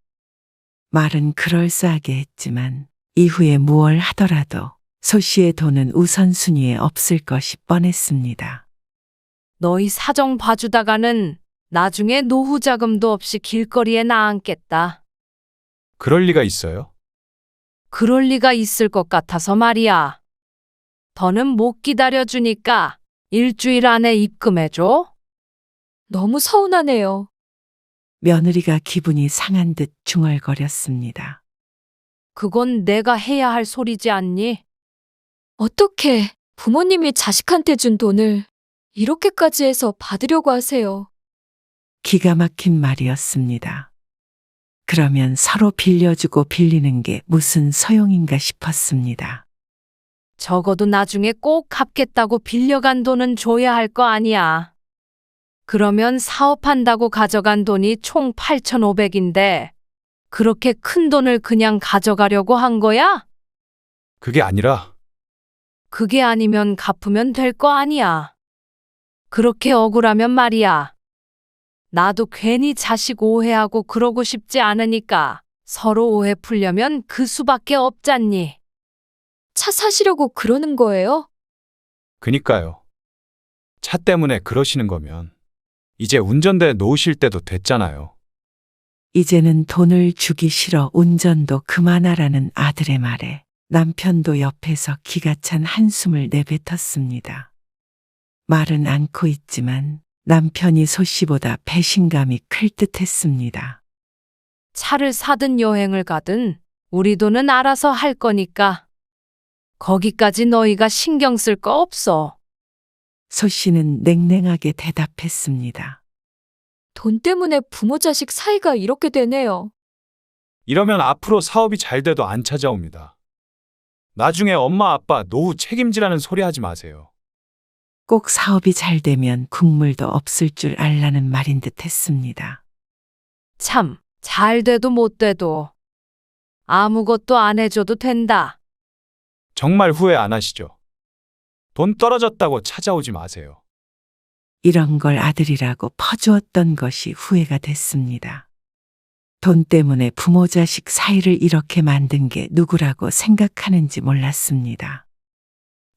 C: 말은 그럴싸하게 했지만 이후에 무얼 하더라도 소 씨의 돈은 우선순위에 없을 것이 뻔했습니다.
G: 너희 사정 봐주다가는 나중에 노후 자금도 없이 길거리에 나앉겠다.
B: 그럴 리가 있어요?
G: 그럴 리가 있을 것 같아서 말이야. 더는 못 기다려주니까 일주일 안에 입금해줘.
E: 너무 서운하네요.
C: 며느리가 기분이 상한 듯 중얼거렸습니다.
G: 그건 내가 해야 할 소리지 않니?
E: 어떻게 부모님이 자식한테 준 돈을 이렇게까지 해서 받으려고 하세요?
C: 기가 막힌 말이었습니다. 그러면 서로 빌려주고 빌리는 게 무슨 소용인가 싶었습니다.
G: 적어도 나중에 꼭 갚겠다고 빌려간 돈은 줘야 할 거 아니야. 그러면 사업한다고 가져간 돈이 총 8,500인데 그렇게 큰 돈을 그냥 가져가려고 한 거야?
B: 그게 아니라
G: 그게 아니면 갚으면 될 거 아니야. 그렇게 억울하면 말이야. 나도 괜히 자식 오해하고 그러고 싶지 않으니까 서로 오해 풀려면 그 수밖에 없잖니.
E: 차 사시려고 그러는 거예요?
B: 그니까요. 차 때문에 그러시는 거면 이제 운전대 놓으실 때도 됐잖아요.
C: 이제는 돈을 주기 싫어 운전도 그만하라는 아들의 말에 남편도 옆에서 기가 찬 한숨을 내뱉었습니다. 말은 않고 있지만 남편이 소 씨보다 배신감이 클 듯했습니다.
G: 차를 사든 여행을 가든 우리 돈은 알아서 할 거니까 거기까지 너희가 신경 쓸 거 없어.
C: 소 씨는 냉랭하게 대답했습니다.
E: 돈 때문에 부모 자식 사이가 이렇게 되네요.
B: 이러면 앞으로 사업이 잘 돼도 안 찾아옵니다. 나중에 엄마 아빠 노후 책임지라는 소리 하지 마세요.
C: 꼭 사업이 잘 되면 국물도 없을 줄 알라는 말인 듯 했습니다.
G: 참, 잘 돼도 못 돼도 아무것도 안 해줘도 된다.
B: 정말 후회 안 하시죠? 돈 떨어졌다고 찾아오지 마세요.
C: 이런 걸 아들이라고 퍼주었던 것이 후회가 됐습니다. 돈 때문에 부모 자식 사이를 이렇게 만든 게 누구라고 생각하는지 몰랐습니다.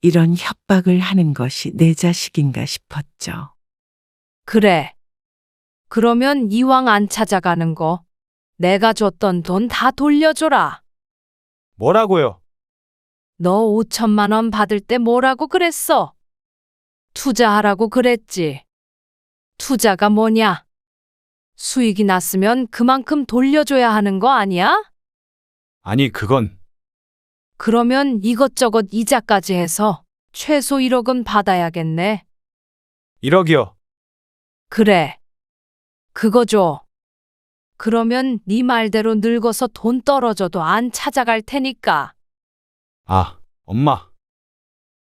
C: 이런 협박을 하는 것이 내 자식인가 싶었죠.
G: 그래. 그러면 이왕 안 찾아가는 거 내가 줬던 돈 다 돌려줘라.
B: 뭐라고요?
G: 너 5천만 원 받을 때 뭐라고 그랬어? 투자하라고 그랬지. 투자가 뭐냐? 수익이 났으면 그만큼 돌려줘야 하는 거 아니야?
B: 아니, 그건
G: 그러면 이것저것 이자까지 해서 최소 1억은 받아야겠네.
B: 1억이요.
G: 그래. 그거 줘. 그러면 네 말대로 늙어서 돈 떨어져도 안 찾아갈 테니까.
B: 아, 엄마.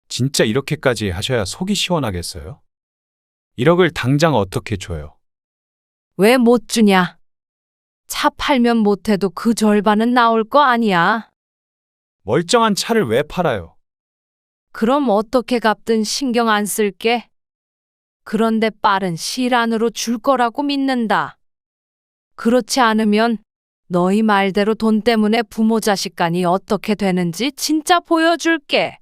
B: 진짜 이렇게까지 하셔야 속이 시원하겠어요? 1억을 당장 어떻게 줘요?
G: 왜 못 주냐? 차 팔면 못해도 그 절반은 나올 거 아니야.
B: 멀쩡한 차를 왜 팔아요?
G: 그럼 어떻게 갚든 신경 안 쓸게. 그런데 빠른 시일 안으로 줄 거라고 믿는다. 그렇지 않으면 너희 말대로 돈 때문에 부모 자식 간이 어떻게 되는지 진짜 보여줄게.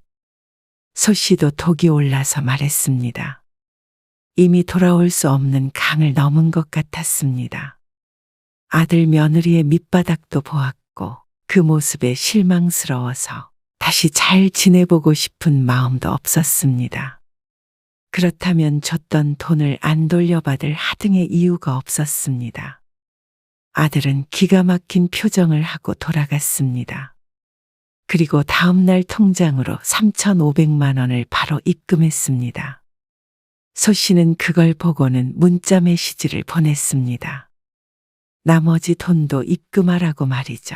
C: 소 씨도 독이 올라서 말했습니다. 이미 돌아올 수 없는 강을 넘은 것 같았습니다. 아들 며느리의 밑바닥도 보았고 그 모습에 실망스러워서 다시 잘 지내보고 싶은 마음도 없었습니다. 그렇다면 줬던 돈을 안 돌려받을 하등의 이유가 없었습니다. 아들은 기가 막힌 표정을 하고 돌아갔습니다. 그리고 다음날 통장으로 3,500만 원을 바로 입금했습니다. 소 씨는 그걸 보고는 문자 메시지를 보냈습니다. 나머지 돈도 입금하라고 말이죠.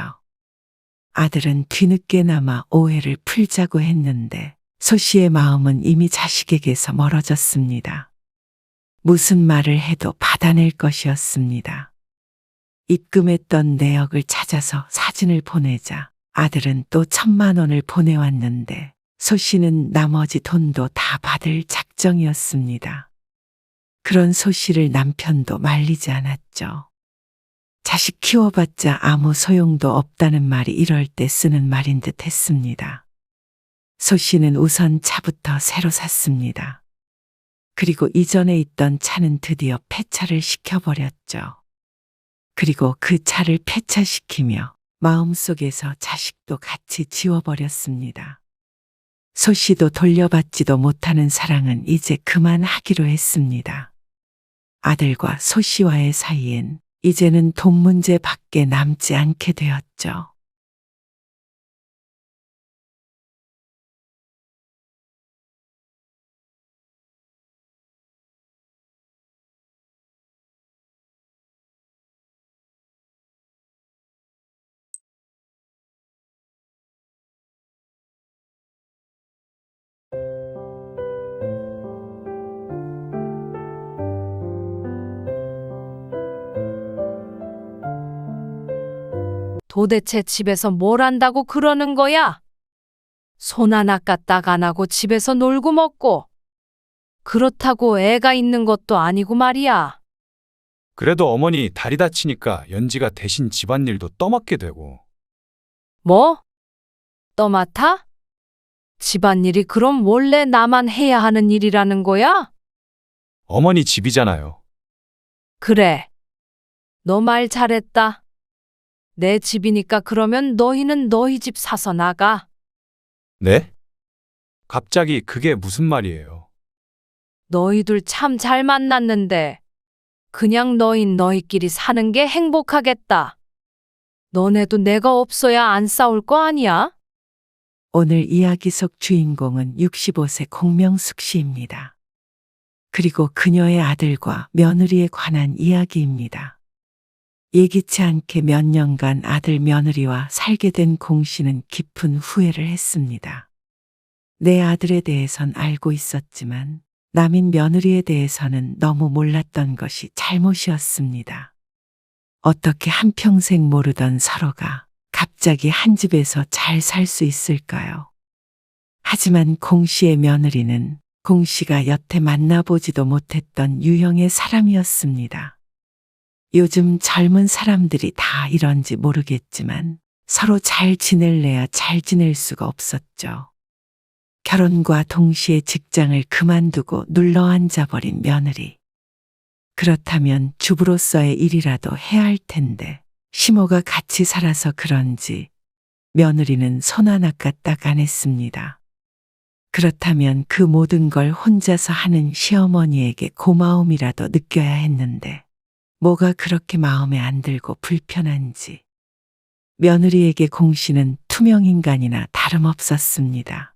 C: 아들은 뒤늦게나마 오해를 풀자고 했는데 소 씨의 마음은 이미 자식에게서 멀어졌습니다. 무슨 말을 해도 받아낼 것이었습니다. 입금했던 내역을 찾아서 사진을 보내자 아들은 또 1,000만 원을 보내왔는데 소 씨는 나머지 돈도 다 받을 작정이었습니다. 그런 소 씨를 남편도 말리지 않았죠. 자식 키워봤자 아무 소용도 없다는 말이 이럴 때 쓰는 말인 듯 했습니다. 소 씨는 우선 차부터 새로 샀습니다. 그리고 이전에 있던 차는 드디어 폐차를 시켜버렸죠. 그리고 그 차를 폐차시키며 마음속에서 자식도 같이 지워버렸습니다. 소 씨도 돌려받지도 못하는 사랑은 이제 그만하기로 했습니다. 아들과 소 씨와의 사이엔 이제는 돈 문제밖에 남지 않게 되었죠.
G: 도대체 집에서 뭘 한다고 그러는 거야? 손 하나 까딱 안 하고 집에서 놀고 먹고. 그렇다고 애가 있는 것도 아니고 말이야.
B: 그래도 어머니 다리 다치니까 연지가 대신 집안일도 떠맡게 되고.
G: 뭐? 떠맡아? 집안일이 그럼 원래 나만 해야 하는 일이라는 거야?
B: 어머니 집이잖아요.
G: 그래. 너 말 잘했다. 내 집이니까 그러면 너희는 너희 집 사서 나가.
B: 네? 갑자기 그게 무슨 말이에요?
G: 너희들 참 잘 만났는데 그냥 너희끼리 사는 게 행복하겠다. 너네도 내가 없어야 안 싸울 거 아니야?
C: 오늘 이야기 속 주인공은 65세 공명숙 씨입니다. 그리고 그녀의 아들과 며느리에 관한 이야기입니다. 예기치 않게 몇 년간 아들 며느리와 살게 된 공 씨는 깊은 후회를 했습니다. 내 아들에 대해선 알고 있었지만 남인 며느리에 대해서는 너무 몰랐던 것이 잘못이었습니다. 어떻게 한평생 모르던 서로가 갑자기 한 집에서 잘 살 수 있을까요? 하지만 공 씨의 며느리는 공 씨가 여태 만나보지도 못했던 유형의 사람이었습니다. 요즘 젊은 사람들이 다 이런지 모르겠지만 서로 잘 지낼래야 잘 지낼 수가 없었죠. 결혼과 동시에 직장을 그만두고 눌러앉아버린 며느리. 그렇다면 주부로서의 일이라도 해야 할 텐데 시모가 같이 살아서 그런지 며느리는 손 하나 까딱 안 했습니다. 그렇다면 그 모든 걸 혼자서 하는 시어머니에게 고마움이라도 느껴야 했는데 뭐가 그렇게 마음에 안 들고 불편한지. 며느리에게 공 씨는 투명인간이나 다름없었습니다.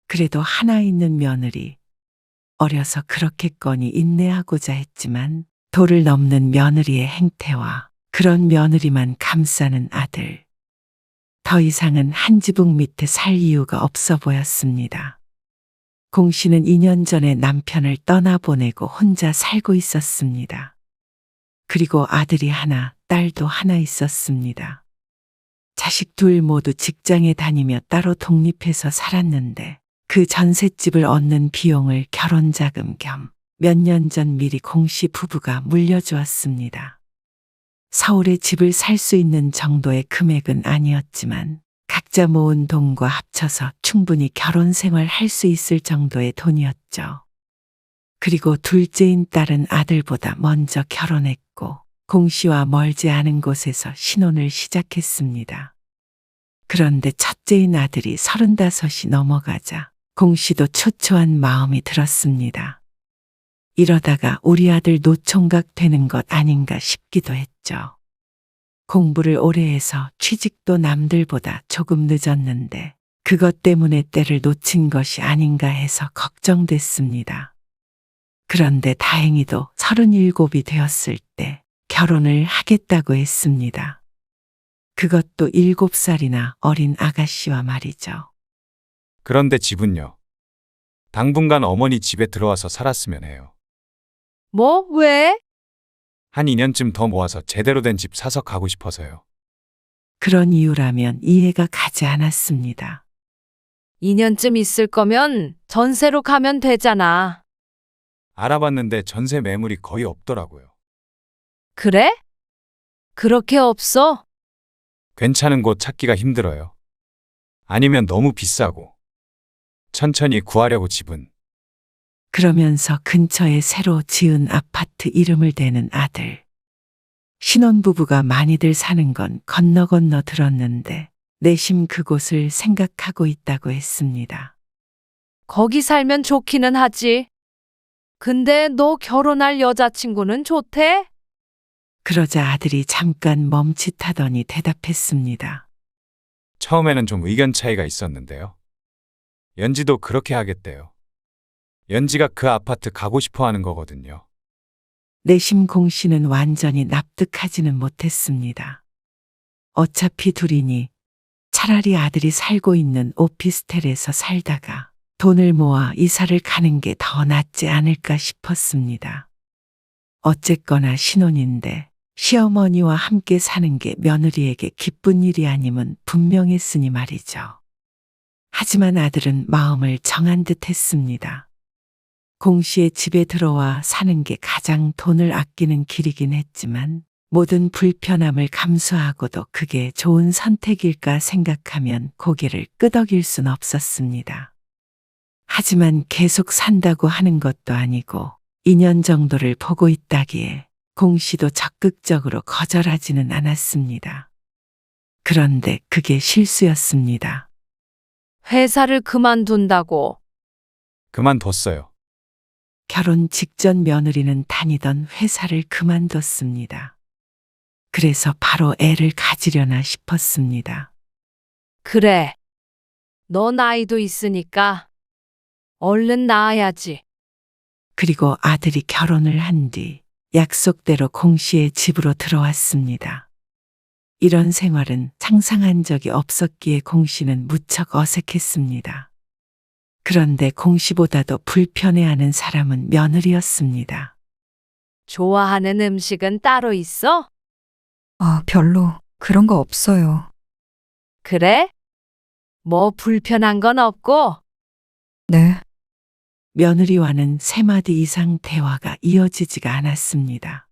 C: 그래도 하나 있는 며느리. 어려서 그렇겠거니 인내하고자 했지만 도를 넘는 며느리의 행태와 그런 며느리만 감싸는 아들. 더 이상은 한 지붕 밑에 살 이유가 없어 보였습니다. 공 씨는 2년 전에 남편을 떠나보내고 혼자 살고 있었습니다. 그리고 아들이 하나, 딸도 하나 있었습니다. 자식 둘 모두 직장에 다니며 따로 독립해서 살았는데 그 전셋집을 얻는 비용을 결혼자금 겸 몇 년 전 미리 공 씨 부부가 물려주었습니다. 서울에 집을 살 수 있는 정도의 금액은 아니었지만 각자 모은 돈과 합쳐서 충분히 결혼 생활 할 수 있을 정도의 돈이었죠. 그리고 둘째인 딸은 아들보다 먼저 결혼했고 공 씨와 멀지 않은 곳에서 신혼을 시작했습니다. 그런데 첫째인 아들이 35이 넘어가자 공 씨도 초초한 마음이 들었습니다. 이러다가 우리 아들 노총각 되는 것 아닌가 싶기도 했죠. 공부를 오래 해서 취직도 남들보다 조금 늦었는데 그것 때문에 때를 놓친 것이 아닌가 해서 걱정됐습니다. 그런데 다행히도 37이 되었을 때 결혼을 하겠다고 했습니다. 그것도 7살이나 어린 아가씨와 말이죠.
B: 그런데 집은요. 당분간 어머니 집에 들어와서 살았으면 해요.
G: 뭐, 왜?
B: 한 2년쯤 더 모아서 제대로 된 집 사서 가고 싶어서요.
C: 그런 이유라면 이해가 가지 않았습니다.
G: 2년쯤 있을 거면 전세로 가면 되잖아.
B: 알아봤는데 전세 매물이 거의 없더라고요.
G: 그래? 그렇게 없어?
B: 괜찮은 곳 찾기가 힘들어요. 아니면 너무 비싸고. 천천히 구하려고 집은.
C: 그러면서 근처에 새로 지은 아파트 이름을 대는 아들. 신혼부부가 많이들 사는 건 건너 들었는데 내심 그곳을 생각하고 있다고 했습니다.
G: 거기 살면 좋기는 하지. 근데 너 결혼할 여자친구는 좋대?
C: 그러자 아들이 잠깐 멈칫하더니 대답했습니다.
B: 처음에는 좀 의견 차이가 있었는데요. 연지도 그렇게 하겠대요. 연지가 그 아파트 가고 싶어 하는 거거든요.
C: 내심 공 씨는 완전히 납득하지는 못했습니다. 어차피 둘이니 차라리 아들이 살고 있는 오피스텔에서 살다가 돈을 모아 이사를 가는 게 더 낫지 않을까 싶었습니다. 어쨌거나 신혼인데 시어머니와 함께 사는 게 며느리에게 기쁜 일이 아님은 분명했으니 말이죠. 하지만 아들은 마음을 정한 듯 했습니다. 공 씨의 집에 들어와 사는 게 가장 돈을 아끼는 길이긴 했지만 모든 불편함을 감수하고도 그게 좋은 선택일까 생각하면 고개를 끄덕일 순 없었습니다. 하지만 계속 산다고 하는 것도 아니고 2년 정도를 보고 있다기에 공 씨도 적극적으로 거절하지는 않았습니다. 그런데 그게 실수였습니다.
G: 회사를 그만둔다고.
B: 그만뒀어요.
C: 결혼 직전 며느리는 다니던 회사를 그만뒀습니다. 그래서 바로 애를 가지려나 싶었습니다.
G: 그래. 너 나이도 있으니까 얼른 낳아야지.
C: 그리고 아들이 결혼을 한 뒤 약속대로 공 씨의 집으로 들어왔습니다. 이런 생활은 상상한 적이 없었기에 공 씨는 무척 어색했습니다. 그런데 공 씨보다도 불편해하는 사람은 며느리였습니다.
G: 좋아하는 음식은 따로 있어?
J: 별로 그런 거 없어요.
G: 그래? 뭐 불편한 건 없고?
J: 네.
C: 며느리와는 3마디 이상 대화가 이어지지가 않았습니다.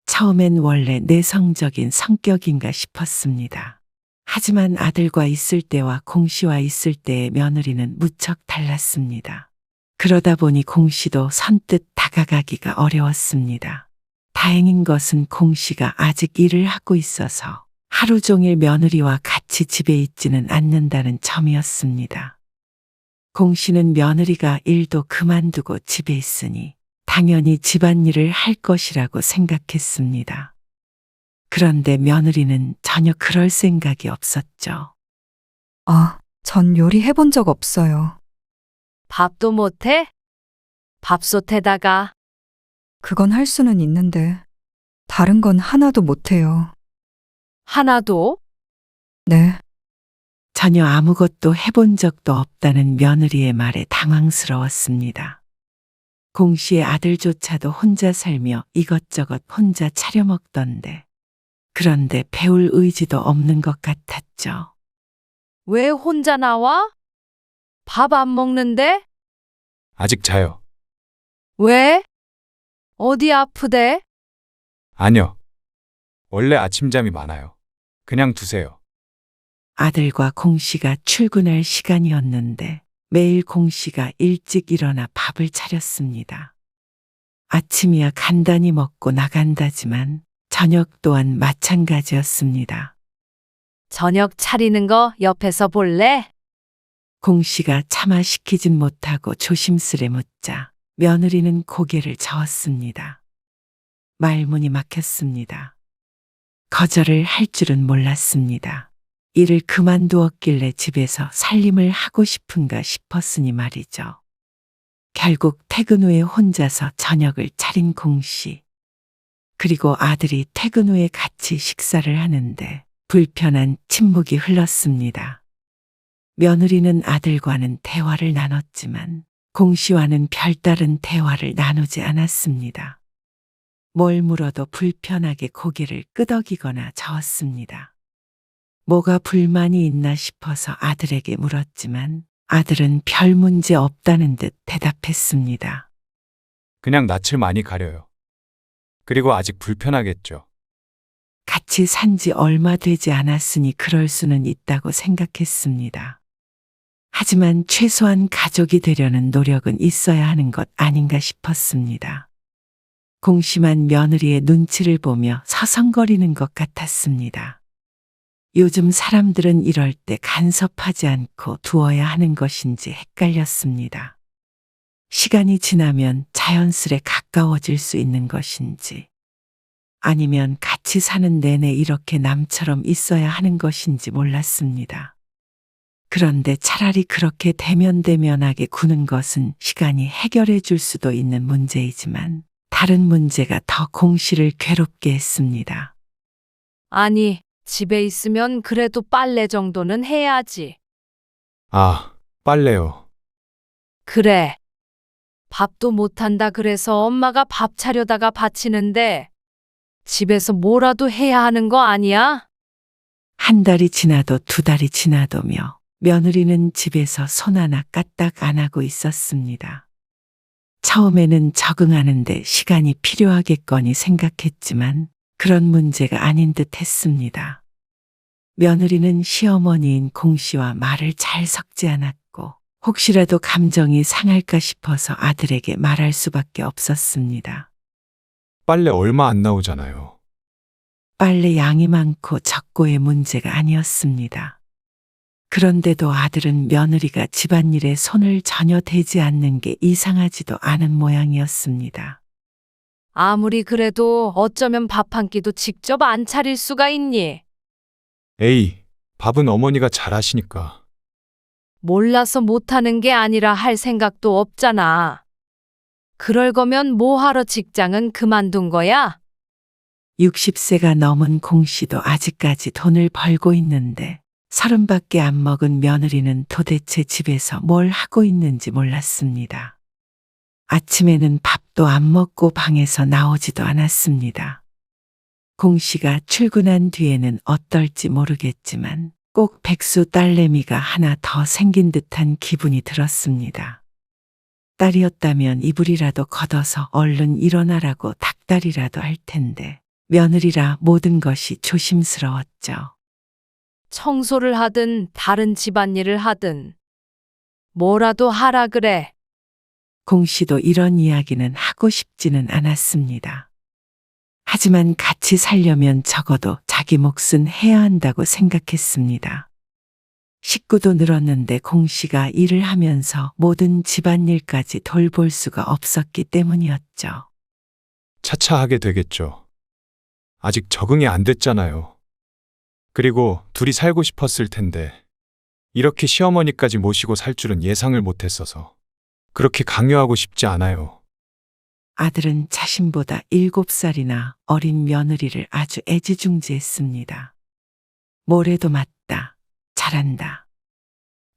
C: 처음엔 원래 내성적인 성격인가 싶었습니다. 하지만 아들과 있을 때와 공 씨와 있을 때의 며느리는 무척 달랐습니다. 그러다 보니 공 씨도 선뜻 다가가기가 어려웠습니다. 다행인 것은 공 씨가 아직 일을 하고 있어서 하루 종일 며느리와 같이 집에 있지는 않는다는 점이었습니다. 공 씨는 며느리가 일도 그만두고 집에 있으니 당연히 집안일을 할 것이라고 생각했습니다. 그런데 며느리는 전혀 그럴 생각이 없었죠.
J: 전 요리해본 적 없어요.
G: 밥도 못해? 밥솥에다가.
J: 그건 할 수는 있는데, 다른 건 하나도 못해요.
G: 하나도?
J: 네.
C: 전혀 아무것도 해본 적도 없다는 며느리의 말에 당황스러웠습니다. 공 씨의 아들조차도 혼자 살며 이것저것 혼자 차려 먹던데, 그런데 배울 의지도 없는 것 같았죠.
G: 왜 혼자 나와? 밥 안 먹는데?
B: 아직 자요.
G: 왜? 어디 아프대?
B: 아니요. 원래 아침잠이 많아요. 그냥 두세요.
C: 아들과 공 씨가 출근할 시간이었는데 매일 공 씨가 일찍 일어나 밥을 차렸습니다. 아침이야 간단히 먹고 나간다지만 저녁 또한 마찬가지였습니다.
G: 저녁 차리는 거 옆에서 볼래?
C: 공 씨가 차마 시키진 못하고 조심스레 묻자 며느리는 고개를 저었습니다. 말문이 막혔습니다. 거절을 할 줄은 몰랐습니다. 일을 그만두었길래 집에서 살림을 하고 싶은가 싶었으니 말이죠. 결국 퇴근 후에 혼자서 저녁을 차린 공 씨. 그리고 아들이 퇴근 후에 같이 식사를 하는데 불편한 침묵이 흘렀습니다. 며느리는 아들과는 대화를 나눴지만 공 씨와는 별다른 대화를 나누지 않았습니다. 뭘 물어도 불편하게 고개를 끄덕이거나 저었습니다. 뭐가 불만이 있나 싶어서 아들에게 물었지만 아들은 별 문제 없다는 듯 대답했습니다.
B: 그냥 낯을 많이 가려요. 그리고 아직 불편하겠죠.
C: 같이 산 지 얼마 되지 않았으니 그럴 수는 있다고 생각했습니다. 하지만 최소한 가족이 되려는 노력은 있어야 하는 것 아닌가 싶었습니다. 공심한 며느리의 눈치를 보며 서성거리는 것 같았습니다. 요즘 사람들은 이럴 때 간섭하지 않고 두어야 하는 것인지 헷갈렸습니다. 시간이 지나면 자연스레 가까워질 수 있는 것인지 아니면 같이 사는 내내 이렇게 남처럼 있어야 하는 것인지 몰랐습니다. 그런데 차라리 그렇게 대면대면하게 구는 것은 시간이 해결해 줄 수도 있는 문제이지만 다른 문제가 더 공씨를 괴롭게 했습니다.
G: 아니, 집에 있으면 그래도 빨래 정도는 해야지.
B: 아, 빨래요.
G: 그래. 밥도 못한다 그래서 엄마가 밥 차려다가 바치는데 집에서 뭐라도 해야 하는 거 아니야?
C: 한 달이 지나도 두 달이 지나도며 며느리는 집에서 손 하나 까딱 안 하고 있었습니다. 처음에는 적응하는데 시간이 필요하겠거니 생각했지만 그런 문제가 아닌 듯 했습니다. 며느리는 시어머니인 공씨와 말을 잘 섞지 않았고 혹시라도 감정이 상할까 싶어서 아들에게 말할 수밖에 없었습니다.
B: 빨래 얼마 안 나오잖아요.
C: 빨래 양이 많고 적고의 문제가 아니었습니다. 그런데도 아들은 며느리가 집안일에 손을 전혀 대지 않는 게 이상하지도 않은 모양이었습니다.
G: 아무리 그래도 어쩌면 밥 한 끼도 직접 안 차릴 수가 있니?
B: 에이, 밥은 어머니가 잘하시니까.
G: 몰라서 못하는 게 아니라 할 생각도 없잖아. 그럴 거면 뭐하러 직장은 그만둔 거야?
C: 60세가 넘은 공씨도 아직까지 돈을 벌고 있는데 30밖에 안 먹은 며느리는 도대체 집에서 뭘 하고 있는지 몰랐습니다. 아침에는 밥도 안 먹고 방에서 나오지도 않았습니다. 공씨가 출근한 뒤에는 어떨지 모르겠지만 꼭 백수 딸내미가 하나 더 생긴 듯한 기분이 들었습니다. 딸이었다면 이불이라도 걷어서 얼른 일어나라고 닥달이라도 할 텐데 며느리라 모든 것이 조심스러웠죠.
G: 청소를 하든 다른 집안일을 하든 뭐라도 하라 그래.
C: 공씨도 이런 이야기는 하고 싶지는 않았습니다. 하지만 같이 살려면 적어도 자기 몫은 해야 한다고 생각했습니다. 식구도 늘었는데 공씨가 일을 하면서 모든 집안일까지 돌볼 수가 없었기 때문이었죠.
B: 차차 하게 되겠죠. 아직 적응이 안 됐잖아요. 그리고 둘이 살고 싶었을 텐데 이렇게 시어머니까지 모시고 살 줄은 예상을 못했어서 그렇게 강요하고 싶지 않아요.
C: 아들은 자신보다 7살이나 어린 며느리를 아주 애지중지했습니다. 뭐래도 맞다, 잘한다.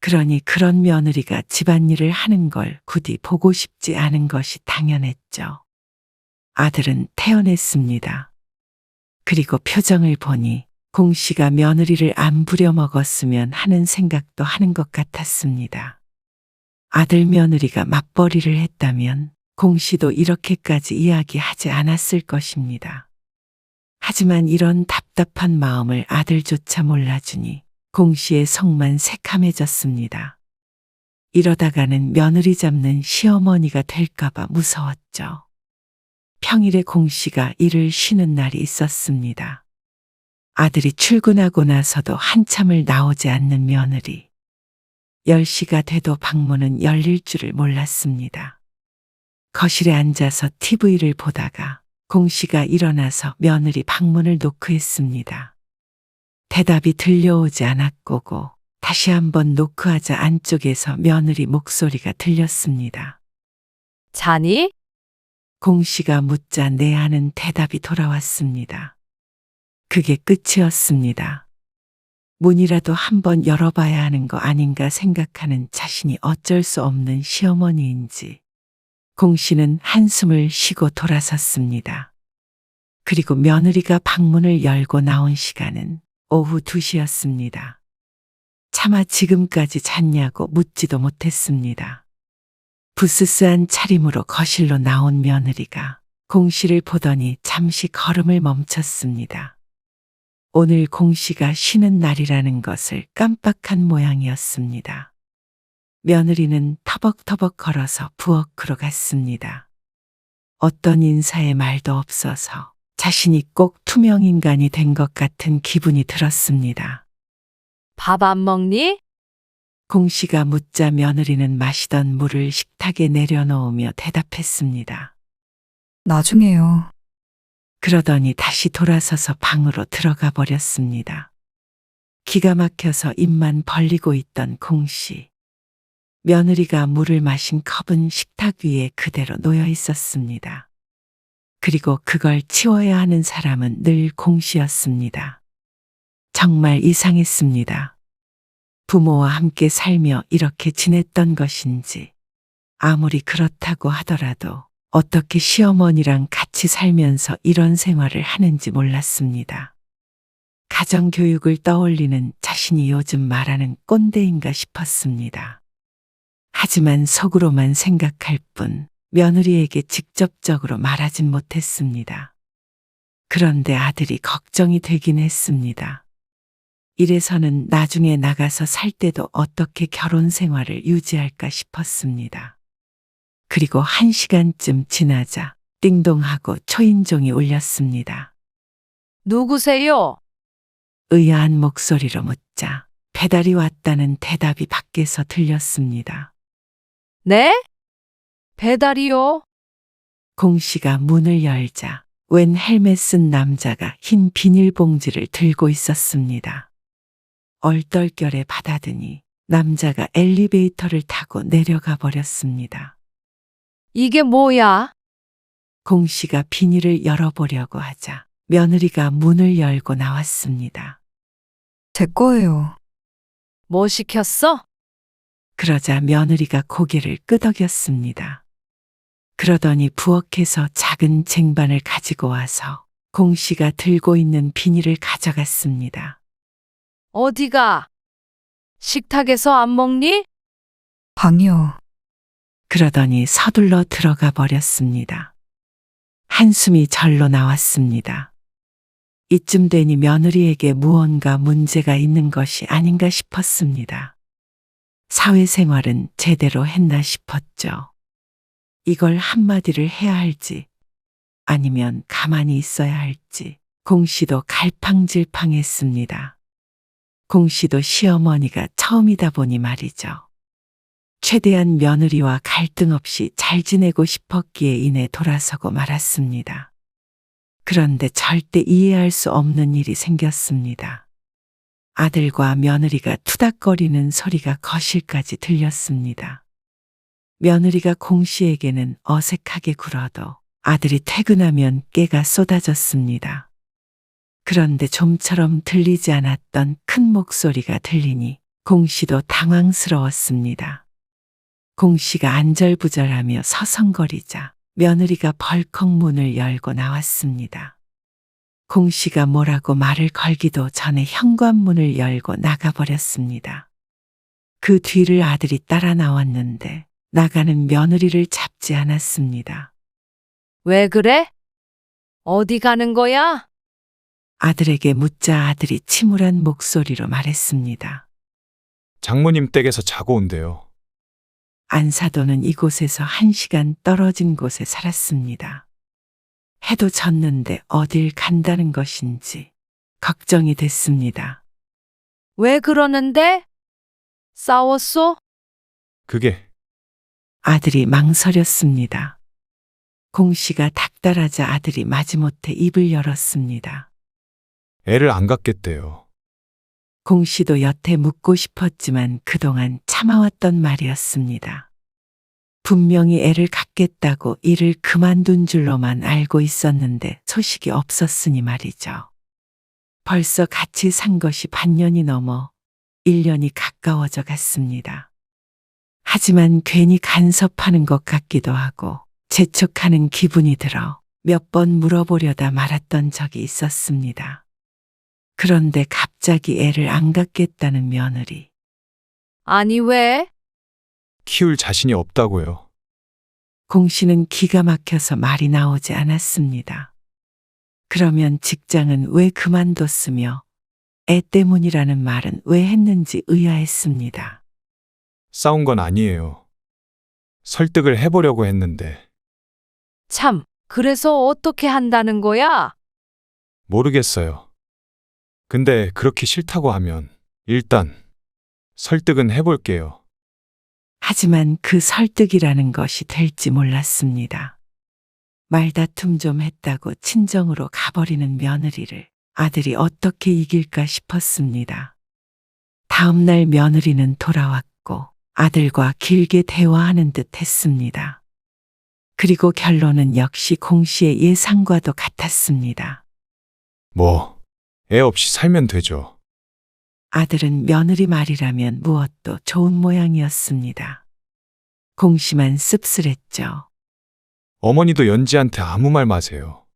C: 그러니 그런 며느리가 집안일을 하는 걸 부디 보고 싶지 않은 것이 당연했죠. 아들은 태어났습니다. 그리고 표정을 보니 공씨가 며느리를 안 부려먹었으면 하는 생각도 하는 것 같았습니다. 아들 며느리가 맞벌이를 했다면 공씨도 이렇게까지 이야기하지 않았을 것입니다. 하지만 이런 답답한 마음을 아들조차 몰라주니 공씨의 속만 새카매졌습니다. 이러다가는 며느리 잡는 시어머니가 될까봐 무서웠죠. 평일에 공 씨가 일을 쉬는 날이 있었습니다. 아들이 출근하고 나서도 한참을 나오지 않는 며느리. 10시가 돼도 방문은 열릴 줄을 몰랐습니다. 거실에 앉아서 TV를 보다가 공 씨가 일어나서 며느리 방문을 노크했습니다. 대답이 들려오지 않았고고 다시 한번 노크하자 안쪽에서 며느리 목소리가 들렸습니다.
G: 자니?
C: 공 씨가 묻자 네 하는 대답이 돌아왔습니다. 그게 끝이었습니다. 문이라도 한번 열어봐야 하는 거 아닌가 생각하는 자신이 어쩔 수 없는 시어머니인지 공 씨는 한숨을 쉬고 돌아섰습니다. 그리고 며느리가 방문을 열고 나온 시간은 오후 2시였습니다. 차마 지금까지 잤냐고 묻지도 못했습니다. 부스스한 차림으로 거실로 나온 며느리가 공 씨를 보더니 잠시 걸음을 멈췄습니다. 오늘 공 씨가 쉬는 날이라는 것을 깜빡한 모양이었습니다. 며느리는 터벅터벅 걸어서 부엌으로 갔습니다. 어떤 인사의 말도 없어서 자신이 꼭 투명인간이 된 것 같은 기분이 들었습니다.
G: 밥 안 먹니?
C: 공 씨가 묻자 며느리는 마시던 물을 식탁에 내려놓으며 대답했습니다.
J: 나중에요.
C: 그러더니 다시 돌아서서 방으로 들어가 버렸습니다. 기가 막혀서 입만 벌리고 있던 공 씨. 며느리가 물을 마신 컵은 식탁 위에 그대로 놓여 있었습니다. 그리고 그걸 치워야 하는 사람은 늘 공 씨였습니다. 정말 이상했습니다. 부모와 함께 살며 이렇게 지냈던 것인지, 아무리 그렇다고 하더라도 어떻게 시어머니랑 같이 살면서 이런 생활을 하는지 몰랐습니다. 가정교육을 떠올리는 자신이 요즘 말하는 꼰대인가 싶었습니다. 하지만 속으로만 생각할 뿐 며느리에게 직접적으로 말하진 못했습니다. 그런데 아들이 걱정이 되긴 했습니다. 이래서는 나중에 나가서 살 때도 어떻게 결혼 생활을 유지할까 싶었습니다. 그리고 1시간쯤 지나자 띵동하고 초인종이 울렸습니다.
G: 누구세요?
C: 의아한 목소리로 묻자 배달이 왔다는 대답이 밖에서 들렸습니다.
G: 네? 배달이요?
C: 공 씨가 문을 열자 웬 헬멧 쓴 남자가 흰 비닐봉지를 들고 있었습니다. 얼떨결에 받아드니 남자가 엘리베이터를 타고 내려가 버렸습니다.
G: 이게 뭐야?
C: 공 씨가 비닐을 열어보려고 하자 며느리가 문을 열고 나왔습니다.
J: 제 거예요.
G: 뭐 시켰어?
C: 그러자 며느리가 고개를 끄덕였습니다. 그러더니 부엌에서 작은 쟁반을 가지고 와서 공 씨가 들고 있는 비닐을 가져갔습니다.
G: 어디가? 식탁에서 안 먹니?
J: 방이요.
C: 그러더니 서둘러 들어가 버렸습니다. 한숨이 절로 나왔습니다. 이쯤 되니 며느리에게 무언가 문제가 있는 것이 아닌가 싶었습니다. 사회생활은 제대로 했나 싶었죠. 이걸 한마디를 해야 할지 아니면 가만히 있어야 할지 공 씨도 갈팡질팡했습니다. 공 씨도 시어머니가 처음이다 보니 말이죠. 최대한 며느리와 갈등 없이 잘 지내고 싶었기에 인해 돌아서고 말았습니다. 그런데 절대 이해할 수 없는 일이 생겼습니다. 아들과 며느리가 투닥거리는 소리가 거실까지 들렸습니다. 며느리가 공 씨에게는 어색하게 굴어도 아들이 퇴근하면 깨가 쏟아졌습니다. 그런데 좀처럼 들리지 않았던 큰 목소리가 들리니 공 씨도 당황스러웠습니다. 공 씨가 안절부절하며 서성거리자 며느리가 벌컥 문을 열고 나왔습니다. 공 씨가 뭐라고 말을 걸기도 전에 현관문을 열고 나가버렸습니다. 그 뒤를 아들이 따라 나왔는데 나가는 며느리를 잡지 않았습니다.
G: 왜 그래? 어디 가는 거야?
C: 아들에게 묻자 아들이 침울한 목소리로 말했습니다.
B: 장모님 댁에서 자고 온대요.
C: 안사도는 이곳에서 1시간 떨어진 곳에 살았습니다. 해도 졌는데 어딜 간다는 것인지 걱정이 됐습니다.
G: 왜 그러는데? 싸웠어?
B: 그게
C: 아들이 망설였습니다. 공 씨가 닥달하자 아들이 마지못해 입을 열었습니다.
B: 애를 안 갖겠대요.
C: 공 씨도 여태 묻고 싶었지만 그동안 참아왔던 말이었습니다. 분명히 애를 갖겠다고 일을 그만둔 줄로만 알고 있었는데 소식이 없었으니 말이죠. 벌써 같이 산 것이 반년이 넘어 1년이 가까워져 갔습니다. 하지만 괜히 간섭하는 것 같기도 하고 재촉하는 기분이 들어 몇 번 물어보려다 말았던 적이 있었습니다. 그런데 갑자기 애를 안 갖겠다는 며느리.
G: 아니, 왜?
B: 키울 자신이 없다고요.
C: 공 씨는 기가 막혀서 말이 나오지 않았습니다. 그러면 직장은 왜 그만뒀으며 애 때문이라는 말은 왜 했는지 의아했습니다.
B: 싸운 건 아니에요. 설득을 해보려고 했는데
G: 참, 그래서 어떻게 한다는 거야?
B: 모르겠어요. 근데 그렇게 싫다고 하면 일단 설득은 해볼게요.
C: 하지만 그 설득이라는 것이 될지 몰랐습니다. 말다툼 좀 했다고 친정으로 가버리는 며느리를 아들이 어떻게 이길까 싶었습니다. 다음 날 며느리는 돌아왔고 아들과 길게 대화하는 듯 했습니다. 그리고 결론은 역시 공 씨의 예상과도 같았습니다.
B: 애 없이 살면 되죠.
C: 아들은 며느리 말이라면 무엇도 좋은 모양이었습니다. 공 씨만 씁쓸했죠.
B: 어머니도 연지한테 아무 말 마세요.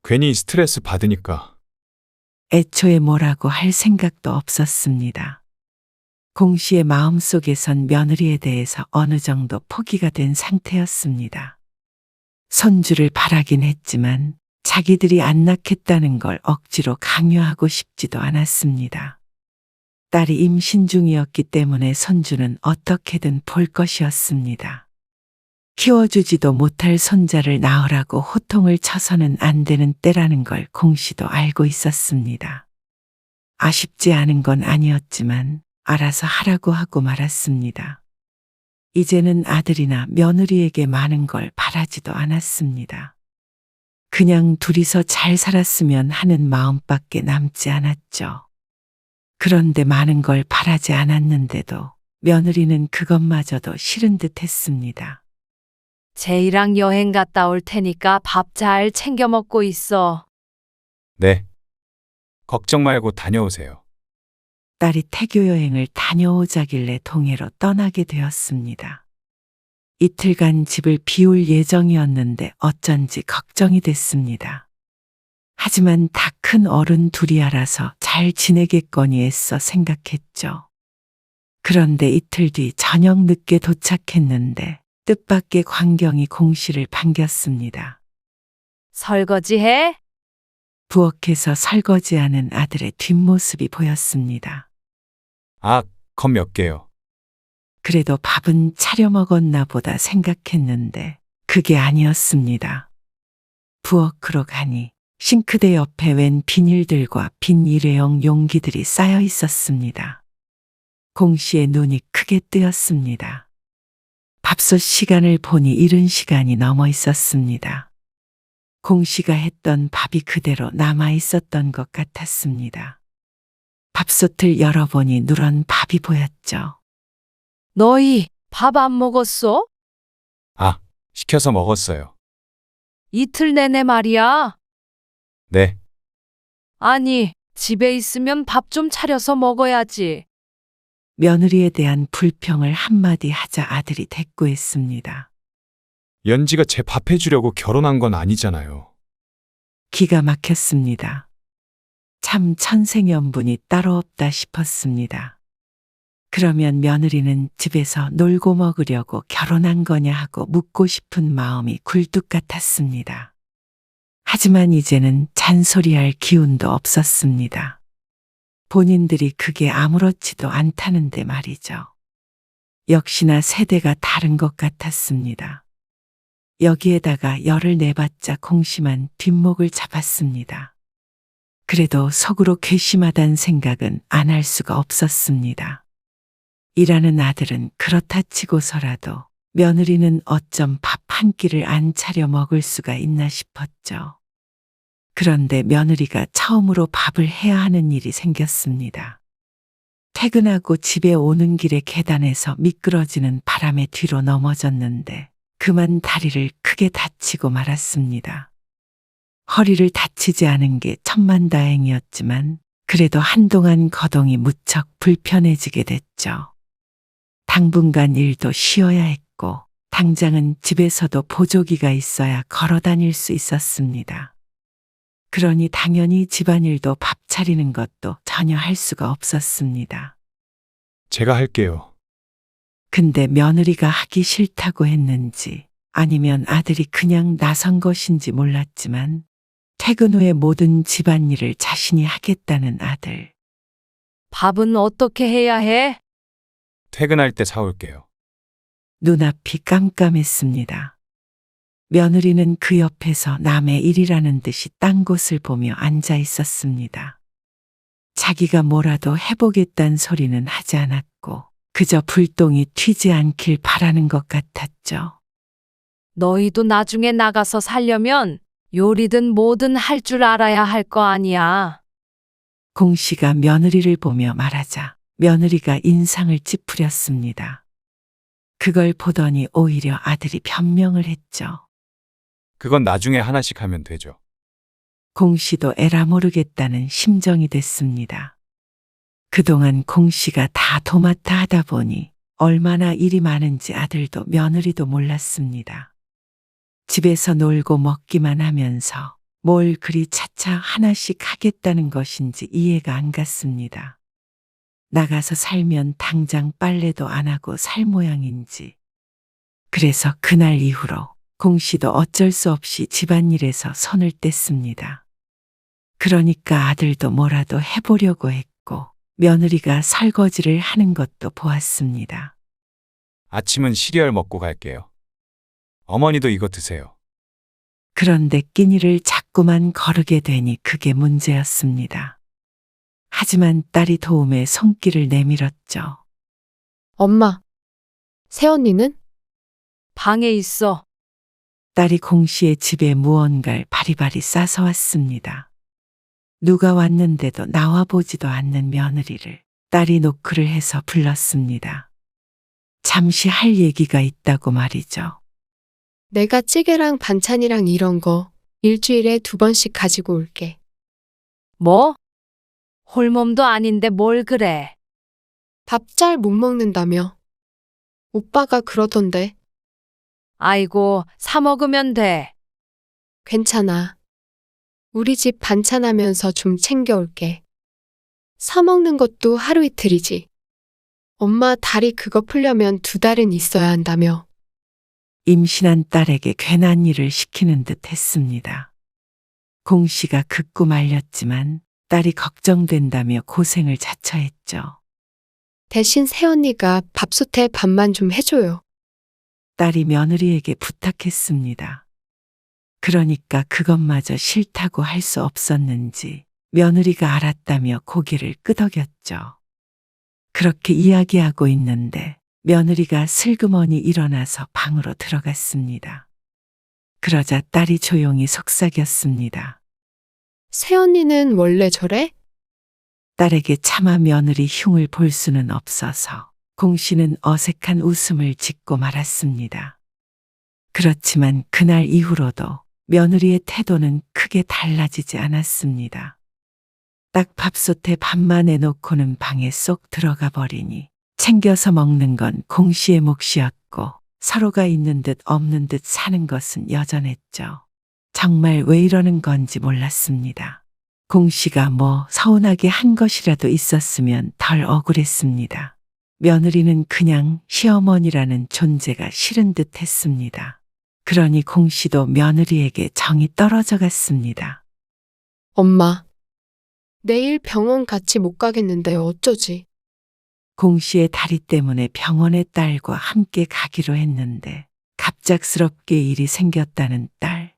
B: 괜히 스트레스 받으니까.
C: 애초에 뭐라고 할 생각도 없었습니다. 공 씨의 마음속에선 며느리에 대해서 어느 정도 포기가 된 상태였습니다. 손주를 바라긴 했지만 자기들이 안 낳겠다는 걸 억지로 강요하고 싶지도 않았습니다. 딸이 임신 중이었기 때문에 손주는 어떻게든 볼 것이었습니다. 키워주지도 못할 손자를 낳으라고 호통을 쳐서는 안 되는 때라는 걸 공 씨도 알고 있었습니다. 아쉽지 않은 건 아니었지만 알아서 하라고 하고 말았습니다. 이제는 아들이나 며느리에게 많은 걸 바라지도 않았습니다. 그냥 둘이서 잘 살았으면 하는 마음밖에 남지 않았죠. 그런데 많은 걸 바라지 않았는데도 며느리는 그것마저도 싫은 듯 했습니다.
G: 제이랑 여행 갔다 올 테니까 밥 잘 챙겨 먹고 있어.
B: 네. 걱정 말고 다녀오세요.
C: 딸이 태교 여행을 다녀오자길래 동해로 떠나게 되었습니다. 이틀간 집을 비울 예정이었는데 어쩐지 걱정이 됐습니다. 하지만 다 큰 어른 둘이 알아서 잘 지내겠거니 애써 생각했죠. 그런데 이틀 뒤 저녁 늦게 도착했는데 뜻밖의 광경이 공 씨를 반겼습니다.
G: 설거지해?
C: 부엌에서 설거지하는 아들의 뒷모습이 보였습니다.
B: 컵 몇 개요.
C: 그래도 밥은 차려 먹었나 보다 생각했는데 그게 아니었습니다. 부엌으로 가니 싱크대 옆에 웬 비닐들과 빈 일회용 용기들이 쌓여 있었습니다. 공 씨의 눈이 크게 뜨였습니다. 밥솥 시간을 보니 이른 시간이 넘어 있었습니다. 공 씨가 했던 밥이 그대로 남아 있었던 것 같았습니다. 밥솥을 열어보니 누런 밥이 보였죠.
G: 너희 밥 안 먹었어?
B: 시켜서 먹었어요.
G: 이틀 내내 말이야.
B: 네.
G: 아니, 집에 있으면 밥 좀 차려서 먹어야지.
C: 며느리에 대한 불평을 한마디 하자 아들이 대꾸했습니다.
B: 연지가 제 밥 해주려고 결혼한 건 아니잖아요.
C: 기가 막혔습니다. 참 천생연분이 따로 없다 싶었습니다. 그러면 며느리는 집에서 놀고 먹으려고 결혼한 거냐 하고 묻고 싶은 마음이 굴뚝 같았습니다. 하지만 이제는 잔소리할 기운도 없었습니다. 본인들이 그게 아무렇지도 않다는데 말이죠. 역시나 세대가 다른 것 같았습니다. 여기에다가 열을 내봤자 공 씨만 뒷목을 잡았습니다. 그래도 속으로 괘씸하단 생각은 안 할 수가 없었습니다. 일하는 아들은 그렇다 치고서라도 며느리는 어쩜 밥 한 끼를 안 차려 먹을 수가 있나 싶었죠. 그런데 며느리가 처음으로 밥을 해야 하는 일이 생겼습니다. 퇴근하고 집에 오는 길에 계단에서 미끄러지는 바람에 뒤로 넘어졌는데 그만 다리를 크게 다치고 말았습니다. 허리를 다치지 않은 게 천만다행이었지만 그래도 한동안 거동이 무척 불편해지게 됐죠. 당분간 일도 쉬어야 했고 당장은 집에서도 보조기가 있어야 걸어 다닐 수 있었습니다. 그러니 당연히 집안일도 밥 차리는 것도 전혀 할 수가 없었습니다.
B: 제가 할게요.
C: 근데 며느리가 하기 싫다고 했는지 아니면 아들이 그냥 나선 것인지 몰랐지만 퇴근 후에 모든 집안일을 자신이 하겠다는 아들.
G: 밥은 어떻게 해야 해?
B: 퇴근할 때 사올게요.
C: 눈앞이 깜깜했습니다. 며느리는 그 옆에서 남의 일이라는 듯이 딴 곳을 보며 앉아 있었습니다. 자기가 뭐라도 해보겠다는 소리는 하지 않았고 그저 불똥이 튀지 않길 바라는 것 같았죠.
G: 너희도 나중에 나가서 살려면 요리든 뭐든 할 줄 알아야 할 거 아니야.
C: 공 씨가 며느리를 보며 말하자 며느리가 인상을 찌푸렸습니다. 그걸 보더니 오히려 아들이 변명을 했죠.
B: 그건 나중에 하나씩 하면 되죠.
C: 공 씨도 에라 모르겠다는 심정이 됐습니다. 그동안 공 씨가 다 도맡아 하다 보니 얼마나 일이 많은지 아들도 며느리도 몰랐습니다. 집에서 놀고 먹기만 하면서 뭘 그리 차차 하나씩 하겠다는 것인지 이해가 안 갔습니다. 나가서 살면 당장 빨래도 안 하고 살 모양인지. 그래서 그날 이후로 공 씨도 어쩔 수 없이 집안일에서 손을 뗐습니다. 그러니까 아들도 뭐라도 해보려고 했고 며느리가 설거지를 하는 것도 보았습니다.
B: 아침은 시리얼 먹고 갈게요. 어머니도 이거 드세요.
C: 그런데 끼니를 자꾸만 거르게 되니 그게 문제였습니다. 하지만 딸이 도움에 손길을 내밀었죠.
K: 엄마, 새언니는?
G: 방에 있어.
C: 딸이 공 씨의 집에 무언가를 바리바리 싸서 왔습니다. 누가 왔는데도 나와보지도 않는 며느리를 딸이 노크를 해서 불렀습니다. 잠시 할 얘기가 있다고 말이죠.
K: 내가 찌개랑 반찬이랑 이런 거 일주일에 2번씩 가지고 올게.
G: 뭐? 홀몸도 아닌데 뭘 그래.
K: 밥 잘 못 먹는다며. 오빠가 그러던데.
G: 아이고, 사 먹으면 돼.
K: 괜찮아. 우리 집 반찬하면서 좀 챙겨올게. 사 먹는 것도 하루 이틀이지. 엄마 다리 그거 풀려면 2달은 있어야 한다며.
C: 임신한 딸에게 괜한 일을 시키는 듯 했습니다. 공 씨가 극구 말렸지만 딸이 걱정된다며 고생을 자처했죠.
K: 대신 새언니가 밥솥에 밥만 좀 해줘요.
C: 딸이 며느리에게 부탁했습니다. 그러니까 그것마저 싫다고 할 수 없었는지 며느리가 알았다며 고개를 끄덕였죠. 그렇게 이야기하고 있는데 며느리가 슬그머니 일어나서 방으로 들어갔습니다. 그러자 딸이 조용히 속삭였습니다.
K: 새언니는 원래 저래?
C: 딸에게 차마 며느리 흉을 볼 수는 없어서 공 씨는 어색한 웃음을 짓고 말았습니다. 그렇지만 그날 이후로도 며느리의 태도는 크게 달라지지 않았습니다. 딱 밥솥에 밥만 내놓고는 방에 쏙 들어가 버리니 챙겨서 먹는 건 공 씨의 몫이었고 서로가 있는 듯 없는 듯 사는 것은 여전했죠. 정말 왜 이러는 건지 몰랐습니다. 공 씨가 뭐 서운하게 한 것이라도 있었으면 덜 억울했습니다. 며느리는 그냥 시어머니라는 존재가 싫은 듯 했습니다. 그러니 공 씨도 며느리에게 정이 떨어져 갔습니다.
K: 엄마, 내일 병원 같이 못 가겠는데 어쩌지?
C: 공 씨의 다리 때문에 병원에 딸과 함께 가기로 했는데 갑작스럽게 일이 생겼다는 딸.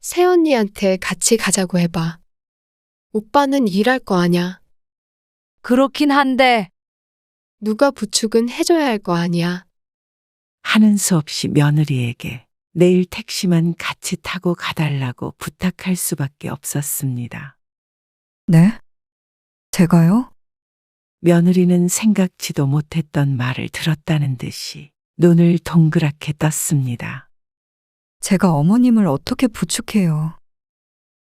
K: 새언니한테 같이 가자고 해봐. 오빠는 일할 거 아냐.
G: 그렇긴 한데
K: 누가 부축은 해줘야 할 거 아니야.
C: 하는 수 없이 며느리에게 내일 택시만 같이 타고 가달라고 부탁할 수밖에 없었습니다.
J: 네? 제가요?
C: 며느리는 생각지도 못했던 말을 들었다는 듯이 눈을 동그랗게 떴습니다.
J: 제가 어머님을 어떻게 부축해요?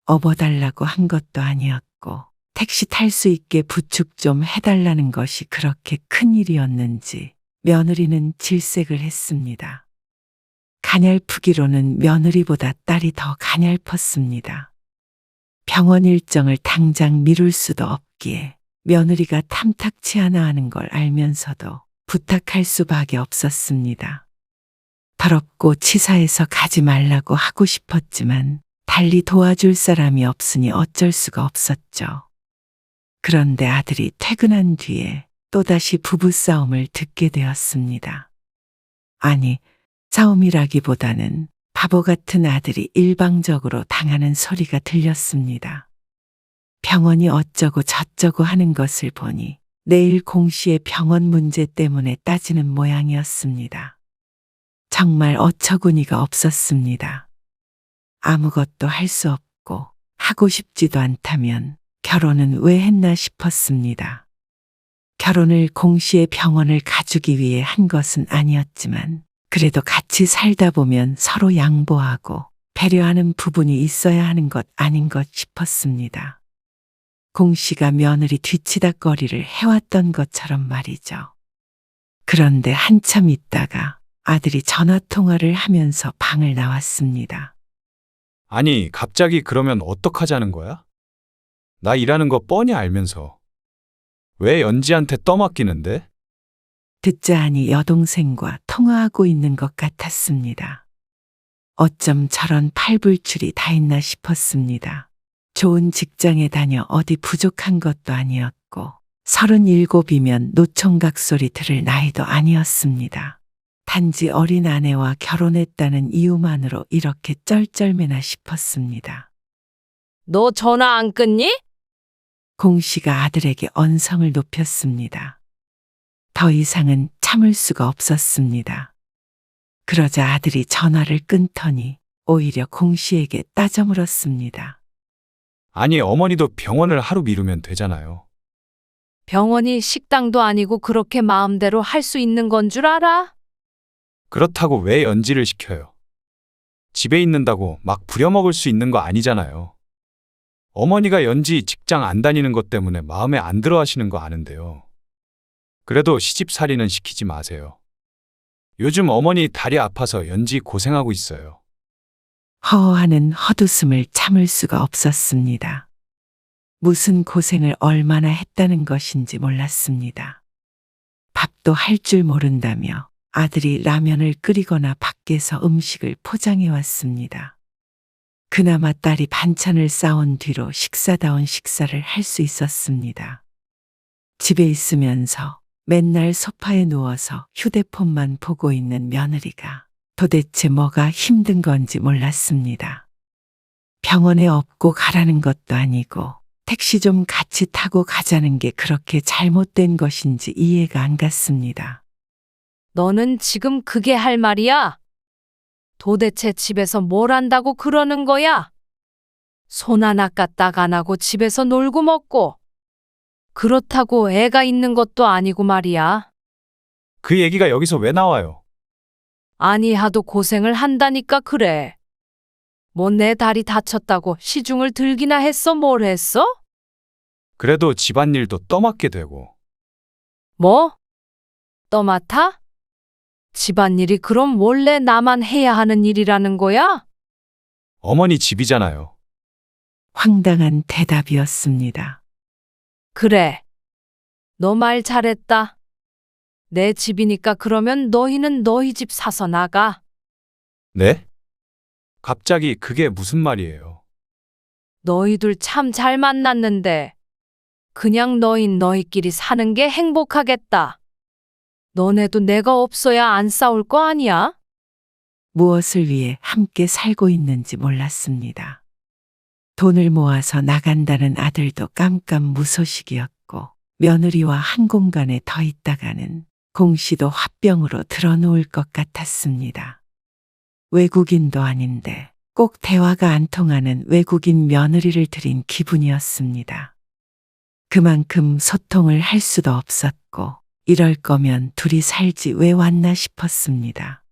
C: 업어달라고 한 것도 아니었고 택시 탈 수 있게 부축 좀 해달라는 것이 그렇게 큰 일이었는지 며느리는 질색을 했습니다. 가냘프기로는 며느리보다 딸이 더 가냘펐습니다. 병원 일정을 당장 미룰 수도 없기에 며느리가 탐탁치 않아 하는 걸 알면서도 부탁할 수밖에 없었습니다. 더럽고 치사해서 가지 말라고 하고 싶었지만 달리 도와줄 사람이 없으니 어쩔 수가 없었죠. 그런데 아들이 퇴근한 뒤에 또다시 부부싸움을 듣게 되었습니다. 아니, 싸움이라기보다는 바보 같은 아들이 일방적으로 당하는 소리가 들렸습니다. 병원이 어쩌고 저쩌고 하는 것을 보니 내일 공 씨의 병원 문제 때문에 따지는 모양이었습니다. 정말 어처구니가 없었습니다. 아무것도 할 수 없고 하고 싶지도 않다면 결혼은 왜 했나 싶었습니다. 결혼을 공 씨의 병원을 가주기 위해 한 것은 아니었지만 그래도 같이 살다 보면 서로 양보하고 배려하는 부분이 있어야 하는 것 아닌 것 싶었습니다. 공 씨가 며느리 뒤치다꺼리를 해왔던 것처럼 말이죠. 그런데 한참 있다가 아들이 전화통화를 하면서 방을 나왔습니다.
B: 아니, 갑자기 그러면 어떡하자는 거야? 나 일하는 거 뻔히 알면서. 왜 연지한테 떠맡기는데?
C: 듣자 하니 여동생과 통화하고 있는 것 같았습니다. 어쩜 저런 팔불출이 다 있나 싶었습니다. 좋은 직장에 다녀 어디 부족한 것도 아니었고 37이면 노총각 소리 들을 나이도 아니었습니다. 단지 어린 아내와 결혼했다는 이유만으로 이렇게 쩔쩔매나 싶었습니다.
G: 너 전화 안 끊니?
C: 공 씨가 아들에게 언성을 높였습니다. 더 이상은 참을 수가 없었습니다. 그러자 아들이 전화를 끊더니 오히려 공 씨에게 따져 물었습니다.
B: 아니, 어머니도 병원을 하루 미루면 되잖아요.
G: 병원이 식당도 아니고 그렇게 마음대로 할 수 있는 건 줄 알아?
B: 그렇다고 왜 연지를 시켜요? 집에 있는다고 막 부려먹을 수 있는 거 아니잖아요. 어머니가 연지 직장 안 다니는 것 때문에 마음에 안 들어 하시는 거 아는데요. 그래도 시집살이는 시키지 마세요. 요즘 어머니 다리 아파서 연지 고생하고 있어요.
C: 허허하는 헛웃음을 참을 수가 없었습니다. 무슨 고생을 얼마나 했다는 것인지 몰랐습니다. 밥도 할 줄 모른다며 아들이 라면을 끓이거나 밖에서 음식을 포장해 왔습니다. 그나마 딸이 반찬을 싸온 뒤로 식사다운 식사를 할 수 있었습니다. 집에 있으면서 맨날 소파에 누워서 휴대폰만 보고 있는 며느리가 도대체 뭐가 힘든 건지 몰랐습니다. 병원에 업고 가라는 것도 아니고 택시 좀 같이 타고 가자는 게 그렇게 잘못된 것인지 이해가 안 갔습니다.
G: 너는 지금 그게 할 말이야? 도대체 집에서 뭘 한다고 그러는 거야? 손 하나 까딱 안 하고 집에서 놀고 먹고. 그렇다고 애가 있는 것도 아니고 말이야.
B: 그 얘기가 여기서 왜 나와요?
G: 아니 하도 고생을 한다니까 그래. 뭐 내 다리 다쳤다고 시중을 들기나 했어? 뭘 했어?
B: 그래도 집안일도 떠맡게 되고.
G: 뭐? 떠맡아? 집안일이 그럼 원래 나만 해야 하는 일이라는 거야?
B: 어머니 집이잖아요.
C: 황당한 대답이었습니다.
G: 그래. 너 말 잘했다. 내 집이니까 그러면 너희는 너희 집 사서 나가.
B: 네? 갑자기 그게 무슨 말이에요?
G: 너희들 참 잘 만났는데 그냥 너희끼리 사는 게 행복하겠다. 너네도 내가 없어야 안 싸울 거 아니야?
C: 무엇을 위해 함께 살고 있는지 몰랐습니다. 돈을 모아서 나간다는 아들도 깜깜무소식이었고 며느리와 한 공간에 더 있다가는 공씨도 화병으로 드러누울 것 같았습니다. 외국인도 아닌데 꼭 대화가 안 통하는 외국인 며느리를 들인 기분이었습니다. 그만큼 소통을 할 수도 없었고 이럴 거면 둘이 살지 왜 왔나 싶었습니다.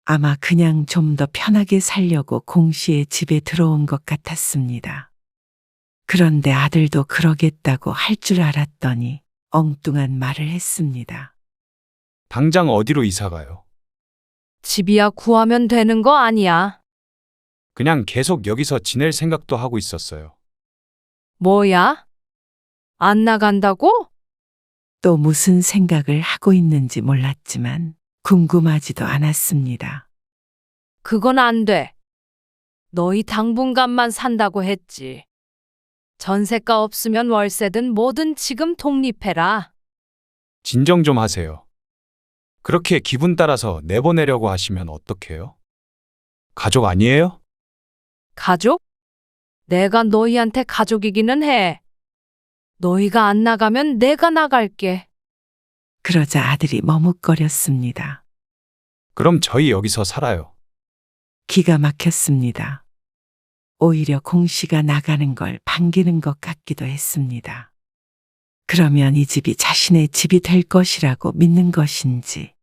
C: 아마 그냥 좀 더 편하게 살려고 공씨의 집에 들어온 것 같았습니다. 그런데 아들도 그러겠다고 할 줄 알았더니 엉뚱한 말을 했습니다.
B: 당장 어디로 이사 가요?
G: 집이야 구하면 되는 거 아니야.
B: 그냥 계속 여기서 지낼 생각도 하고 있었어요.
G: 뭐야? 안 나간다고?
C: 또 무슨 생각을 하고 있는지 몰랐지만 궁금하지도 않았습니다.
G: 그건 안 돼. 너희 당분간만 산다고 했지. 전세가 없으면 월세든 뭐든 지금 독립해라.
B: 진정 좀 하세요. 그렇게 기분 따라서 내보내려고 하시면 어떡해요? 가족 아니에요?
G: 가족? 내가 너희한테 가족이기는 해. 너희가 안 나가면 내가 나갈게.
C: 그러자 아들이 머뭇거렸습니다.
B: 그럼 저희 여기서 살아요.
C: 기가 막혔습니다. 오히려 공씨가 나가는 걸 반기는 것 같기도 했습니다. 그러면 이 집이 자신의 집이 될 것이라고 믿는 것인지.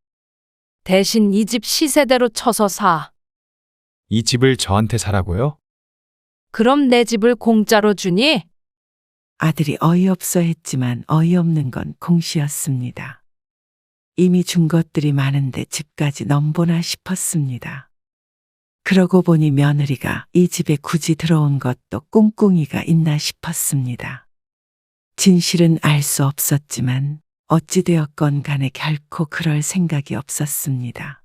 G: 대신 이 집 시세대로 쳐서 사.
B: 이 집을 저한테 사라고요?
G: 그럼 내 집을 공짜로 주니?
C: 아들이 어이없어 했지만 어이없는 건 공씨였습니다. 이미 준 것들이 많은데 집까지 넘보나 싶었습니다. 그러고 보니 며느리가 이 집에 굳이 들어온 것도 꿍꿍이가 있나 싶었습니다. 진실은 알 수 없었지만 어찌되었건 간에 결코 그럴 생각이 없었습니다.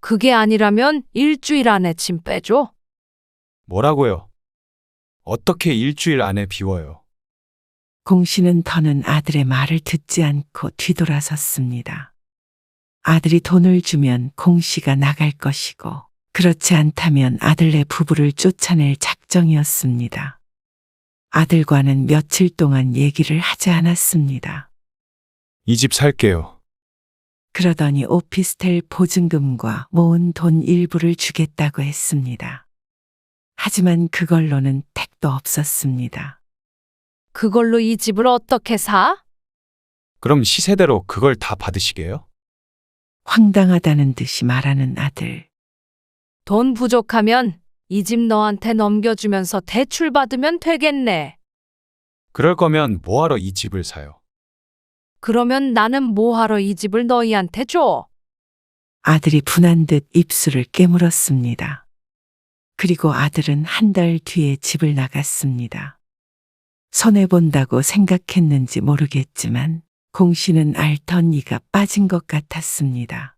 G: 그게 아니라면 일주일 안에 짐 빼줘.
B: 뭐라고요? 어떻게 일주일 안에 비워요?
C: 공씨는 더는 아들의 말을 듣지 않고 뒤돌아섰습니다. 아들이 돈을 주면 공씨가 나갈 것이고 그렇지 않다면 아들네 부부를 쫓아낼 작정이었습니다. 아들과는 며칠 동안 얘기를 하지 않았습니다.
B: 이 집 살게요.
C: 그러더니 오피스텔 보증금과 모은 돈 일부를 주겠다고 했습니다. 하지만 그걸로는 택도 없었습니다.
G: 그걸로 이 집을 어떻게 사?
B: 그럼 시세대로 그걸 다 받으시게요?
C: 황당하다는 듯이 말하는 아들.
G: 돈 부족하면 이 집 너한테 넘겨주면서 대출 받으면 되겠네.
B: 그럴 거면 뭐하러 이 집을 사요?
G: 그러면 나는 뭐하러 이 집을 너희한테 줘?
C: 아들이 분한 듯 입술을 깨물었습니다. 그리고 아들은 한 달 뒤에 집을 나갔습니다. 손해본다고 생각했는지 모르겠지만 공씨는 알던 이가 빠진 것 같았습니다.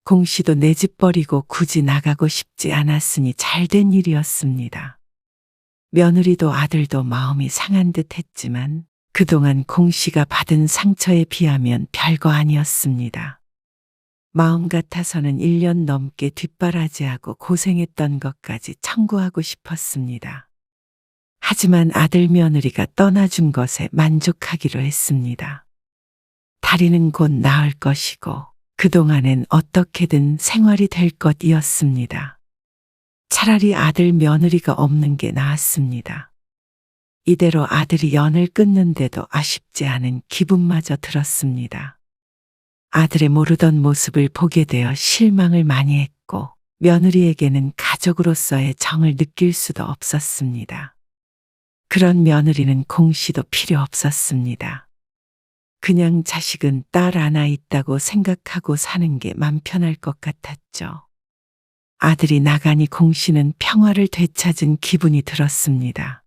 C: 공씨도 내 집 버리고 굳이 나가고 싶지 않았으니 잘된 일이었습니다. 며느리도 아들도 마음이 상한 듯 했지만 그동안 공씨가 받은 상처에 비하면 별거 아니었습니다. 마음 같아서는 1년 넘게 뒷바라지하고 고생했던 것까지 청구하고 싶었습니다. 하지만 아들 며느리가 떠나준 것에 만족하기로 했습니다. 다리는 곧 나을 것이고 그동안엔 어떻게든 생활이 될 것이었습니다. 차라리 아들 며느리가 없는 게 나았습니다. 이대로 아들이 연을 끊는데도 아쉽지 않은 기분마저 들었습니다. 아들의 모르던 모습을 보게 되어 실망을 많이 했고 며느리에게는 가족으로서의 정을 느낄 수도 없었습니다. 그런 며느리는 공씨도 필요 없었습니다. 그냥 자식은 딸 하나 있다고 생각하고 사는 게 맘 편할 것 같았죠. 아들이 나가니 공씨는 평화를 되찾은 기분이 들었습니다.